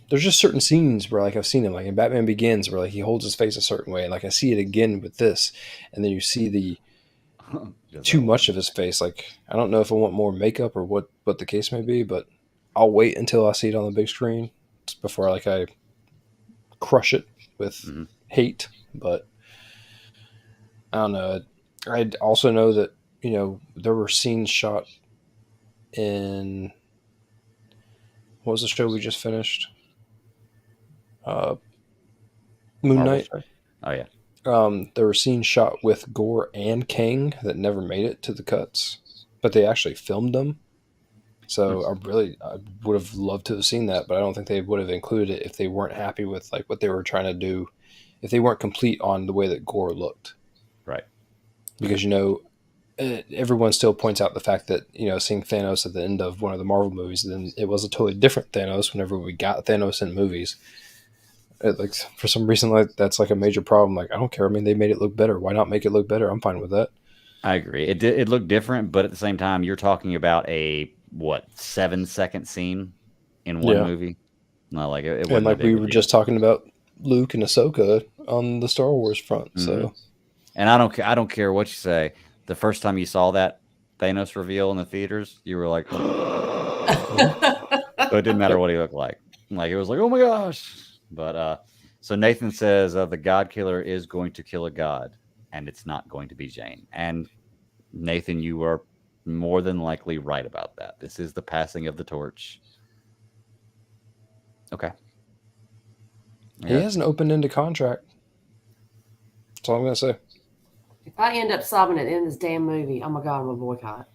There's just certain scenes where, like, I've seen him, like in Batman Begins, where like he holds his face a certain way, and like I see it again with this, and then you see the too much of his face. Like, I don't know if I want more makeup or what the case may be, but I'll wait until I see it on the big screen before like I crush it with hate. But I don't know. I also know that, you know, there were scenes shot in, what was the show we just finished? Moon Marvel Knight. show? Oh yeah. There were scenes shot with Gore and Kang that never made it to the cuts, but they actually filmed them. So I would have loved to have seen that, but I don't think they would have included it if they weren't happy with like what they were trying to do, if they weren't complete on the way that Gore looked. Right. Because, you know, everyone still points out the fact that, you know, seeing Thanos at the end of one of the Marvel movies, then it was a totally different Thanos whenever we got Thanos in movies. Like, for some reason, like, that's like a major problem. Like, I don't care. I mean, they made it look better. Why not make it look better? I'm fine with that. I agree. It looked different, but at the same time, you're talking about a 7-second scene in one movie. No, like it wasn't. And like we were just talking about Luke and Ahsoka on the Star Wars front. So, and I don't care what you say. The first time you saw that Thanos reveal in the theaters, you were like, so it didn't matter what he looked like. Like, it was like, oh my gosh. But so Nathan says the God Killer is going to kill a god, and it's not going to be Jane. And Nathan, you are more than likely right about that. This is the passing of the torch. Okay. He has an open-ended contract. That's all I'm going to say. If I end up sobbing at the end of this damn movie, oh my God, I'm a boycott.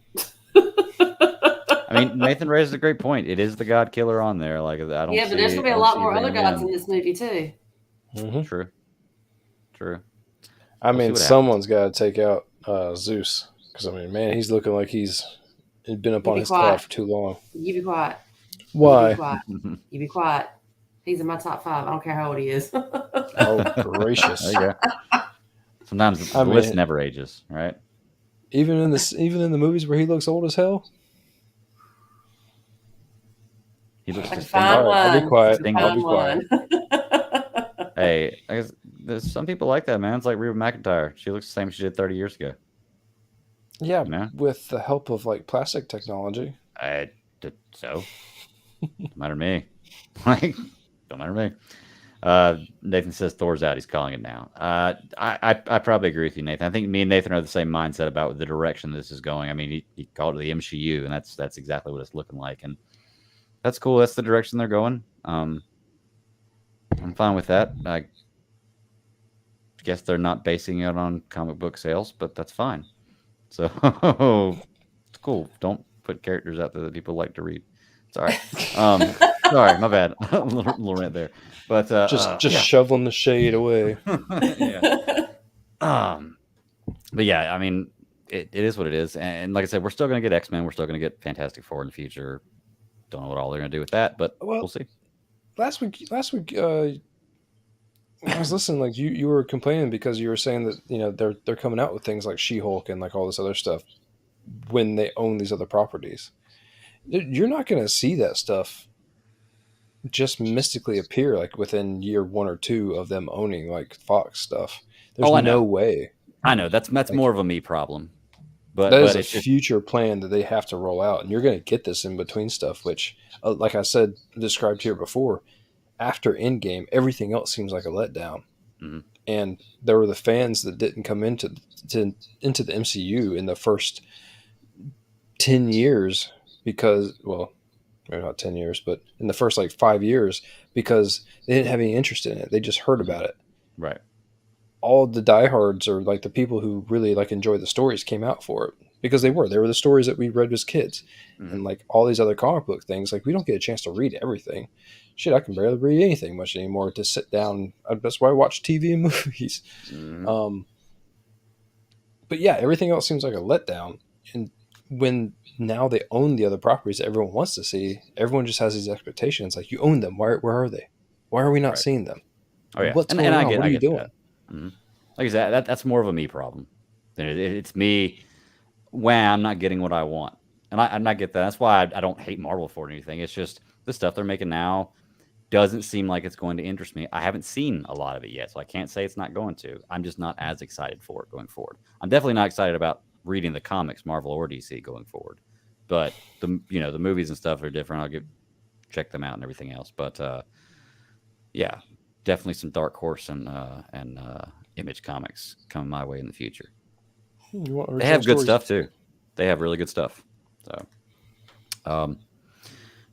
I mean, Nathan raises a great point. It is the God Killer on there. Like, I don't. Yeah, but there's gonna be a lot more other gods in this movie too. True. I mean, someone's got to take out Zeus, because I mean, man, he's looking like he's been up on his cloud for too long. You be quiet. Why? You be quiet. He's in my top 5. I don't care how old he is. Oh, gracious! There you go. Sometimes the list never ages, right? Even in the movies where he looks old as hell. He looks like distinct. I'll be quiet. I'll be quiet. Hey, I guess there's some people like that, man. It's like Reba McEntire. She looks the same as she did 30 years ago. Yeah, with the help of like plastic technology. So don't matter to me. Like, don't matter to me. Nathan says Thor's out. He's calling it now. I probably agree with you, Nathan. I think me and Nathan are the same mindset about the direction this is going. I mean, he called it the MCU, and that's exactly what it's looking like, and that's cool. That's the direction they're going. I'm fine with that. I guess they're not basing it on comic book sales, but that's fine. So it's cool. Don't put characters out there that people like to read. It's all right. Sorry, my bad. A little rant there, but just yeah. shoveling the shade away. Yeah. But yeah, I mean, it is what it is, and like I said, we're still going to get X-Men. We're still going to get Fantastic Four in the future. Don't know what all they're going to do with that, but Well, we'll see. last week, I was listening. Like you were complaining because you were saying that they're coming out with things like She-Hulk and like all this other stuff when they own these other properties. You're not going to see that stuff just mystically appear like within year 1 or 2 of them owning like Fox stuff. There's I know. no way. I know that's more of a me problem, but that is a it's just, future plan that they have to roll out, and you're going to get this in between stuff. Which, like I said, described here before, after Endgame, everything else seems like a letdown. Mhm. And there were the fans that didn't come into the MCU in the first 10 years because, well, maybe not 10 years, but in the first like 5 years because they didn't have any interest in it. They just heard about it. right. All the diehards or like the people who really like enjoy the stories came out for it because they were the stories that we read as kids. Mhm. And like all these other comic book things, like we don't get a chance to read everything. Shit, I can barely read anything much anymore to sit down. That's why I watch TV and movies. Mhm. But yeah, everything else seems like a letdown. And when now they own the other properties that everyone wants to see, everyone just has these expectations. Like, you own them. Where are they? Why are we not Right. seeing them? Oh yeah, What's and going I on? get, What are I you get doing? that. Mhm. Like I said, that's more of a me problem. It's me. When I'm not getting what I want, and I get that. That's why I don't hate Marvel for anything. It's just the stuff they're making now doesn't seem like it's going to interest me. I haven't seen a lot of it yet, so I can't say it's not going to. I'm just not as excited for it going forward. I'm definitely not excited about reading the comics, Marvel or DC, going forward. But the movies and stuff are different. I'll check them out and everything else. But yeah, definitely some Dark Horse and Image comics coming my way in the future. You want They original have good stories? stuff too. They have really good stuff. So, but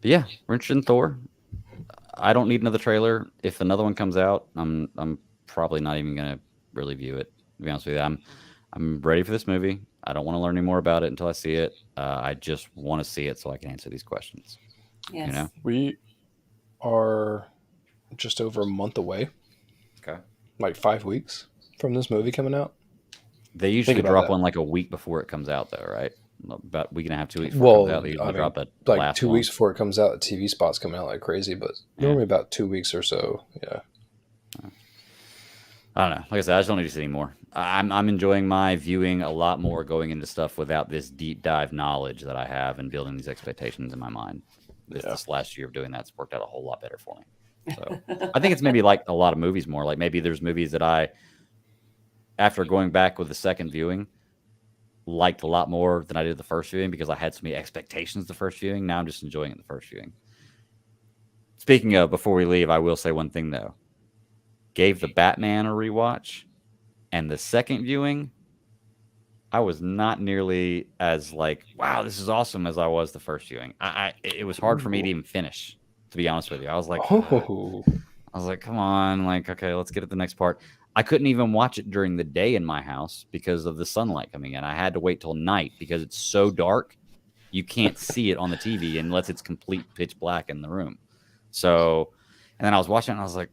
yeah, we're interested in Thor. I don't need another trailer. If another one comes out, I'm probably not even gonna really view it. To be honest with you, I'm ready for this movie. I don't want to learn any more about it until I see it. I just want to see it so I can answer these questions. Yes. You know? We are just over a month away, Okay. like 5 weeks from this movie coming out. They usually about drop that. one like a week before it comes out, though, right? About a week and a half, 2 weeks before it comes out. They usually drop it like last 2 one. weeks before it comes out, the TV spot's coming out like crazy, but normally about 2 weeks or so. Yeah. I don't know. Like I said, I just don't need to see anymore. I'm enjoying my viewing a lot more going into stuff without this deep dive knowledge that I have and building these expectations in my mind. This last year of doing that's worked out a whole lot better for me. So I think it's maybe like a lot of movies more. Like maybe there's movies that I, after going back with the second viewing, liked a lot more than I did the first viewing because I had so many expectations the first viewing. Now I'm just enjoying it the first viewing. Speaking of, before we leave, I will say one thing though. Gave the Batman a rewatch, and the second viewing, I was not nearly as like, wow, this is awesome as I was the first viewing. It was hard for me to even finish, to be honest with you. I was like, come on, like, okay, let's get at the next part. I couldn't even watch it during the day in my house because of the sunlight coming in. I had to wait till night because it's so dark. You can't see it on the TV unless it's complete pitch black in the room. So, and then I was watching it and I was like,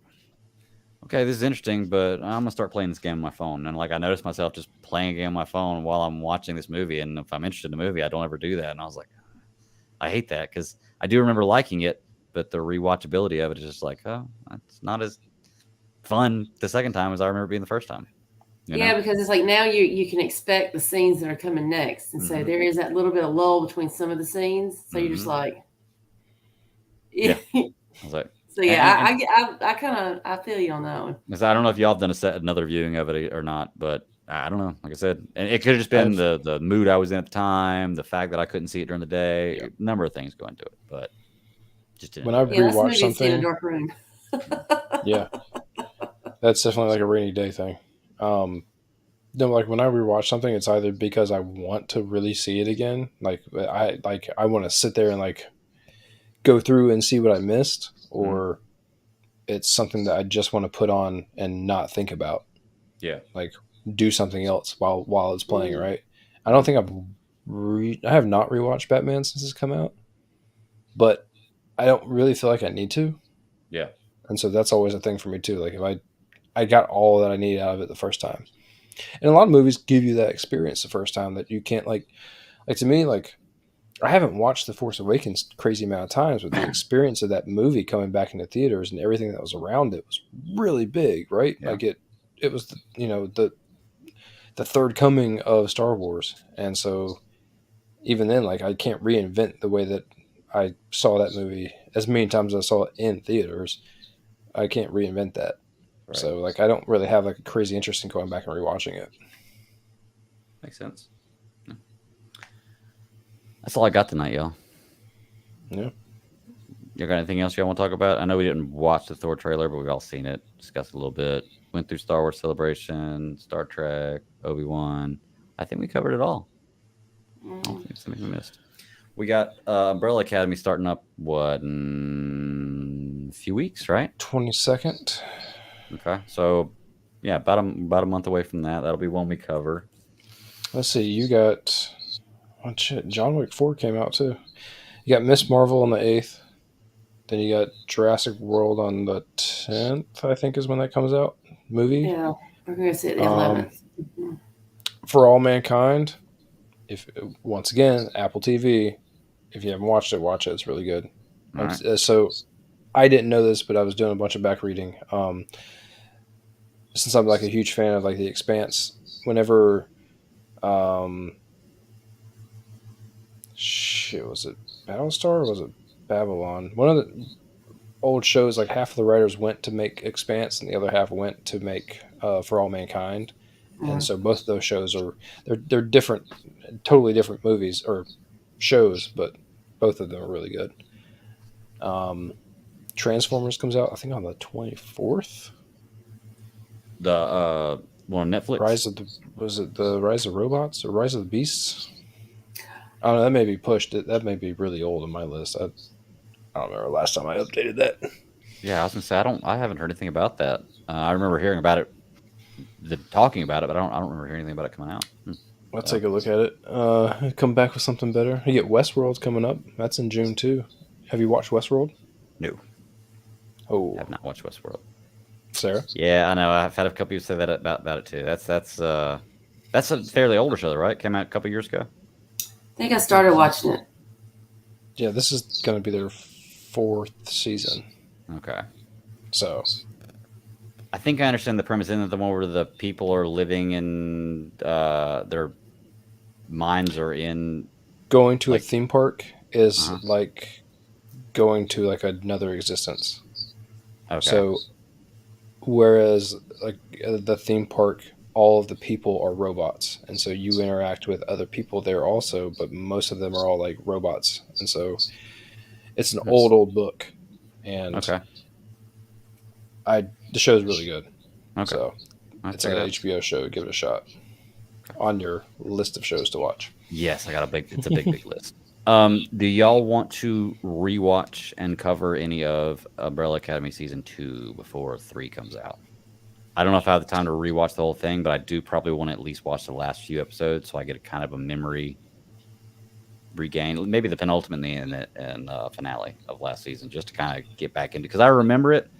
okay, this is interesting, but I'm gonna start playing this game on my phone. And like I noticed myself just playing a game on my phone while I'm watching this movie. And if I'm interested in the movie, I don't ever do that. And I was like, I hate that because I do remember liking it, but the rewatchability of it is just like, oh, it's not as fun the second time as I remember being the first time. You know? Yeah, because it's like now you can expect the scenes that are coming next, and so there is that little bit of lull between some of the scenes. So you're just like, yeah. I was like. So yeah, I kind of feel you on that one. I don't know if y'all have done another viewing of it or not, but I don't know. Like I said, and it could have just been the mood I was in at the time, the fact that I couldn't see it during the day, a number of things go into it. But just didn't. When I rewatch something, in a dark room. Yeah, that's definitely like a rainy day thing. No, like when I rewatch something, it's either because I want to really see it again, like I want to sit there and like go through and see what I missed, or it's something that I just want to put on and not think about. Yeah, like do something else while it's playing. Right? I don't think I have not rewatched Batman since it's come out, but I don't really feel like I need to. Yeah. And so that's always a thing for me too. Like if I got all that I need out of it the first time. And a lot of movies give you that experience the first time that you can't like to me, like I haven't watched The Force Awakens crazy amount of times, but the experience of that movie coming back into theaters and everything that was around it was really big, right? Yeah. Like it was the third coming of Star Wars. And so even then, like I can't reinvent the way that I saw that movie as many times as I saw it in theaters. I can't reinvent that. Right. So like I don't really have like a crazy interest in going back and rewatching it. Makes sense. Yeah. That's all I got tonight, y'all. Yeah. You got anything else y'all want to talk about? I know we didn't watch the Thor trailer, but we've all seen it, discussed it a little bit. Went through Star Wars Celebration, Star Trek, Obi-Wan. I think we covered it all. I don't think there's something we missed. We got Umbrella Academy starting up, what, in a few weeks, right? 22nd. Okay. So, yeah, about a month away from that. That'll be one we cover. Let's see. You got... Oh, shit. John Wick 4 came out, too. You got Miss Marvel on the 8th. Then you got Jurassic World on the 10th, I think is when that comes out. Movie. Yeah, we're going to see it the 11th. For All Mankind. Once again, Apple TV. If you haven't watched it, watch it. It's really good. Right. So I didn't know this, but I was doing a bunch of back reading. Since I'm like a huge fan of like The Expanse, whenever was it Battlestar or was it Babylon? One of the old shows, like half of the writers went to make Expanse and the other half went to make For All Mankind. And so both of those shows they're different, totally different movies or shows, but both of them are really good. Transformers comes out, I think, on the 24th. The one on Netflix. Was it the Rise of Robots or Rise of the Beasts? I don't know. That may be pushed. That may be really old on my list. I don't remember the last time I updated that. Yeah, I was gonna say I haven't heard anything about that. I remember hearing about it, talking about it, but I don't remember hearing anything about it coming out. I'll take a look at it. Come back with something better. You get Westworld's coming up. That's in June too. Have you watched Westworld? No. Oh, I have not watched Westworld. Sarah? Yeah, I know. I've had a couple people say that about it too. That's a fairly older show, right? Came out a couple years ago. I think I started watching it. Yeah, this is going to be their 4th season. Okay. So, I think I understand the premise. Isn't it the one where the people are living in their minds are in going to a theme park is like going to like another existence. Okay. So, whereas like the theme park, all of the people are robots, and so you interact with other people there also, but most of them are all like robots, and so it's an old book, and the show's really good. Okay. So it's an HBO show. Give it a shot. On your list of shows to watch. Yes, I got it's a big list. Do y'all want to rewatch and cover any of Umbrella Academy season 2 before 3 comes out? I don't know if I have the time to rewatch the whole thing, but I do probably want to at least watch the last few episodes so I get a kind of a memory regain. Maybe the penultimate and finale of last season, just to kind of get back into, because I remember it,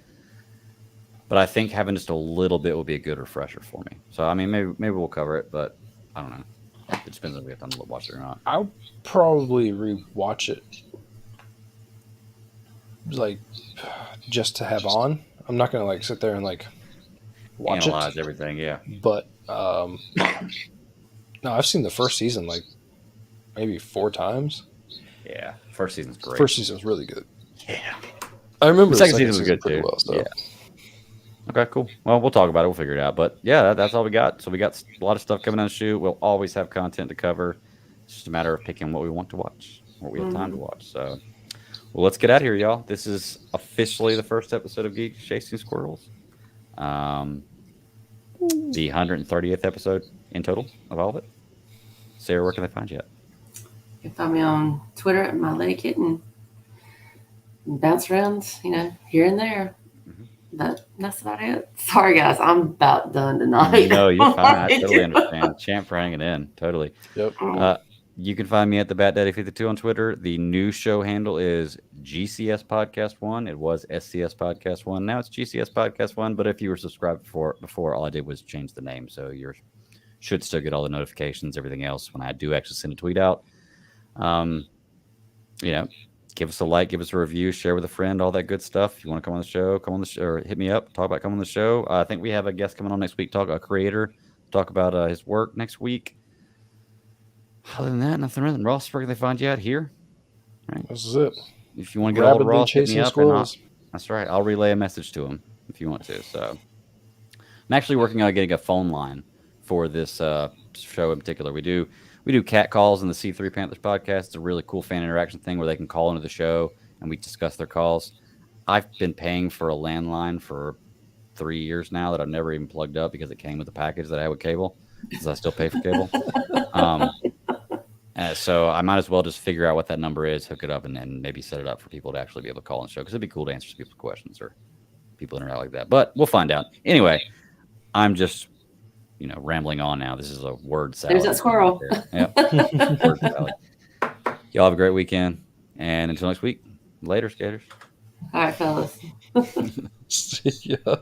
but I think having just a little bit will be a good refresher for me. So I mean, maybe we'll cover it, but I don't know. It depends if we have time to watch it or not. I'll probably rewatch it, like just to have on. I'm not gonna like sit there and like watch analyze everything. Yeah, but no, I've seen the first season like maybe 4 times. Yeah, first season's great. First season's really good. Yeah, I remember the second season was good too. Well, so. Yeah. Okay, cool. Well, we'll talk about it. We'll figure it out. But yeah, that's all we got. So we got a lot of stuff coming on the shoot. We'll always have content to cover. It's just a matter of picking what we want to watch, what we have time to watch. So, well, let's get out of here, y'all. This is officially the first episode of Geeks Chasing Squirrels. The 130th episode in total of all of it. Sarah, where can they find you at? You can find me on Twitter at My Lady Kitten. Bounce around, here and there. But that's about it. Sorry, guys. I'm about done tonight. No, you're fine. I totally understand. Champ for hanging in. Totally. Yep. You can find me at the BatDaddy52 on Twitter. The new show handle is GCS Podcast 1. It was SCS Podcast 1. Now it's GCS Podcast 1. But if you were subscribed before, all I did was change the name. So you should still get all the notifications, everything else when I do actually send a tweet out. Give us a like, give us a review, share with a friend, all that good stuff. If you want to come on the show, or hit me up, talk about coming on the show. I think we have a guest coming on next week, a creator, talk about his work next week. Other than that, nothing really. Ross, where can they find you out here? Right. This is it. If you want to get all the Rapidly Ross, hit me chasing up. squirrels. That's right. I'll relay a message to him if you want to. So I'm actually working on getting a phone line for this show in particular. We do cat calls in the C3 Panthers podcast. It's a really cool fan interaction thing where they can call into the show and we discuss their calls. I've been paying for a landline for 3 years now that I've never even plugged up because it came with the package that I had with cable, because I still pay for cable. So I might as well just figure out what that number is, hook it up, and then maybe set it up for people to actually be able to call and show, because it'd be cool to answer some people's questions or people interact like that. But we'll find out. Anyway, I'm just rambling on now. This is a word salad. There's that squirrel. Yeah. Word salad. Y'all have a great weekend. And until next week, later, skaters. All right, fellas. See ya.